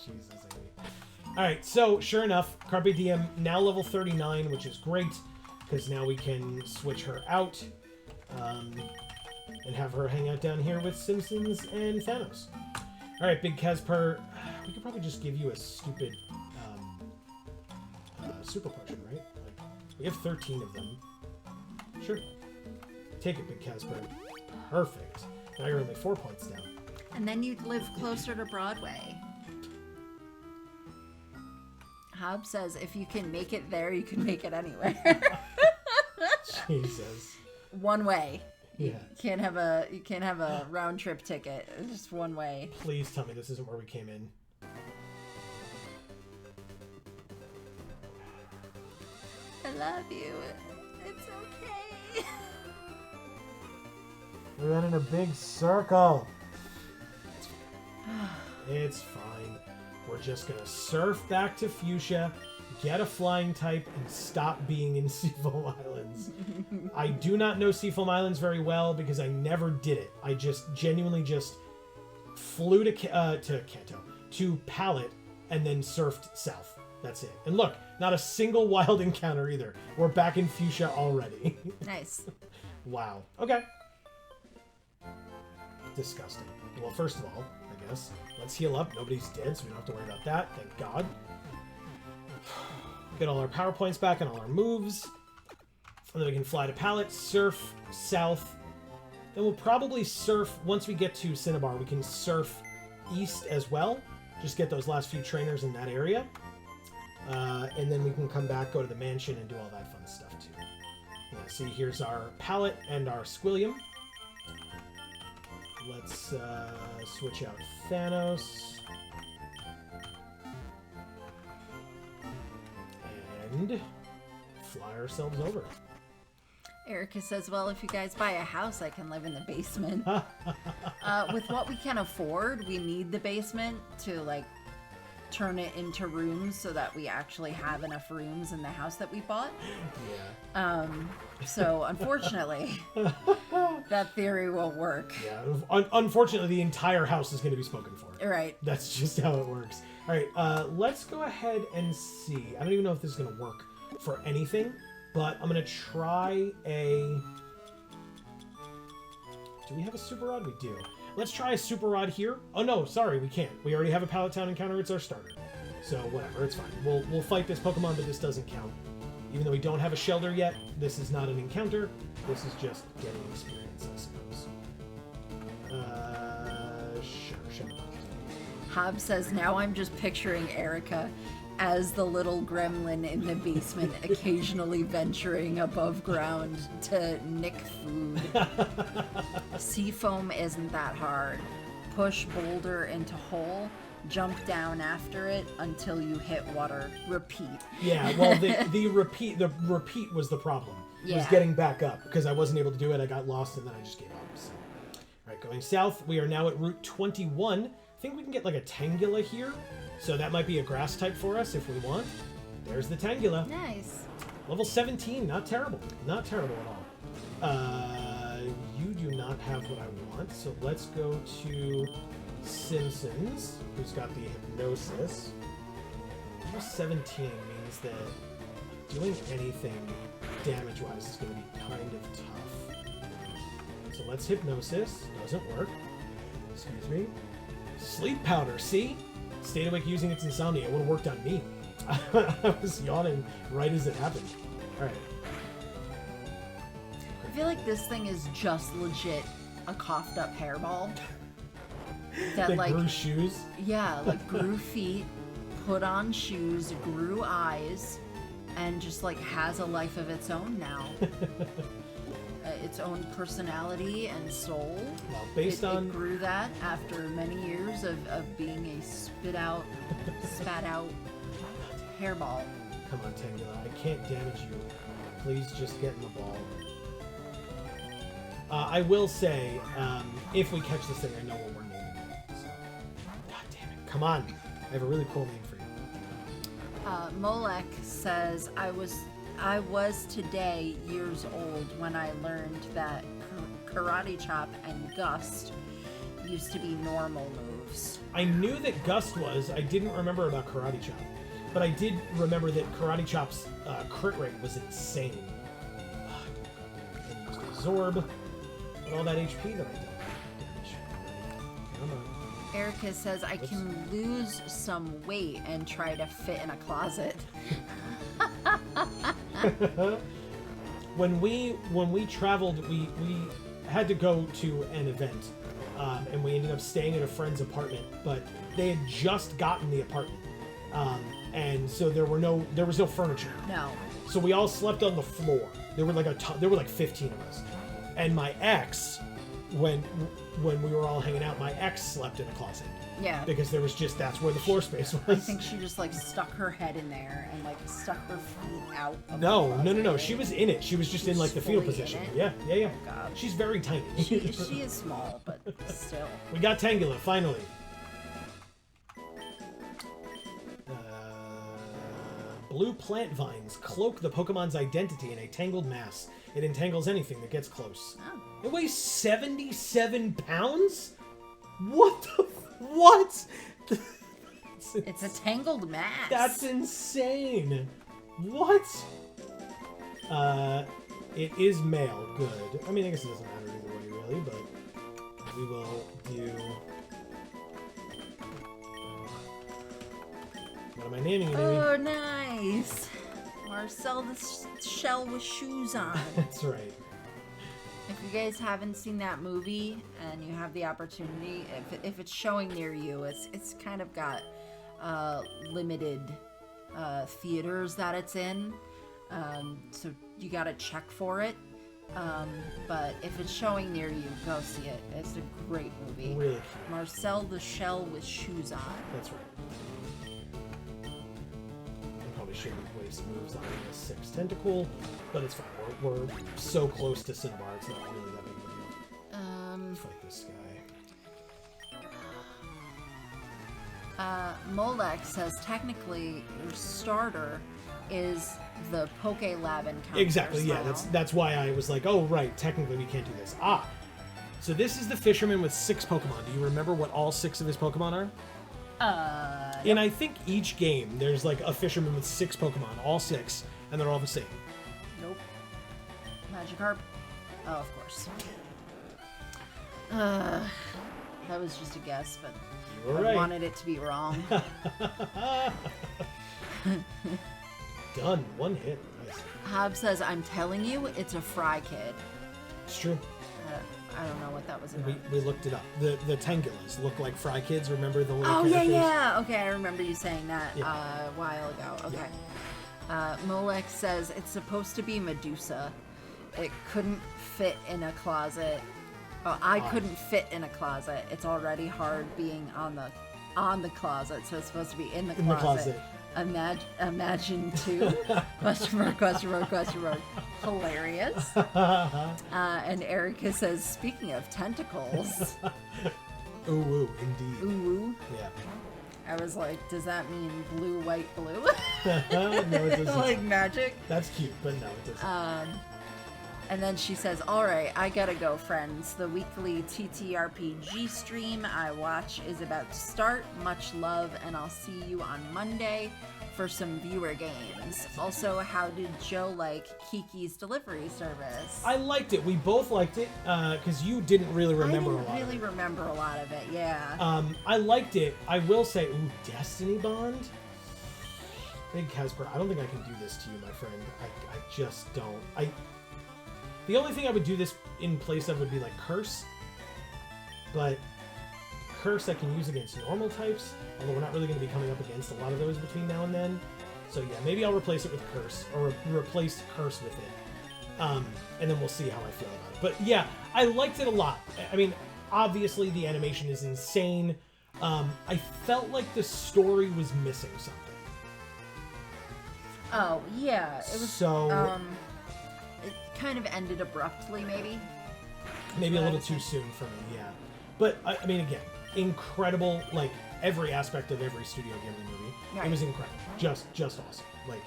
Speaker 1: Jesus, Amy. Alright, so sure enough, Carpe Diem now level 39, which is great, because now we can switch her out and have her hang out down here with Simpsons and Thanos. Alright, Big Casper, we could probably just give you a stupid super potion, right? Like, we have 13 of them. Sure. Take it, Big Casper. Perfect. Now you're only 4 points down.
Speaker 2: And then you'd live closer to Broadway. Hob says, if you can make it there, you can make it anywhere.
Speaker 1: Jesus.
Speaker 2: One way.
Speaker 1: Yeah.
Speaker 2: You can't have a round trip ticket. It's just one way.
Speaker 1: Please tell me this isn't where we came in.
Speaker 2: I love you. It's okay.
Speaker 1: We went in a big circle. It's fine. We're just gonna surf back to Fuchsia, get a flying type, and stop being in Seafoam Islands. I do not know Seafoam Islands very well because I never did it. I just genuinely just flew to Kanto, to Pallet, and then surfed south. That's it. And look, not a single wild encounter either. We're back in Fuchsia already.
Speaker 2: Nice.
Speaker 1: Wow. Okay. Disgusting. Well, first of all, I guess, let's heal up. Nobody's dead, so we don't have to worry about that. Thank God. Get all our power points back and all our moves. And then we can fly to Pallet, surf south. Then we'll probably surf, once we get to Cinnabar, we can surf east as well. Just get those last few trainers in that area. And then we can come back, go to the mansion, and do all that fun stuff too. Yeah, see, here's our Pallet and our Squilliam. Let's switch out Thanos. And fly ourselves over.
Speaker 2: Erica says, well, if you guys buy a house, I can live in the basement. With what we can afford, we need the basement to, like, turn it into rooms so that we actually have enough rooms in the house that we bought.
Speaker 1: Yeah.
Speaker 2: So, unfortunately, that theory won't work.
Speaker 1: Yeah. Unfortunately, the entire house is going to be spoken for.
Speaker 2: Right.
Speaker 1: That's just how it works. All right. Let's go ahead and see. I don't even know if this is going to work for anything, but I'm going to try a... Do we have a Super Rod? We do. Let's try a Super Rod here. Oh, no, sorry, we can't. We already have a Pallet Town encounter. It's our starter. So, whatever, it's fine. We'll fight this Pokemon, but this doesn't count. Even though we don't have a Shelter yet, this is not an encounter. This is just getting experience, I suppose. Sure.
Speaker 2: Hobbs says, now I'm just picturing Erica as the little gremlin in the basement, occasionally venturing above ground to nick food. Seafoam isn't that hard. Push boulder into hole, jump down after it until you hit water. Repeat.
Speaker 1: Yeah, well, the repeat was the problem.
Speaker 2: Yeah.
Speaker 1: It was getting back up because I wasn't able to do it. I got lost and then I just gave up. So. All right, going south. We are now at Route 21. I think we can get like a Tangela here. So that might be a grass type for us if we want. There's the Tangela.
Speaker 2: Nice.
Speaker 1: Level 17, not terrible. Not terrible at all. You do not have what I want, so let's go to Simpsons, who's got the Hypnosis. Level 17 means that doing anything damage-wise is going to be kind of tough. So let's Hypnosis. Doesn't work. Excuse me. Sleep Powder, see? Stayed awake using its insomnia. It would have worked on me. I was yawning right as it happened. Alright.
Speaker 2: I feel like this thing is just legit a coughed up hairball. That like
Speaker 1: grew shoes?
Speaker 2: Yeah, like grew feet, put on shoes, grew eyes, and just like has a life of its own now. Its own personality and soul.
Speaker 1: Well, based on...
Speaker 2: It grew that after many years of being a spat out hairball.
Speaker 1: Come on, Tangela. I can't damage you. Please just get in the ball. I will say, if we catch this thing, I know what we're naming it. So. God damn it. Come on. I have a really cool name for you.
Speaker 2: Molek says, I was today years old when I learned that Karate Chop and Gust used to be normal moves.
Speaker 1: I knew that Gust was. I didn't remember about Karate Chop. But I did remember that Karate Chop's crit rate was insane. And used Absorb. And all that HP that I did. Come on.
Speaker 2: Erica says, I can lose some weight and try to fit in a closet.
Speaker 1: When we traveled, we had to go to an event, and we ended up staying at a friend's apartment. But they had just gotten the apartment, and so there was no furniture.
Speaker 2: No.
Speaker 1: So we all slept on the floor. There were like 15 of us, and my ex, when we were all hanging out, my ex slept in a closet.
Speaker 2: Yeah.
Speaker 1: Because that's where the floor space was.
Speaker 2: I think she just like stuck her head in there and like stuck her feet out of
Speaker 1: No.
Speaker 2: the closet.
Speaker 1: She was in it. She was just in like the fetal position. Yeah.
Speaker 2: Oh, God.
Speaker 1: She's very tiny.
Speaker 2: She is small, but still.
Speaker 1: We got Tangela, finally. Blue plant vines cloak the Pokemon's identity in a tangled mass. It entangles anything that gets close.
Speaker 2: Oh.
Speaker 1: It weighs 77 pounds? What the... What?
Speaker 2: It's a tangled mass.
Speaker 1: That's insane. What? It is male. Good. I mean, I guess it doesn't matter either way, really, but we will do... What am I naming it, Amy?
Speaker 2: Oh, nice. Marcel the shell with shoes on.
Speaker 1: That's right.
Speaker 2: If you guys haven't seen that movie and you have the opportunity, if it's showing near you, it's kind of got limited theaters that it's in, so you gotta check for it. But if it's showing near you, go see it. It's a great movie.
Speaker 1: Really cute.
Speaker 2: Marcel the shell with shoes on.
Speaker 1: That's right. I probably shouldn't waste moves on a 6 tentacle, but it's fine. We're so close to Cinnabar, it's not really that big of a deal. Fight this guy.
Speaker 2: Molek says technically your starter is the Poke Lab encounter.
Speaker 1: Exactly, yeah, that's why I was like, oh right, technically we can't do this. So this is the fisherman with 6 Pokemon. Do you remember what all 6 of his Pokemon are? In I think each game, there's like a fisherman with 6 Pokemon, all 6, and they're all the same.
Speaker 2: Nope. Magikarp? Oh, of course. That was just a guess, but
Speaker 1: You were
Speaker 2: I
Speaker 1: right.
Speaker 2: wanted it to be wrong.
Speaker 1: Done. 1 hit. Nice.
Speaker 2: Hob says, I'm telling you, it's a Fry Kid.
Speaker 1: It's true.
Speaker 2: I don't know what that was about.
Speaker 1: We looked it up. The Tangulas look like Fry Kids. Remember the little
Speaker 2: Oh,
Speaker 1: characters?
Speaker 2: yeah. Okay, I remember you saying that
Speaker 1: Yeah.
Speaker 2: a while ago. Okay. Molek says, it's supposed to be Medusa. It couldn't fit in a closet. Oh, I couldn't fit in a closet. It's already hard being on the closet, so it's supposed to be in the closet.
Speaker 1: In the closet.
Speaker 2: Imagine two. Question mark, question mark, question mark. Hilarious. And Erica says, speaking of tentacles.
Speaker 1: Ooh, indeed.
Speaker 2: Ooh.
Speaker 1: Yeah.
Speaker 2: I was like, does that mean blue, white, blue?
Speaker 1: No, it doesn't.
Speaker 2: Like magic?
Speaker 1: That's cute, but no, it doesn't.
Speaker 2: And then she says, all right, I gotta go, friends. The weekly TTRPG stream I watch is about to start. Much love, and I'll see you on Monday for some viewer games. Also, how did Joe like Kiki's delivery service?
Speaker 1: I liked it. We both liked it, because you didn't really remember a lot.
Speaker 2: I didn't really remember a lot of it, yeah.
Speaker 1: I liked it. I will say, ooh, Destiny Bond? Big Casper, I don't think I can do this to you, my friend. I just don't. The only thing I would do this in place of would be like Curse, but Curse I can use against normal types, although we're not really going to be coming up against a lot of those between now and then. So yeah, maybe I'll replace it with Curse, or replace Curse with it, and then we'll see how I feel about it. But yeah, I liked it a lot. I mean, obviously the animation is insane. I felt like the story was missing something.
Speaker 2: Oh, yeah. It was,
Speaker 1: So...
Speaker 2: it kind of ended abruptly, maybe.
Speaker 1: Maybe a little too soon for me, yeah. But, I mean, again, incredible, like, every aspect of every Studio Ghibli movie.
Speaker 2: Right.
Speaker 1: It was incredible. Just awesome. Like,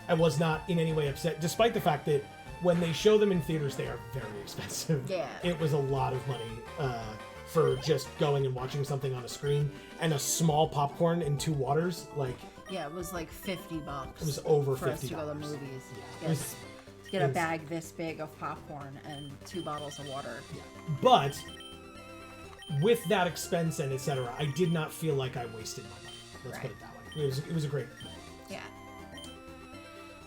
Speaker 1: I was not in any way upset, despite the fact that when they show them in theaters, they are very expensive.
Speaker 2: Yeah.
Speaker 1: It was a lot of money for just going and watching something on a screen, and a small popcorn and 2 waters, like...
Speaker 2: Yeah, it was like $50.
Speaker 1: It was over
Speaker 2: for us to
Speaker 1: $50.
Speaker 2: go to the movies.
Speaker 1: Yeah.
Speaker 2: Yes. To get a bag this big of popcorn and 2 bottles of water.
Speaker 1: Yeah. But with that expense and etc., I did not feel like I wasted money. Let's put it that way. It was a great movie.
Speaker 2: Yeah.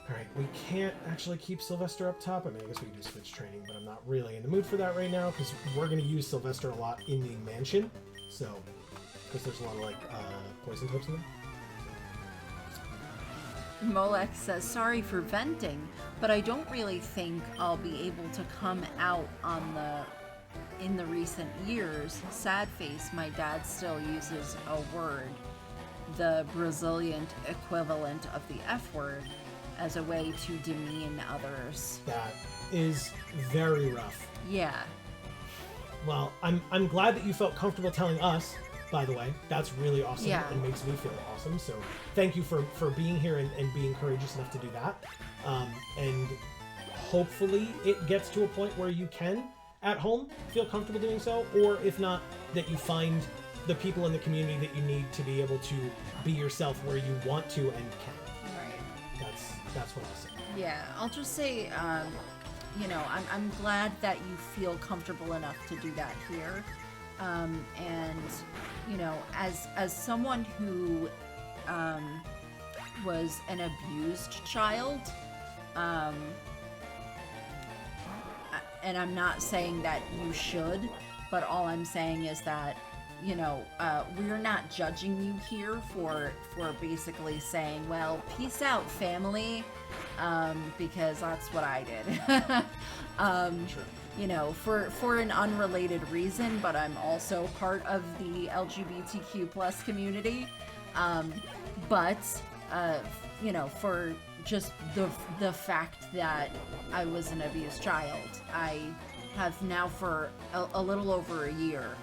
Speaker 1: All right, we can't actually keep Sylvester up top. I mean, I guess we can do switch training, but I'm not really in the mood for that right now because we're going to use Sylvester a lot in the mansion. So, because there's a lot of like poison types in there.
Speaker 2: Molek says, sorry for venting, but I don't really think I'll be able to come out in the recent years. Sad face, my dad still uses a word, the Brazilian equivalent of the F word, as a way to demean others.
Speaker 1: That is very rough.
Speaker 2: Yeah.
Speaker 1: Well, I'm glad that you felt comfortable telling us, by the way. That's really awesome.
Speaker 2: Yeah.
Speaker 1: And makes me feel awesome. So thank you for being here and being courageous enough to do that. And hopefully it gets to a point where you can, at home, feel comfortable doing so. Or if not, that you find the people in the community that you need to be able to be yourself where you want to and can.
Speaker 2: Right.
Speaker 1: That's what I'll say.
Speaker 2: Yeah, I'll just say, you know, I'm glad that you feel comfortable enough to do that here. And, you know, as someone who was an abused child, and I'm not saying that you should, but all I'm saying is that, you know, we're not judging you here for basically saying, well, peace out, family, because that's what I did.
Speaker 1: Sure.
Speaker 2: You know, for an unrelated reason, but I'm also part of the LGBTQ plus community. But you know, for just the fact that I was an abused child, I have now for a little over a year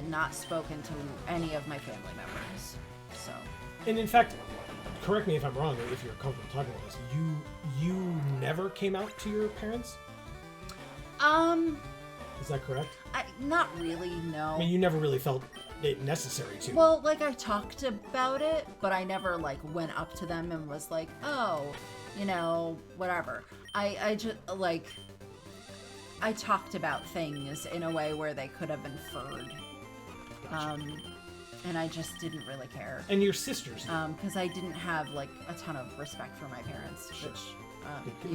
Speaker 2: not spoken to any of my family members. So. And
Speaker 1: in fact, correct me if I'm wrong, or if you're comfortable talking about this, you never came out to your parents? Is that correct?
Speaker 2: Not really, no.
Speaker 1: I mean, you never really felt it necessary to.
Speaker 2: Well, like, I talked about it, but I never, like, went up to them and was like, oh, you know, whatever. I just, like, I talked about things in a way where they could have inferred.
Speaker 1: Gotcha.
Speaker 2: And I just didn't really care.
Speaker 1: And your sisters?
Speaker 2: Because I didn't have, like, a ton of respect for my parents,
Speaker 1: Sure.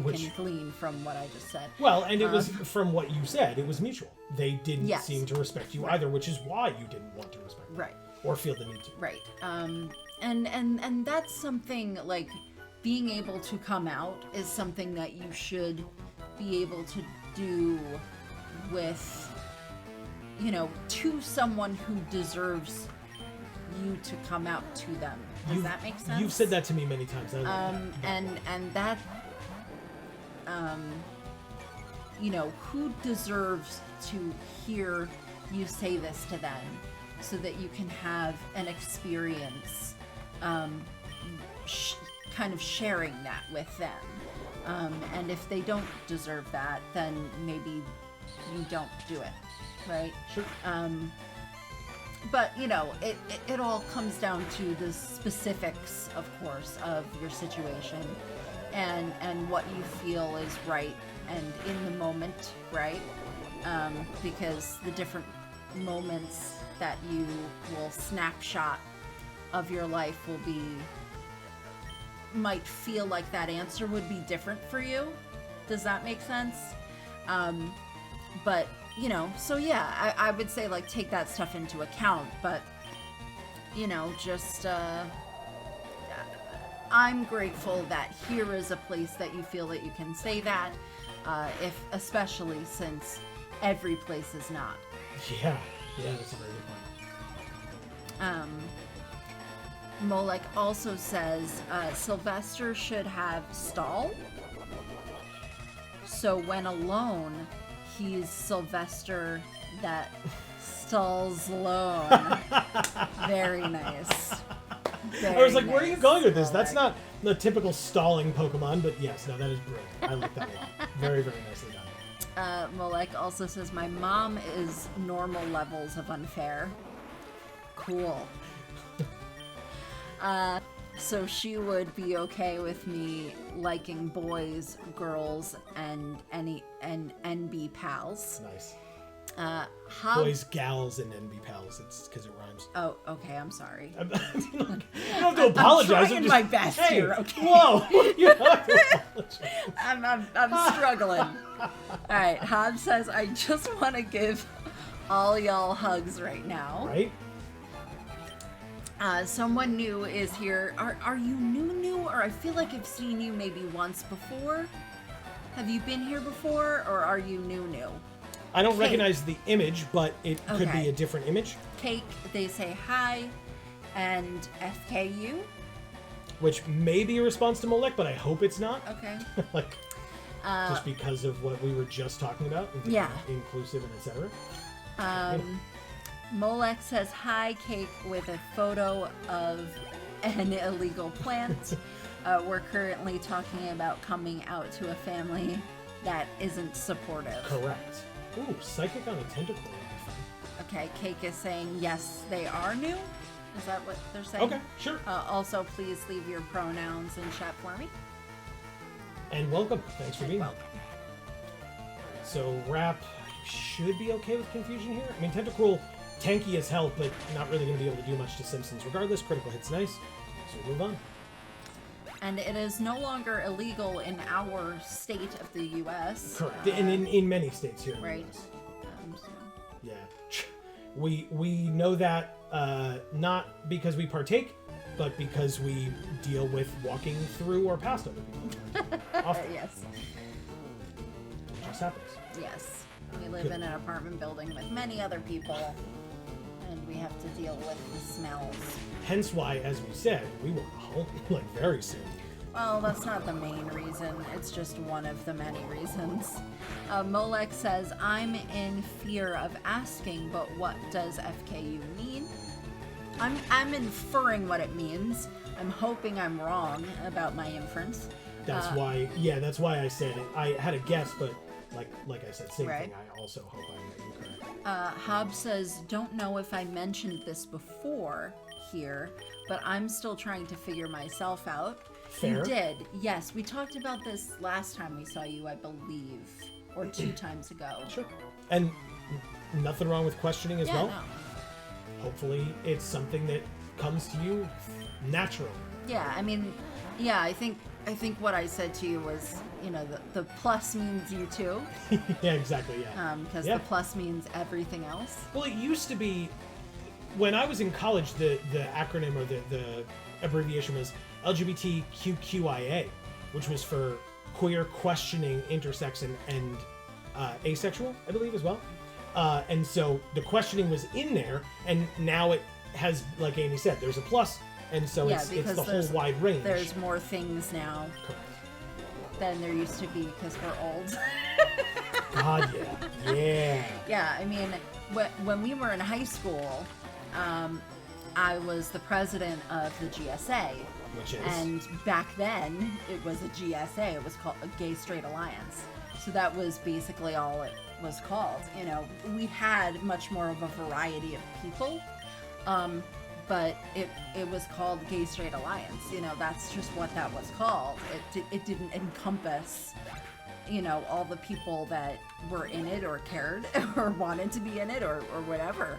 Speaker 2: which you can glean from what I just said.
Speaker 1: Well, and it was, from what you said, it was mutual. They didn't
Speaker 2: Yes.
Speaker 1: seem to respect you either, which is why you didn't want to respect them.
Speaker 2: Right.
Speaker 1: Or feel the need to.
Speaker 2: Right. And that's something, like, being able to come out is something that you should be able to do with, you know, to someone who deserves you to come out to them. Does that make sense?
Speaker 1: You've said that to me many times. I love that.
Speaker 2: And that, you know, who deserves to hear you say this to them so that you can have an experience kind of sharing that with them. And if they don't deserve that, then maybe you don't do it, right?
Speaker 1: Sure.
Speaker 2: But, you know, it all comes down to the specifics, of course, of your situation and what you feel is right and in the moment, right? Because the different moments that you will snapshot of your life might feel like that answer would be different for you. Does that make sense? But, you know, so yeah, I would say, like, take that stuff into account, but, you know, just, I'm grateful that here is a place that you feel that you can say that, especially since every place is not.
Speaker 1: Yeah, that's a very good point.
Speaker 2: Molek also says, Sylvester should have stall, so when alone, he's Sylvester that stalls alone. Very nice.
Speaker 1: I was like, where are you going with this? That's not the typical stalling Pokemon, but yes, no, that is brilliant. I like that a lot. Very, very nicely done.
Speaker 2: Molek also says, my mom is normal levels of unfair. Cool. So she would be okay with me liking boys, girls, and NB pals.
Speaker 1: Nice.
Speaker 2: Boys,
Speaker 1: gals, and NB pals. It's because it rhymes.
Speaker 2: Oh, okay. I'm sorry.
Speaker 1: You don't have to apologize.
Speaker 2: I'm trying my best here. Okay.
Speaker 1: Whoa! You don't have to apologize.
Speaker 2: I'm struggling. All right. Hobbs says, I just want to give all y'all hugs right now.
Speaker 1: Right.
Speaker 2: Someone new is here. Are you new, or I feel like I've seen you maybe once before? Have you been here before, or are you new?
Speaker 1: I don't recognize the image, but it could be
Speaker 2: Okay.
Speaker 1: a different image.
Speaker 2: Cake, they say hi, and FKU.
Speaker 1: Which may be a response to Molek, but I hope it's not.
Speaker 2: Okay.
Speaker 1: Like, just because of what we were just talking about. And
Speaker 2: Yeah.
Speaker 1: Inclusive and etc.
Speaker 2: Molek says hi, Cake, with a photo of an illegal plant. We're currently talking about coming out to a family that isn't supportive.
Speaker 1: Correct. Ooh, psychic on a tentacle would be fun.
Speaker 2: Okay, Cake is saying yes, they are new. Is that what they're saying?
Speaker 1: Okay, sure.
Speaker 2: Also, please leave your pronouns in chat for me.
Speaker 1: And welcome. Thanks for being here.
Speaker 2: Welcome.
Speaker 1: So, Rap should be okay with confusion here. I mean, Tentacruel, tanky as hell, but not really going to be able to do much to Simpsons regardless. Critical hit's nice. So, we'll move on.
Speaker 2: And it is no longer illegal in our state of the U.S.
Speaker 1: Correct. And in many states here in the
Speaker 2: Right.
Speaker 1: US.
Speaker 2: So.
Speaker 1: Yeah. We know that not because we partake, but because we deal with walking through or past other people. Often.
Speaker 2: Yes.
Speaker 1: It just happens.
Speaker 2: Yes. We live in an apartment building with many other people, and we have to deal with the smells.
Speaker 1: Hence why, as we said, we want a home, like, very soon.
Speaker 2: Well, that's not the main reason. It's just one of the many reasons. Molek says, I'm in fear of asking, but what does FKU mean? I'm inferring what it means. I'm hoping I'm wrong about my inference.
Speaker 1: That's why, yeah, that's why I said it. I had a guess, but like I said, same
Speaker 2: Right.
Speaker 1: thing. I also hope I'm incorrect.
Speaker 2: Hobbs says, don't know if I mentioned this before here, but I'm still trying to figure myself out.
Speaker 1: Fair.
Speaker 2: You did. Yes, we talked about this last time we saw you, I believe, or 2 times ago.
Speaker 1: Sure. And nothing wrong with questioning as well.
Speaker 2: No.
Speaker 1: Hopefully it's something that comes to you naturally.
Speaker 2: Yeah, I mean, yeah, I think what I said to you was, you know, the plus means you too,
Speaker 1: Yeah, exactly, yeah.
Speaker 2: because
Speaker 1: Yeah.
Speaker 2: the plus means everything else.
Speaker 1: Well, it used to be, when I was in college, the acronym or the abbreviation was LGBTQIA, which was for queer, questioning, intersex, and asexual, I believe, as well. And so the questioning was in there, and now it has, like Amy said, there's a plus, and so
Speaker 2: Yeah,
Speaker 1: it's
Speaker 2: because
Speaker 1: the whole wide range.
Speaker 2: There's more things now
Speaker 1: Correct.
Speaker 2: than there used to be because we're old.
Speaker 1: God, yeah. Yeah.
Speaker 2: Yeah, I mean, when we were in high school, I was the president of the GSA.
Speaker 1: Which is?
Speaker 2: And back then, it was a GSA. It was called a Gay Straight Alliance. So that was basically all it was called. You know, we had much more of a variety of people, but it was called Gay Straight Alliance. You know, that's just what that was called. It didn't encompass, you know, all the people that were in it or cared or wanted to be in it or whatever.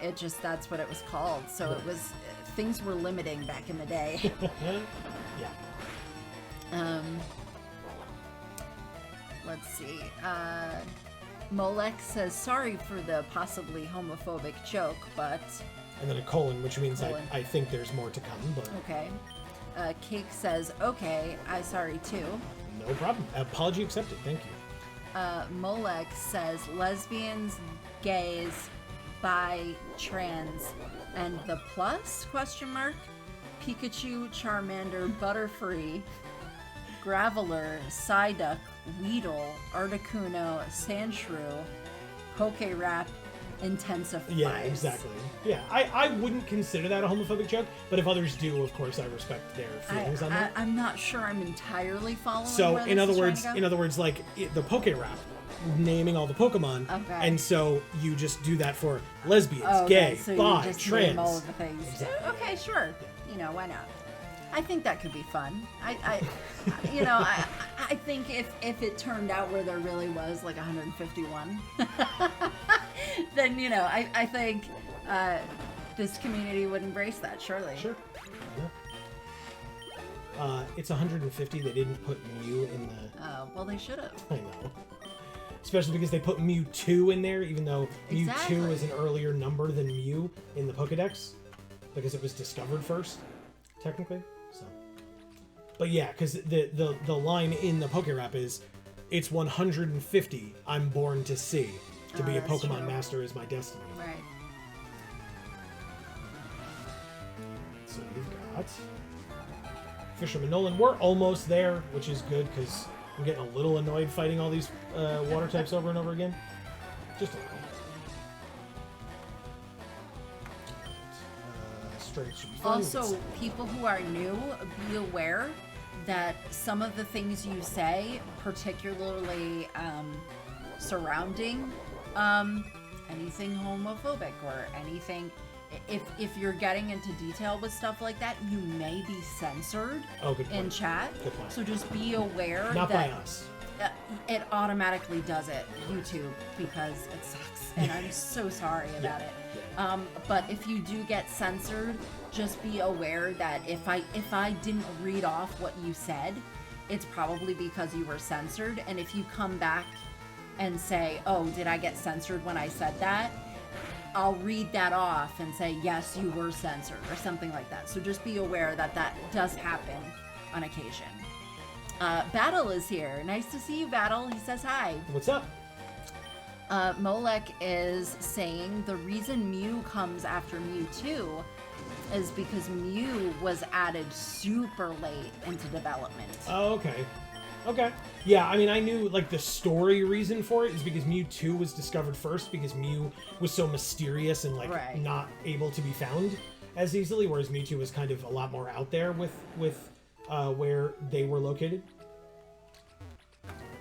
Speaker 2: It just, that's what it was called. So it was, things were limiting back in the day.
Speaker 1: Yeah.
Speaker 2: Let's see. Molek says, sorry for the possibly homophobic joke, but...
Speaker 1: And then a colon, which means
Speaker 2: Colon.
Speaker 1: I think there's more to come, but
Speaker 2: Okay. Cake says, okay, I sorry too.
Speaker 1: no problem. Apology accepted. Thank you.
Speaker 2: Molek says, lesbians, gays, bi, trans, and the plus, question mark? Pikachu, Charmander, Butterfree, Graveler, Psyduck, Weedle, Articuno, Sandshrew, Pokerap, Intensifies.
Speaker 1: Yeah, exactly. Yeah, I wouldn't consider that a homophobic joke, but if others do, of course, I respect their feelings on that.
Speaker 2: I'm not sure I'm entirely following.
Speaker 1: So,
Speaker 2: where
Speaker 1: in
Speaker 2: this
Speaker 1: other
Speaker 2: is trying
Speaker 1: words,
Speaker 2: to go.
Speaker 1: like the Pokerap, naming all the Pokemon,
Speaker 2: Okay.
Speaker 1: and so you just do that for lesbians,
Speaker 2: Oh,
Speaker 1: gay,
Speaker 2: okay, so you
Speaker 1: bi,
Speaker 2: just
Speaker 1: trans.
Speaker 2: name all of the things.
Speaker 1: Exactly.
Speaker 2: Okay, sure. You know, why not? I think that could be fun. You know, I think if it turned out where there really was like 151, then, you know, I think this community would embrace that, surely.
Speaker 1: Sure. Yeah. It's 150. They didn't put Mew in the...
Speaker 2: Well, they should have.
Speaker 1: I know. Especially because they put Mewtwo in there, even though
Speaker 2: Exactly.
Speaker 1: Mewtwo is an earlier number than Mew in the Pokedex, because it was discovered first, technically. So, but yeah, because the line in the Pokerap is, it's 150. I'm born to see. To be a
Speaker 2: that's
Speaker 1: Pokemon
Speaker 2: true.
Speaker 1: master is my destiny.
Speaker 2: Right.
Speaker 1: So you've got Fisherman Nolan. We're almost there, which is good because I'm getting a little annoyed fighting all these water types over and over again. Just a little. Strength should be fine.
Speaker 2: Also, people who are new, be aware that some of the things you say, particularly surrounding anything homophobic or anything. If you're getting into detail with stuff like that, you may be censored in chat.
Speaker 1: Good point.
Speaker 2: So just be aware
Speaker 1: Not
Speaker 2: that
Speaker 1: by us.
Speaker 2: It automatically does it, YouTube, because it sucks, and I'm so sorry about it. But if you do get censored, just be aware that if I didn't read off what you said, it's probably because you were censored. And if you come back and say, "Oh, did I get censored when I said that?" I'll read that off and say, "Yes, you were censored," or something like that. So just be aware that that does happen on occasion. Battle is here. Nice to see you, Battle. He says hi.
Speaker 1: What's up?
Speaker 2: Molek is saying the reason Mew comes after Mewtwo is because Mew was added super late into development.
Speaker 1: Oh, okay. Okay. Yeah, I mean, I knew, like, the story reason for it is because Mewtwo was discovered first, because Mew was so mysterious and, like, not able to be found as easily, whereas Mewtwo was kind of a lot more out there with where they were located.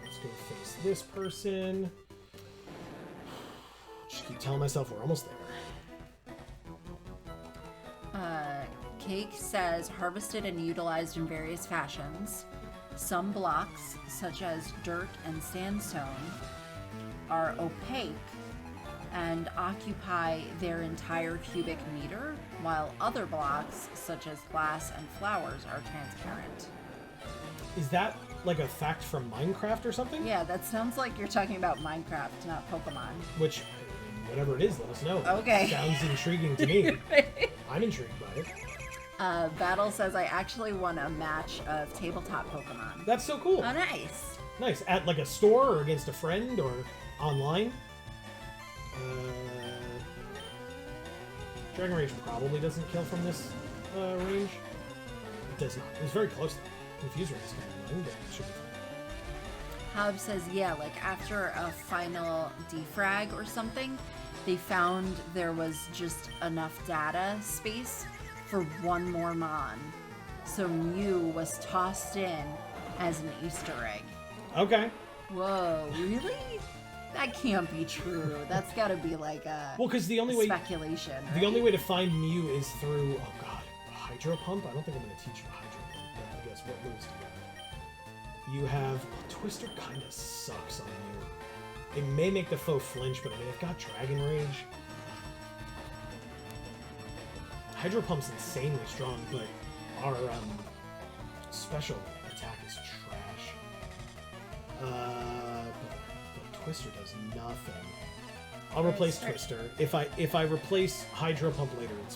Speaker 1: Let's go face this person. Just keep telling myself we're almost there.
Speaker 2: Cake says harvested and utilized in various fashions. Some blocks, such as dirt and sandstone, are opaque and occupy their entire cubic meter, while other blocks, such as glass and flowers, are transparent.
Speaker 1: Is that like a fact from Minecraft or something?
Speaker 2: Yeah, that sounds like you're talking about Minecraft, not Pokemon.
Speaker 1: Which, whatever it is, let us know.
Speaker 2: Okay.
Speaker 1: Sounds intriguing to me. I'm intrigued by it.
Speaker 2: Battle says I actually won a match of tabletop Pokemon.
Speaker 1: That's so cool.
Speaker 2: Oh, nice.
Speaker 1: Nice. At like a store or against a friend or online? Dragon Rage probably doesn't kill from this range. It does not. It was very close. Confuse Ray is kind of annoying, but it should be fine.
Speaker 2: Hub says, yeah, like after a final defrag or something, they found there was just enough data space for one more Mon. So Mew was tossed in as an Easter egg.
Speaker 1: Okay.
Speaker 2: Whoa, really? That can't be true. That's got to be like a
Speaker 1: because the only
Speaker 2: speculation.
Speaker 1: The only way to find Mew is through Hydro Pump. I don't think I'm going to teach you Hydro Pump, but I guess what moves do you have? You have Twister. Kind of sucks on Mew. It may make the foe flinch, but I mean, I've got Dragon Rage. Hydro Pump's insanely strong, but our special attack is trash. But Twister does nothing. I'll replace Twister. If I replace Hydro Pump later, it's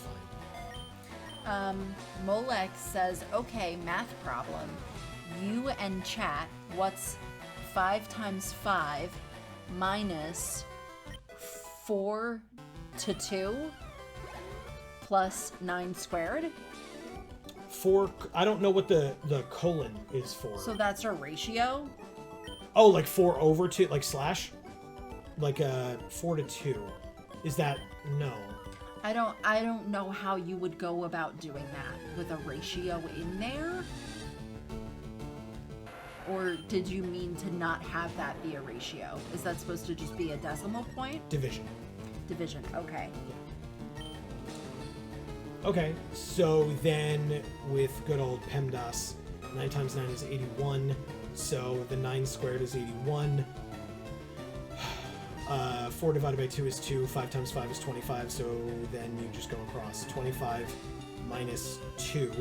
Speaker 1: fine.
Speaker 2: Molek says, okay, math problem. You and chat, what's 5 times 5 minus 4 to 2 plus 9 squared?
Speaker 1: 4. I don't know what the colon is for.
Speaker 2: So that's a ratio?
Speaker 1: Oh, like 4 over 2, like slash? Like 4 to 2. Is that no?
Speaker 2: I don't know how you would go about doing that with a ratio in there. Or did you mean to not have that be a ratio? Is that supposed to just be a decimal point?
Speaker 1: Division.
Speaker 2: Division, okay.
Speaker 1: Okay, so then with good old PEMDAS, 9 times 9 is 81, so the 9 squared is 81. 4 divided by 2 is 2, 5 times 5 is 25, so then you just go across. 25 minus 2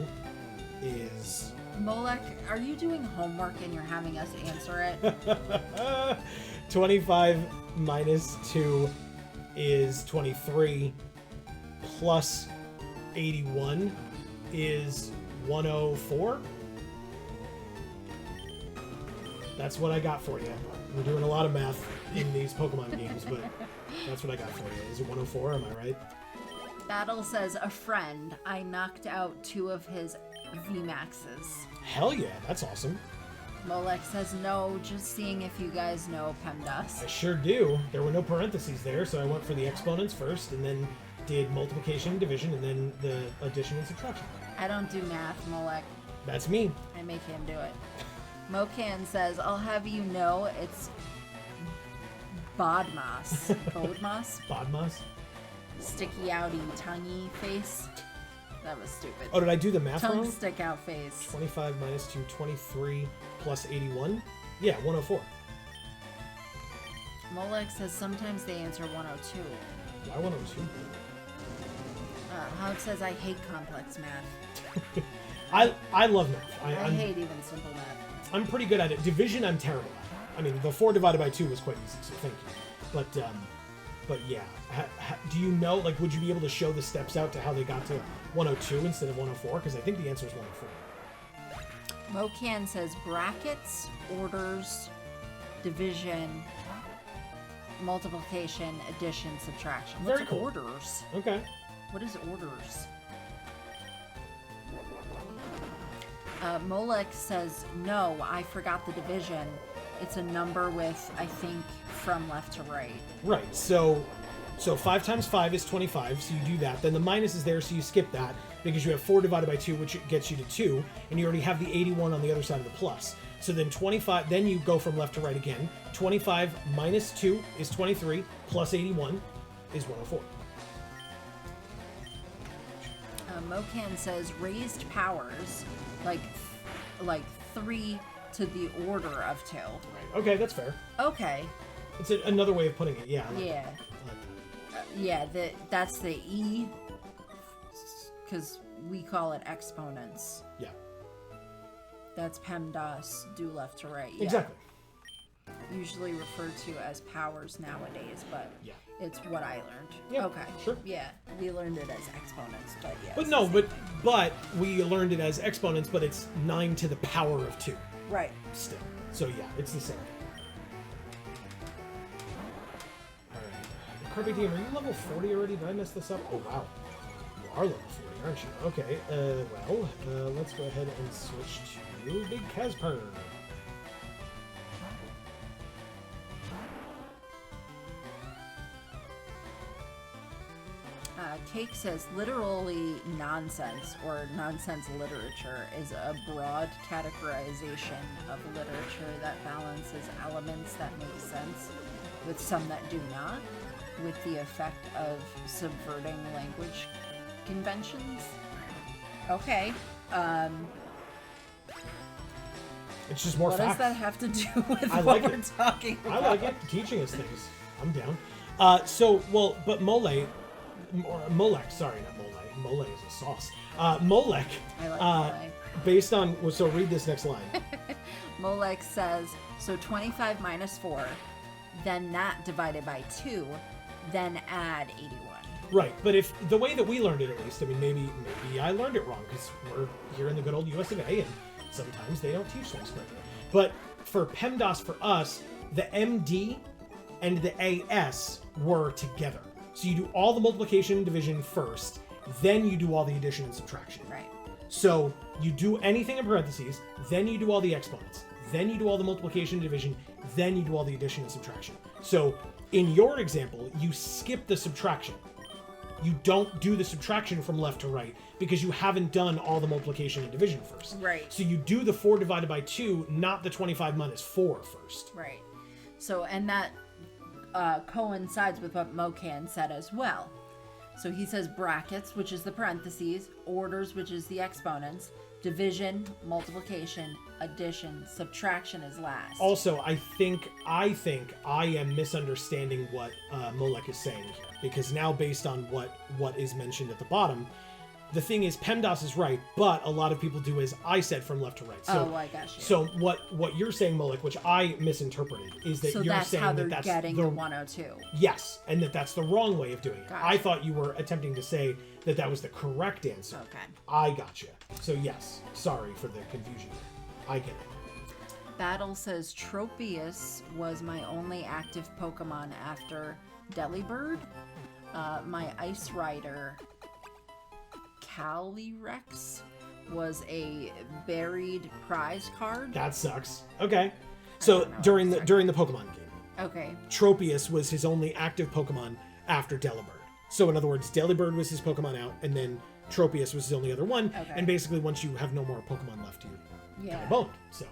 Speaker 1: is...
Speaker 2: Molek, are you doing homework and you're having us answer it?
Speaker 1: 25 minus 2 is 23, plus 81 is 104. That's what I got for you. We're doing a lot of math in these Pokemon games, but that's what I got for you. Is it 104? Am I right?
Speaker 2: Battle says, a friend. I knocked out 2 of his VMAXs.
Speaker 1: Hell yeah, that's awesome.
Speaker 2: Molek says, no, just seeing if you guys know PEMDAS.
Speaker 1: I sure do. There were no parentheses there, so I went for the exponents first, and then did multiplication and division, and then the addition and subtraction.
Speaker 2: I don't do math, Molek.
Speaker 1: That's me.
Speaker 2: I make him do it. Mocan says, I'll have you know it's Bodmas. Bodmas?
Speaker 1: Bodmas.
Speaker 2: Sticky outy tonguey face. That was stupid.
Speaker 1: Oh, did I do the math
Speaker 2: Tongue
Speaker 1: wrong?
Speaker 2: stick out face.
Speaker 1: 25 minus 2, 23 plus 81. Yeah, 104.
Speaker 2: Molek says sometimes they answer 102.
Speaker 1: Why 102?
Speaker 2: Howard says I hate complex math.
Speaker 1: I love math.
Speaker 2: I hate even simple math.
Speaker 1: I'm pretty good at it. Division, I'm terrible at. I mean, the 4 divided by 2 was quite easy, so thank you. But yeah, do you know, like, would you be able to show the steps out to how they got to 102 instead of 104? Because I think the answer is 104.
Speaker 2: Mocan says brackets, orders, division, multiplication, addition, subtraction. What's
Speaker 1: Very cool.
Speaker 2: orders?
Speaker 1: Okay.
Speaker 2: What is orders? Molek says, no, I forgot the division. It's a number with, I think, from left to right.
Speaker 1: Right, so 5 times 5 is 25, so you do that. Then the minus is there, so you skip that, because you have 4 divided by 2, which gets you to 2, and you already have the 81 on the other side of the plus. So then 25, then you go from left to right again. 25 minus 2 is 23, plus 81 is 104.
Speaker 2: Mocan says raised powers, like 3 to the order of 2.
Speaker 1: Right. Okay, that's fair.
Speaker 2: Okay.
Speaker 1: It's another way of putting it. Yeah. I like
Speaker 2: Yeah.
Speaker 1: that.
Speaker 2: Yeah, that's the E, because we call it exponents.
Speaker 1: Yeah.
Speaker 2: That's PEMDAS, do left to right. Yeah.
Speaker 1: Exactly.
Speaker 2: Usually referred to as powers nowadays, but
Speaker 1: Yeah.
Speaker 2: it's what I learned.
Speaker 1: Yeah,
Speaker 2: Okay.
Speaker 1: sure.
Speaker 2: Yeah, we learned it as exponents, but yeah.
Speaker 1: But
Speaker 2: it's
Speaker 1: no,
Speaker 2: the same
Speaker 1: but we learned it as exponents, but it's 9 to the power of 2
Speaker 2: thing. Right.
Speaker 1: still. So yeah, it's the same. Alright. Carpe Diem, are you level 40 already? Did I mess this up? Oh wow. You are level 40, aren't you? Okay, let's go ahead and switch to Big Casper.
Speaker 2: Cake says literally nonsense or nonsense literature is a broad categorization of literature that balances elements that make sense with some that do not, with the effect of subverting language conventions. Okay.
Speaker 1: It's just more
Speaker 2: what
Speaker 1: facts.
Speaker 2: does that have to do with
Speaker 1: I
Speaker 2: what
Speaker 1: like
Speaker 2: we're
Speaker 1: it.
Speaker 2: talking about?
Speaker 1: I like it. Teaching us things. I'm down. But Molek, sorry, not Mole. Mole is a sauce. Molek,
Speaker 2: I like Molek.
Speaker 1: based on, so read this next line.
Speaker 2: Molek says, so 25 minus 4, then that divided by 2, then add 81.
Speaker 1: Right, but if the way that we learned it, at least, I mean, maybe I learned it wrong because we're here in the good old US of A, and sometimes they don't teach things correctly. But for PEMDAS, for us, the MD and the AS were together. So you do all the multiplication and division first, then you do all the addition and subtraction.
Speaker 2: Right.
Speaker 1: So you do anything in parentheses, then you do all the exponents, then you do all the multiplication and division, then you do all the addition and subtraction. So in your example, you skip the subtraction. You don't do the subtraction from left to right because you haven't done all the multiplication and division first.
Speaker 2: Right.
Speaker 1: So you do the 4 divided by 2, not the 25 minus 4 first.
Speaker 2: Right. So, and that coincides with what Mocan said as well. So he says brackets, which is the parentheses, orders, which is the exponents, division, multiplication, addition, subtraction is last.
Speaker 1: Also, I think I am misunderstanding what Molek is saying here, because now based on what is mentioned at the bottom, the thing is PEMDAS is right, but a lot of people do as I said from left to right. So,
Speaker 2: I got you.
Speaker 1: So what you're saying, Molek, which I misinterpreted, is that
Speaker 2: so
Speaker 1: you're
Speaker 2: that's
Speaker 1: saying
Speaker 2: how they're
Speaker 1: that that's
Speaker 2: getting
Speaker 1: the
Speaker 2: the 102.
Speaker 1: Yes, and that's the wrong way of doing it.
Speaker 2: Gotcha.
Speaker 1: I thought you were attempting to say that was the correct answer.
Speaker 2: Okay.
Speaker 1: I gotcha. So yes, sorry for the confusion. I get it.
Speaker 2: Battle says Tropius was my only active Pokemon after Delibird. My Ice Rider Calyrex was a buried prize card.
Speaker 1: That sucks. Okay. So during the Pokemon game,
Speaker 2: Okay.
Speaker 1: Tropius was his only active Pokemon after Delibird. So in other words, Delibird was his Pokemon out, and then Tropius was his only other one.
Speaker 2: Okay.
Speaker 1: And basically, once you have no more Pokemon left, you're kind
Speaker 2: Yeah.
Speaker 1: of boned. So,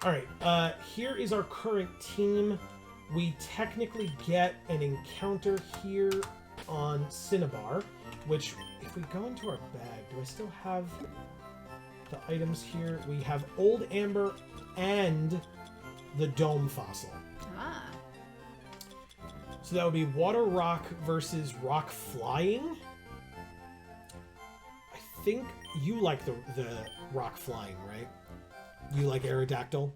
Speaker 1: all right. Here is our current team. we technically get an encounter here on Cinnabar, which, if we go into our bag, do I still have the items here? We have Old Amber and the Dome Fossil.
Speaker 2: Ah.
Speaker 1: So that would be Water Rock versus Rock Flying. I think you like the Rock Flying, right? You like Aerodactyl?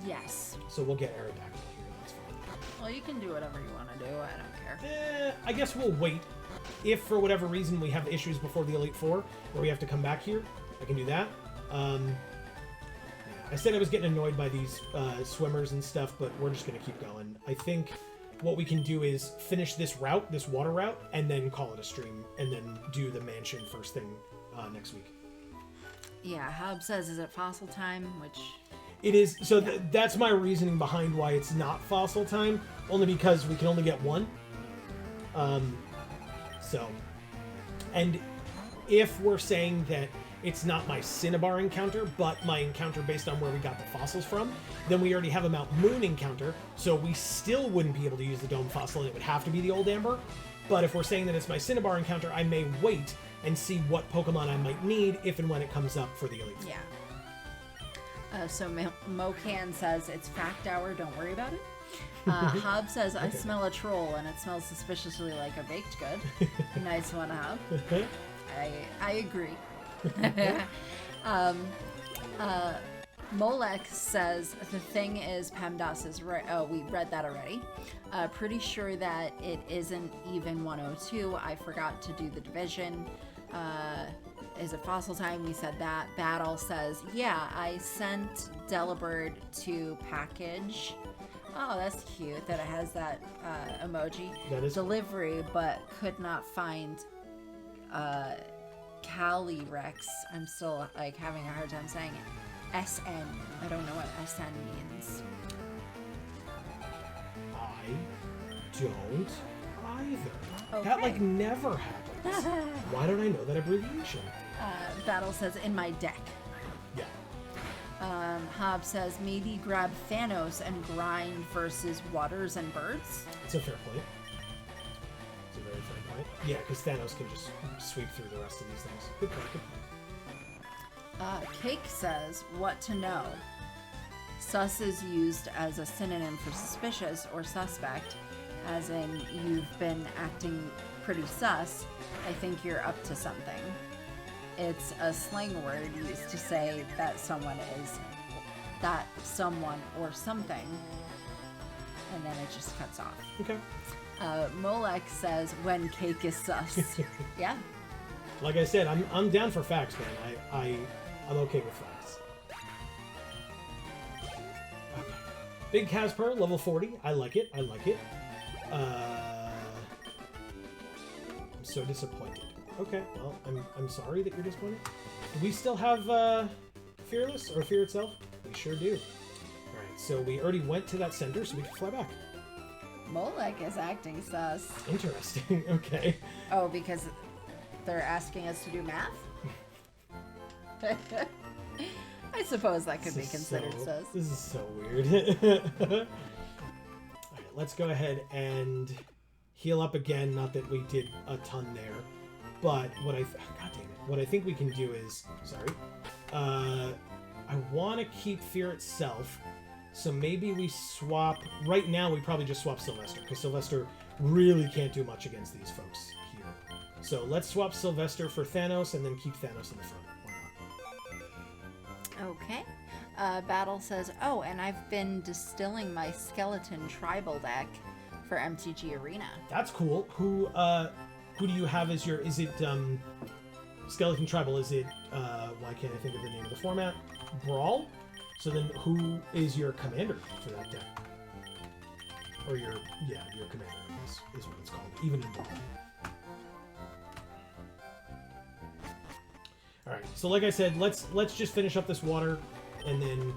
Speaker 2: Yes.
Speaker 1: So we'll get Aerodactyl here, that's fine.
Speaker 2: Well, you can do whatever you want to do. I don't care.
Speaker 1: I guess we'll wait. If for whatever reason we have issues before the Elite Four, where we have to come back here, I can do that. I said I was getting annoyed by these swimmers and stuff, but we're just going to keep going. I think what we can do is finish this route, this water route, and then call it a stream, and then do the mansion first thing next week.
Speaker 2: Yeah, Hub says, is it fossil time? Which...
Speaker 1: It is. So that's my reasoning behind why it's not fossil time, only because we can only get one. And if we're saying that it's not my Cinnabar encounter, but my encounter based on where we got the fossils from, then we already have a Mount Moon encounter, so we still wouldn't be able to use the Dome Fossil, and it would have to be the Old Amber. But if we're saying that it's my Cinnabar encounter, I may wait and see what Pokemon I might need if and when it comes up for the Elite.
Speaker 2: Yeah. So Mocan says, it's fact hour, don't worry about it. Hob says, I smell a troll, and it smells suspiciously like a baked good. Nice one, Hob. I agree. Molek says, the thing is, PEMDAS is right. Oh, we read that already. Pretty sure that it isn't even 102. I forgot to do the division. Is it fossil time? We said that. Battle says, yeah, I sent Delibird to package. Oh, that's cute that it has that emoji.
Speaker 1: That is
Speaker 2: delivery, but could not find Calyrex. I'm still like having a hard time saying it. SN. I don't know what SN means.
Speaker 1: I don't either.
Speaker 2: Okay.
Speaker 1: That like never happens. Why don't I know that abbreviation?
Speaker 2: Battle says in my deck.
Speaker 1: Yeah.
Speaker 2: Hob says maybe grab Thanos and grind versus Waters and Birds.
Speaker 1: It's a fair point. It's a very fair point. Yeah, because Thanos can just sweep through the rest of these things. Good point, good point.
Speaker 2: Cake says what to know. Sus is used as a synonym for suspicious or suspect, as in you've been acting pretty sus. I think you're up to something. It's a slang word used to say that someone is that someone or something, and then it just cuts off.
Speaker 1: Okay.
Speaker 2: Molek says when cake is sus. Yeah.
Speaker 1: Like I said, I'm down for facts, man. I'm okay with facts. Okay. Big Casper, level 40. I like it. I like it. I'm so disappointed. Okay, well, I'm sorry that you're disappointed. Do we still have Fearless or Fear itself? We sure do. Alright, so we already went to that center, so we can fly back.
Speaker 2: Molek is acting sus.
Speaker 1: Interesting. Okay.
Speaker 2: Oh, because they're asking us to do math? I suppose that could be considered sus.
Speaker 1: This is so weird. Alright, let's go ahead and heal up again. Not that we did a ton there. But what God damn it. What I think we can do is, sorry, I want to keep Fear itself, so maybe we swap, right now we probably just swap Sylvester, because Sylvester really can't do much against these folks here. So let's swap Sylvester for Thanos, and then keep Thanos in the front. Why not?
Speaker 2: Okay. Battle says, oh, and I've been distilling my skeleton tribal deck for MTG Arena.
Speaker 1: That's cool. Who do you have as your, is it, Skeleton Tribal, is it, why can't I think of the name of the format? Brawl? So then who is your commander for that deck? Or your commander, I guess, is what it's called, even in Brawl. Alright, so like I said, let's just finish up this water, and then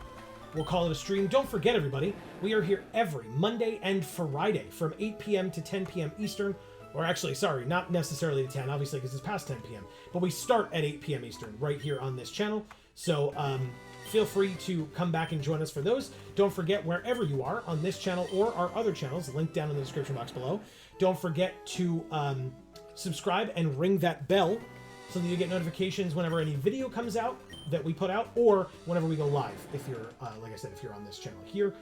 Speaker 1: we'll call it a stream. Don't forget, everybody, we are here every Monday and Friday from 8 p.m. to 10 p.m. Eastern. Or actually, sorry, not necessarily to 10, obviously, because it's past 10 p.m. But we start at 8 p.m. Eastern right here on this channel. So feel free to come back and join us for those. Don't forget, wherever you are on this channel or our other channels, linked down in the description box below, don't forget to subscribe and ring that bell so that you get notifications whenever any video comes out that we put out, or whenever we go live, if you're, like I said, if you're on this channel here.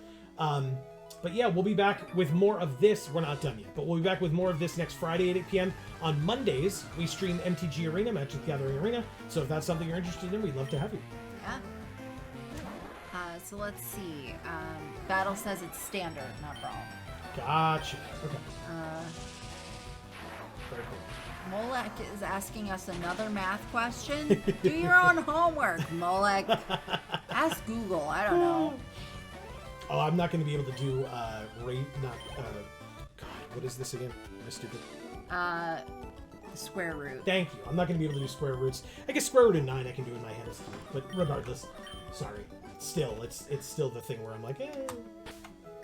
Speaker 1: But yeah, we'll be back with more of this. We're not done yet, but we'll be back with more of this next Friday at 8 p.m. On Mondays, we stream MTG Arena, Magic the Gathering Arena. So if that's something you're interested in, we'd love to have you.
Speaker 2: Yeah. So let's see. Battle says it's standard, not brawl.
Speaker 1: Gotcha. Okay. Very cool.
Speaker 2: Molek is asking us another math question. Do your own homework, Molek. Ask Google. I don't know.
Speaker 1: Oh, I'm not going to be able to do God, what is this again? I'm stupid.
Speaker 2: Square root.
Speaker 1: Thank you. I'm not going to be able to do square roots. I guess square root of 9 I can do in my head, but regardless, sorry. Still, it's still the thing where I'm like, eh.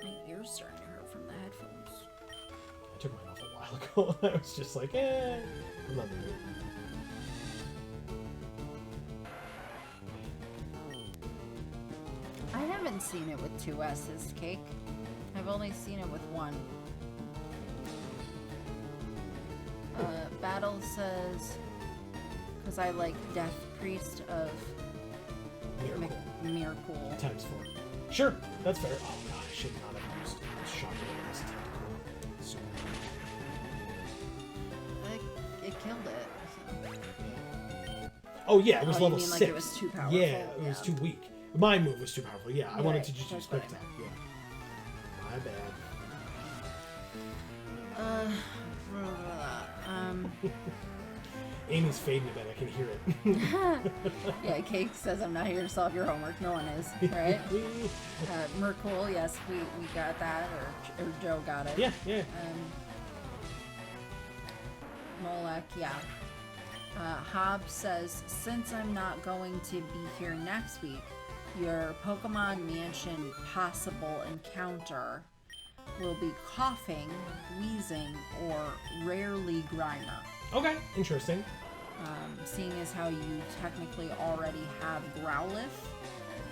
Speaker 2: My ears starting to hurt from the headphones.
Speaker 1: I took mine off a while ago. I was just like, eh. I'm not doing it.
Speaker 2: I haven't seen it with 2 S's, Cake. I've only seen it with 1. Battle says, because I like Death Priest of Miracle.
Speaker 1: Times 4. Sure, that's fair. Oh god, I should not have used shotgun as tactical.
Speaker 2: It killed it. So.
Speaker 1: Oh yeah, it was level
Speaker 2: you mean
Speaker 1: 6.
Speaker 2: Like it was too powerful?
Speaker 1: Yeah, it was too weak. My move was too powerful. Yeah, I wanted
Speaker 2: right.
Speaker 1: to just use quick attack. Yeah. My bad. Amy's fading a bit. I can hear it.
Speaker 2: Yeah, Cake says I'm not here to solve your homework. No one is, right? Merkle, yes, we got that, or Joe got it.
Speaker 1: Yeah, yeah.
Speaker 2: Molek, yeah. Hobbs says, since I'm not going to be here next week, your Pokemon Mansion possible encounter will be coughing, wheezing, or rarely Grimer.
Speaker 1: Okay, interesting.
Speaker 2: Seeing as how you technically already have Growlithe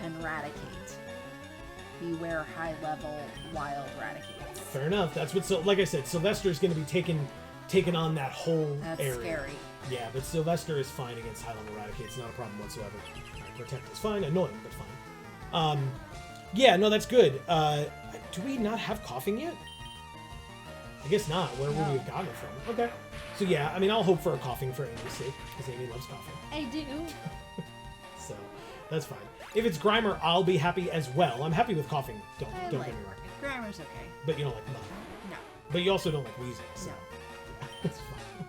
Speaker 2: and Raticate. Beware high-level wild Raticates.
Speaker 1: Fair enough. That's what. So, like I said, Sylvester's going to be taking on that whole
Speaker 2: That's
Speaker 1: area.
Speaker 2: scary.
Speaker 1: Yeah, but Sylvester is fine against high-level Raticates. Not a problem whatsoever. Protect is fine. Annoying, but fine. Yeah, no, that's good. Do we not have coughing yet? I guess not. Where would we have gotten it from? Okay. So yeah, I mean, I'll hope for a coughing for Amy's sake, because Amy loves coughing.
Speaker 2: I do.
Speaker 1: So, that's fine. If it's Grimer, I'll be happy as well. I'm happy with coughing. Don't
Speaker 2: like
Speaker 1: get me wrong.
Speaker 2: Grimer's okay.
Speaker 1: But you don't like mud.
Speaker 2: No.
Speaker 1: But you also don't like wheezing, so
Speaker 2: No.
Speaker 1: it's fine.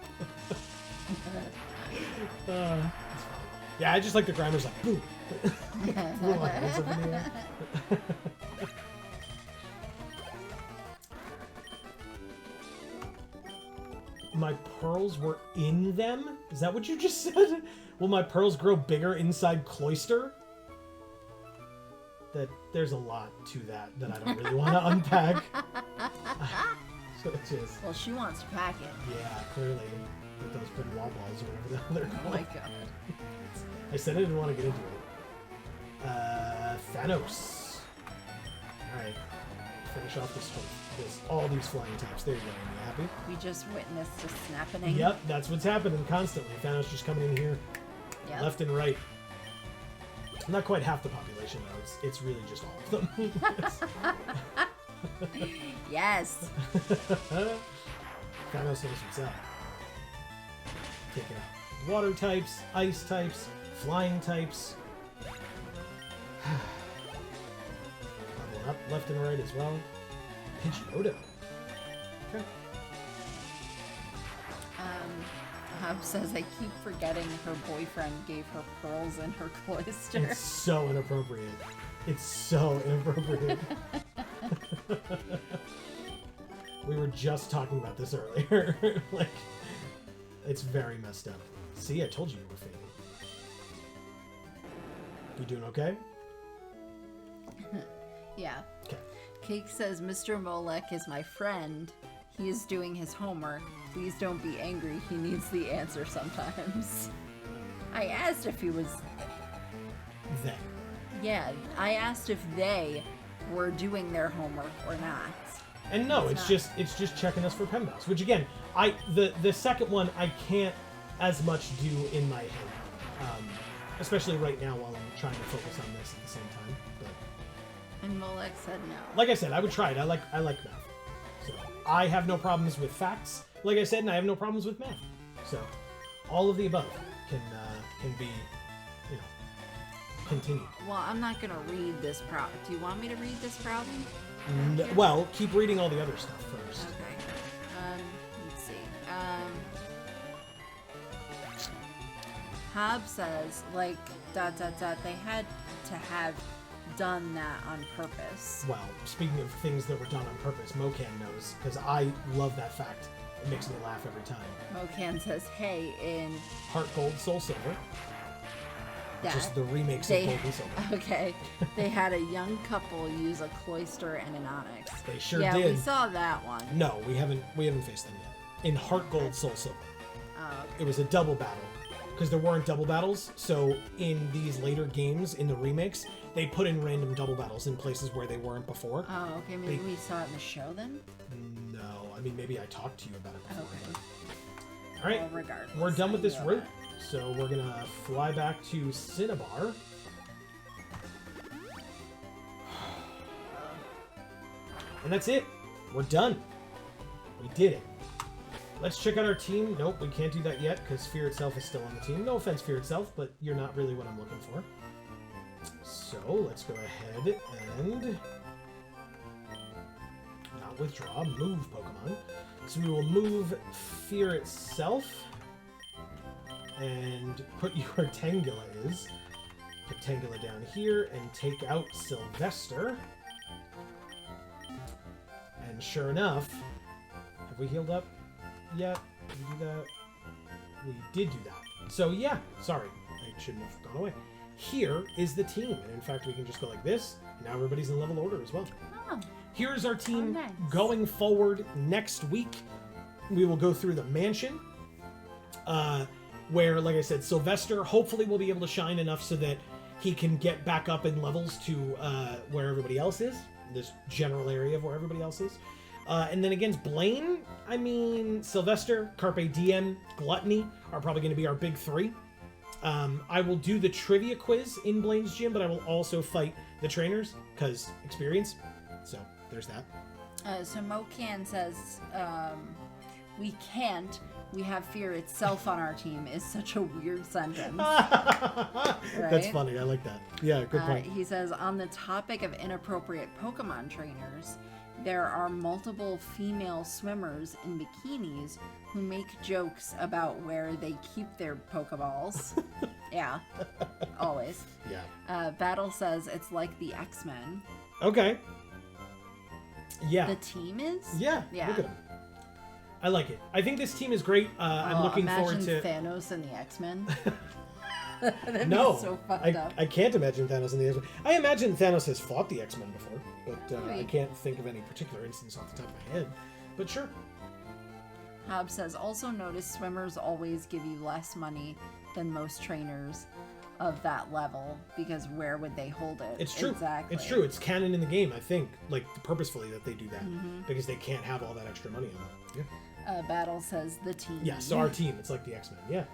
Speaker 1: It's fine. Yeah, I just like the Grimer's like, boom. Blow my hands up in the air. My pearls were in them? Is that what you just said? Will my pearls grow bigger inside Cloyster? There's a lot to that I don't really want to unpack. So it's just...
Speaker 2: Well, she wants to pack it.
Speaker 1: Yeah, clearly. With those pretty wall balls or whatever the hell they're
Speaker 2: Oh
Speaker 1: called.
Speaker 2: my god.
Speaker 1: I said I didn't want to get into it. Thanos. Alright. Finish off all these flying types. There you go. Are you happy?
Speaker 2: We just witnessed a snapping.
Speaker 1: Yep, that's what's happening constantly. Thanos just coming in here, left and right. Not quite half the population though. It's really just all of them.
Speaker 2: Yes.
Speaker 1: Thanos knows what's up. Taking out water types, ice types, flying types. Leveling up left and right as well. Pidgeotto. Okay.
Speaker 2: Hobbs says, I keep forgetting her boyfriend gave her pearls in her cloister.
Speaker 1: It's so inappropriate. It's so inappropriate. We were just talking about this earlier. Like, it's very messed up. See, I told you were fading. You doing okay?
Speaker 2: Yeah.
Speaker 1: Okay.
Speaker 2: Cake says, Mr. Molek is my friend. He is doing his homework. Please don't be angry. He needs the answer sometimes. I asked if he was...
Speaker 1: Then.
Speaker 2: Yeah, I asked if they were doing their homework or not.
Speaker 1: And no, it's just checking us for pen pals. Which again, the second one I can't as much do in my head, especially right now while I'm trying to focus on this at the same time. But
Speaker 2: And Molek said no.
Speaker 1: like I said, I would try it. I like math, so I have no problems with facts. Like I said, and I have no problems with math. So all of the above can be, you know, continued.
Speaker 2: Well, I'm not gonna read this problem. Do you want me to read this problem?
Speaker 1: Well, keep reading all the other stuff first.
Speaker 2: Okay. Let's see. Hob says, like, ... they had to have done that on purpose.
Speaker 1: Well, speaking of things that were done on purpose, Mocan knows, because I love that fact. It makes me laugh every time.
Speaker 2: Mocan says, hey, in...
Speaker 1: Heart Gold, Soul Silver. Just the remakes of Gold and Silver.
Speaker 2: Okay. They had a young couple use a Cloyster and an Onyx.
Speaker 1: They sure
Speaker 2: did.
Speaker 1: did.
Speaker 2: Yeah, we saw that one.
Speaker 1: No, we haven't faced them yet. In Heart Gold, Soul Silver.
Speaker 2: Oh, okay.
Speaker 1: It was a double battle. Because there weren't double battles, so in these later games, in the remakes, they put in random double battles in places where they weren't before.
Speaker 2: Oh, okay. Maybe we saw it in the show then?
Speaker 1: No, I mean, maybe I talked to you about it before.
Speaker 2: Okay.
Speaker 1: All right,
Speaker 2: well, regardless,
Speaker 1: we're done with this
Speaker 2: I
Speaker 1: route, so we're going to fly back to Cinnabar. And that's it. We're done. We did it. Let's check out our team. Nope, we can't do that yet because Fear Itself is still on the team. No offense, Fear Itself, but you're not really what I'm looking for. So let's go ahead and not withdraw, move Pokemon. So we will move Fear Itself and put where Tangela is. Put Tangela down here and take out Sylvester. And sure enough, have we healed up? Yeah, did we do that? We did do that. So yeah, sorry, I shouldn't have gone away. Here is the team, and in fact we can just go like this, and now everybody's in level order as well.
Speaker 2: Oh.
Speaker 1: Here's our team
Speaker 2: nice.
Speaker 1: going forward next week. We will go through the mansion, where, like I said, Sylvester hopefully will be able to shine enough so that he can get back up in levels to where everybody else is, this general area of where everybody else is. And then against Blaine, I mean, Sylvester, Carpe Diem, Gluttony are probably going to be our big three. I will do the trivia quiz in Blaine's gym, but I will also fight the trainers, because experience. So, there's that.
Speaker 2: So Mocan says, we can't. We have Fear Itself on our team is such a weird sentence. Right?
Speaker 1: That's funny. I like that. Yeah, good point.
Speaker 2: He says, on the topic of inappropriate Pokemon trainers, there are multiple female swimmers in bikinis who make jokes about where they keep their Pokeballs. Yeah, always.
Speaker 1: Yeah.
Speaker 2: Battle says it's like the X-Men.
Speaker 1: Okay. Yeah.
Speaker 2: The team is?
Speaker 1: Yeah.
Speaker 2: Yeah.
Speaker 1: Look at them. I like it. I think this team is great. I'm looking forward to
Speaker 2: Thanos and the X-Men.
Speaker 1: No,
Speaker 2: so fucked up.
Speaker 1: I can't imagine Thanos in the X-Men. I imagine Thanos has fought the X-Men before, but I can't think of any particular instance off the top of my head. But sure.
Speaker 2: Hob says, also notice swimmers always give you less money than most trainers of that level, because where would they hold it?
Speaker 1: It's true.
Speaker 2: Exactly.
Speaker 1: It's true. It's canon in the game, I think, like purposefully that they do that, because they can't have all that extra money on it. Yeah.
Speaker 2: Battle says the team.
Speaker 1: Yeah, so our team, it's like the X-Men. Yeah.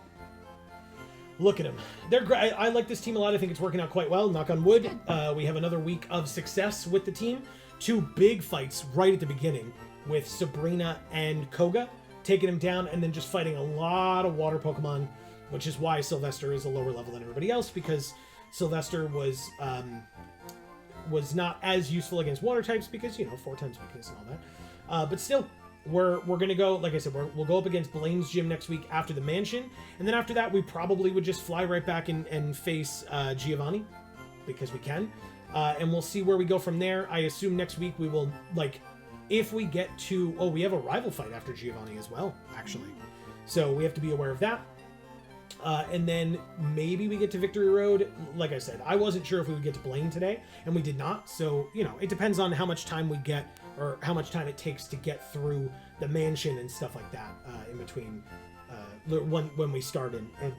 Speaker 1: Look at them. They're great. I like this team a lot. I think it's working out quite well. Knock on wood. We have another week of success with the team. 2 big fights right at the beginning with Sabrina and Koga, taking him down and then just fighting a lot of water Pokemon, which is why Sylvester is a lower level than everybody else, because Sylvester was not as useful against water types because, 4 times weakness and all that. But still, we're going to go, like I said, we'll go up against Blaine's gym next week after the mansion. And then after that, we probably would just fly right back and face Giovanni, because we can. And we'll see where we go from there. I assume next week we will, if we get to... Oh, we have a rival fight after Giovanni as well, actually. So we have to be aware of that. And then maybe we get to Victory Road. Like I said, I wasn't sure if we would get to Blaine today, and we did not. So, it depends on how much time we get, or how much time it takes to get through the mansion and stuff like that in between when we start and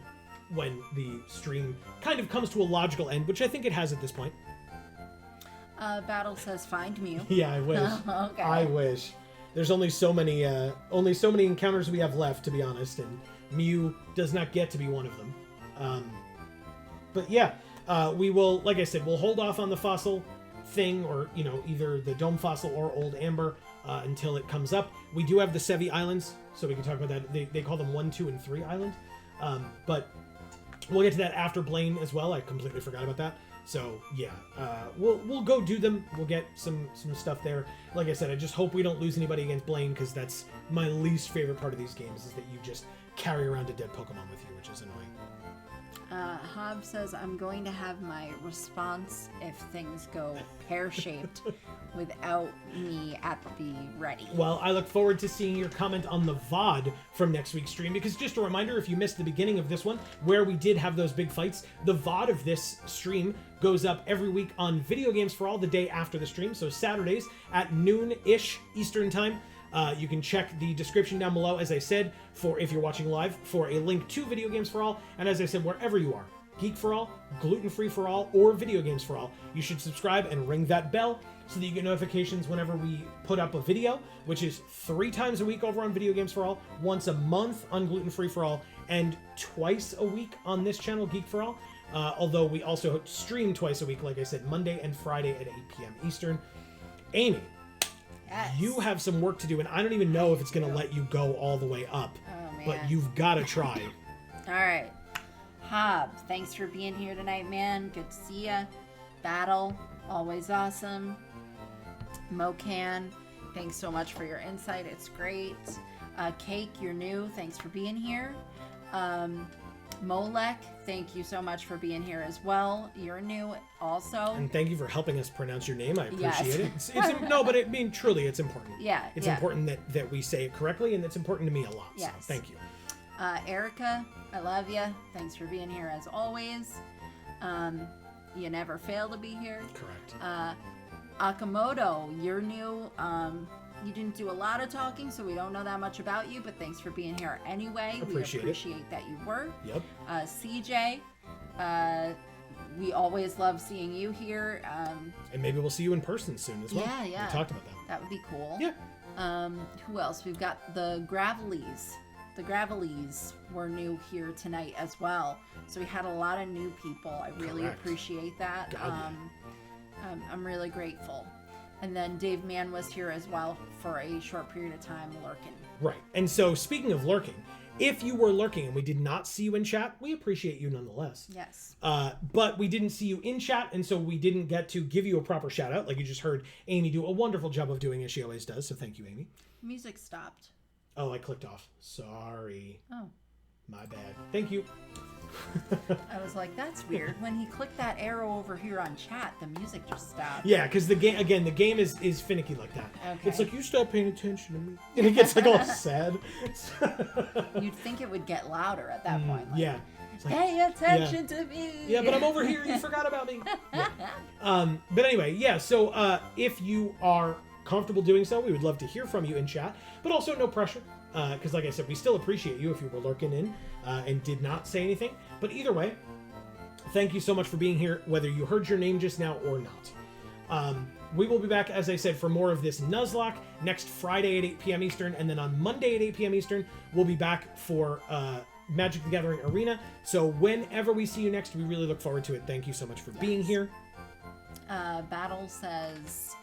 Speaker 1: when the stream kind of comes to a logical end, which I think it has at this point.
Speaker 2: Battle says find Mew.
Speaker 1: Yeah, I wish.
Speaker 2: Okay.
Speaker 1: I wish. There's only so many encounters we have left, to be honest, and Mew does not get to be one of them. But yeah, we will, like I said, we'll hold off on the fossil thing, or, you know, either the Dome Fossil or Old Amber until it comes up. We do have the Sevi Islands, so we can talk about that. They call them 1, 2, and 3 Island. But we'll get to that after Blaine as well. I completely forgot about that. So yeah, we'll go do them. We'll get some stuff there. Like I said, I just hope we don't lose anybody against Blaine, because that's my least favorite part of these games, is that you just carry around a dead Pokemon with you, which is annoying.
Speaker 2: Hob says, I'm going to have my response if things go pear-shaped without me at the ready.
Speaker 1: Well, I look forward to seeing your comment on the VoD from next week's stream, because just a reminder, if you missed the beginning of this one, where we did have those big fights, the VoD of this stream goes up every week on Video Games for All the day after the stream, so Saturdays at noon-ish Eastern Time. You can check the description down below, as I said, for if you're watching live, for a link to Video Games for All. And as I said, wherever you are, Geek for All, Gluten Free for All, or Video Games for All, you should subscribe and ring that bell so that you get notifications whenever we put up a video, which is 3 times a week over on Video Games for All, once a month on Gluten Free for All, and twice a week on this channel, Geek for All. Although we also stream twice a week, like I said, Monday and Friday at 8 p.m. Eastern. Amy.
Speaker 2: Yes.
Speaker 1: You have some work to do, and I don't even know if it's going to let you go all the way up.
Speaker 2: Oh, man.
Speaker 1: But you've got to try.
Speaker 2: All right. Hob, thanks for being here tonight, man. Good to see ya. Battle, always awesome. Mocan, thanks so much for your insight. It's great. Cake, you're new. Thanks for being here. Molek, thank you so much for being here as well. You're new also.
Speaker 1: And thank you for helping us pronounce your name. I appreciate
Speaker 2: Yes.
Speaker 1: it. No, but truly, it's important.
Speaker 2: Yeah.
Speaker 1: It's important that we say it correctly, and it's important to me a lot.
Speaker 2: Yes.
Speaker 1: So thank you.
Speaker 2: Erica, I love you. Thanks for being here as always. You never fail to be here.
Speaker 1: Correct.
Speaker 2: Akamoto, you're new. You didn't do a lot of talking, so we don't know that much about you, but thanks for being here anyway. We appreciate that you were.
Speaker 1: Yep.
Speaker 2: CJ, we always love seeing you here.
Speaker 1: And maybe we'll see you in person soon as well.
Speaker 2: Yeah.
Speaker 1: We talked about that.
Speaker 2: That would be cool.
Speaker 1: Yeah.
Speaker 2: Who else? We've got the Gravelies. The Gravelies were new here tonight as well. So we had a lot of new people. I really appreciate that. I'm really grateful. And then Dave Mann was here as well for a short period of time lurking.
Speaker 1: Right. And so speaking of lurking, if you were lurking and we did not see you in chat, we appreciate you nonetheless.
Speaker 2: Yes.
Speaker 1: But we didn't see you in chat, and so we didn't get to give you a proper shout out. Like you just heard Amy do a wonderful job of doing, as she always does. So thank you, Amy.
Speaker 2: Music stopped.
Speaker 1: Oh, I clicked off. Sorry.
Speaker 2: Oh.
Speaker 1: My bad. Thank you.
Speaker 2: I was like, that's weird. When he clicked that arrow over here on chat, the music just stopped.
Speaker 1: Yeah, because the game is finicky like that.
Speaker 2: Okay.
Speaker 1: It's like, you stop paying attention to me. And it gets like all sad.
Speaker 2: You'd think it would get louder at that point. Like,
Speaker 1: yeah. Like,
Speaker 2: pay attention to me.
Speaker 1: Yeah, but I'm over here. You forgot about me. Yeah. But anyway, yeah. So if you are comfortable doing so, we would love to hear from you in chat. But also no pressure. Because like I said, we still appreciate you if you were lurking in and did not say anything. But either way, thank you so much for being here, whether you heard your name just now or not. We will be back, as I said, for more of this Nuzlocke next Friday at 8 p.m. Eastern. And then on Monday at 8 p.m. Eastern, we'll be back for Magic the Gathering Arena. So whenever we see you next, we really look forward to it. Thank you so much for being here.
Speaker 2: Battle says...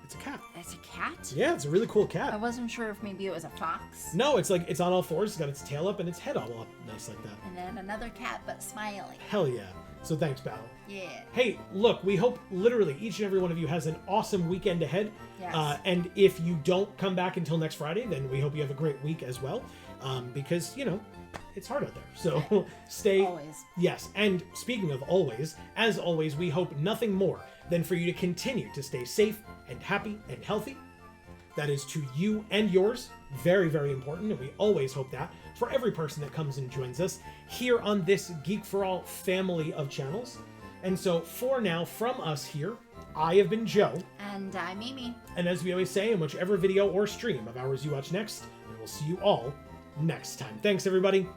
Speaker 1: it's a cat.
Speaker 2: It's a cat?
Speaker 1: Yeah, it's a really cool cat.
Speaker 2: I wasn't sure if maybe it was a fox.
Speaker 1: No, it's like it's on all fours. It's got its tail up and its head all up nice like that.
Speaker 2: And then another cat, but smiling.
Speaker 1: Hell yeah. So thanks, Battle.
Speaker 2: Yeah.
Speaker 1: Hey, look, we hope literally each and every one of you has an awesome weekend ahead.
Speaker 2: Yes.
Speaker 1: And if you don't come back until next Friday, then we hope you have a great week as well. Because, you know, it's hard out there. So stay.
Speaker 2: Always.
Speaker 1: Yes. And speaking of always, as always, we hope nothing more than for you to continue to stay safe and happy and healthy. That is to you and yours. Very, very important. And we always hope that for every person that comes and joins us here on this Geek for All family of channels. And so for now, from us here, I have been Joe.
Speaker 2: And I'm Amy.
Speaker 1: And as we always say, in whichever video or stream of ours you watch next, we will see you all next time. Thanks, everybody.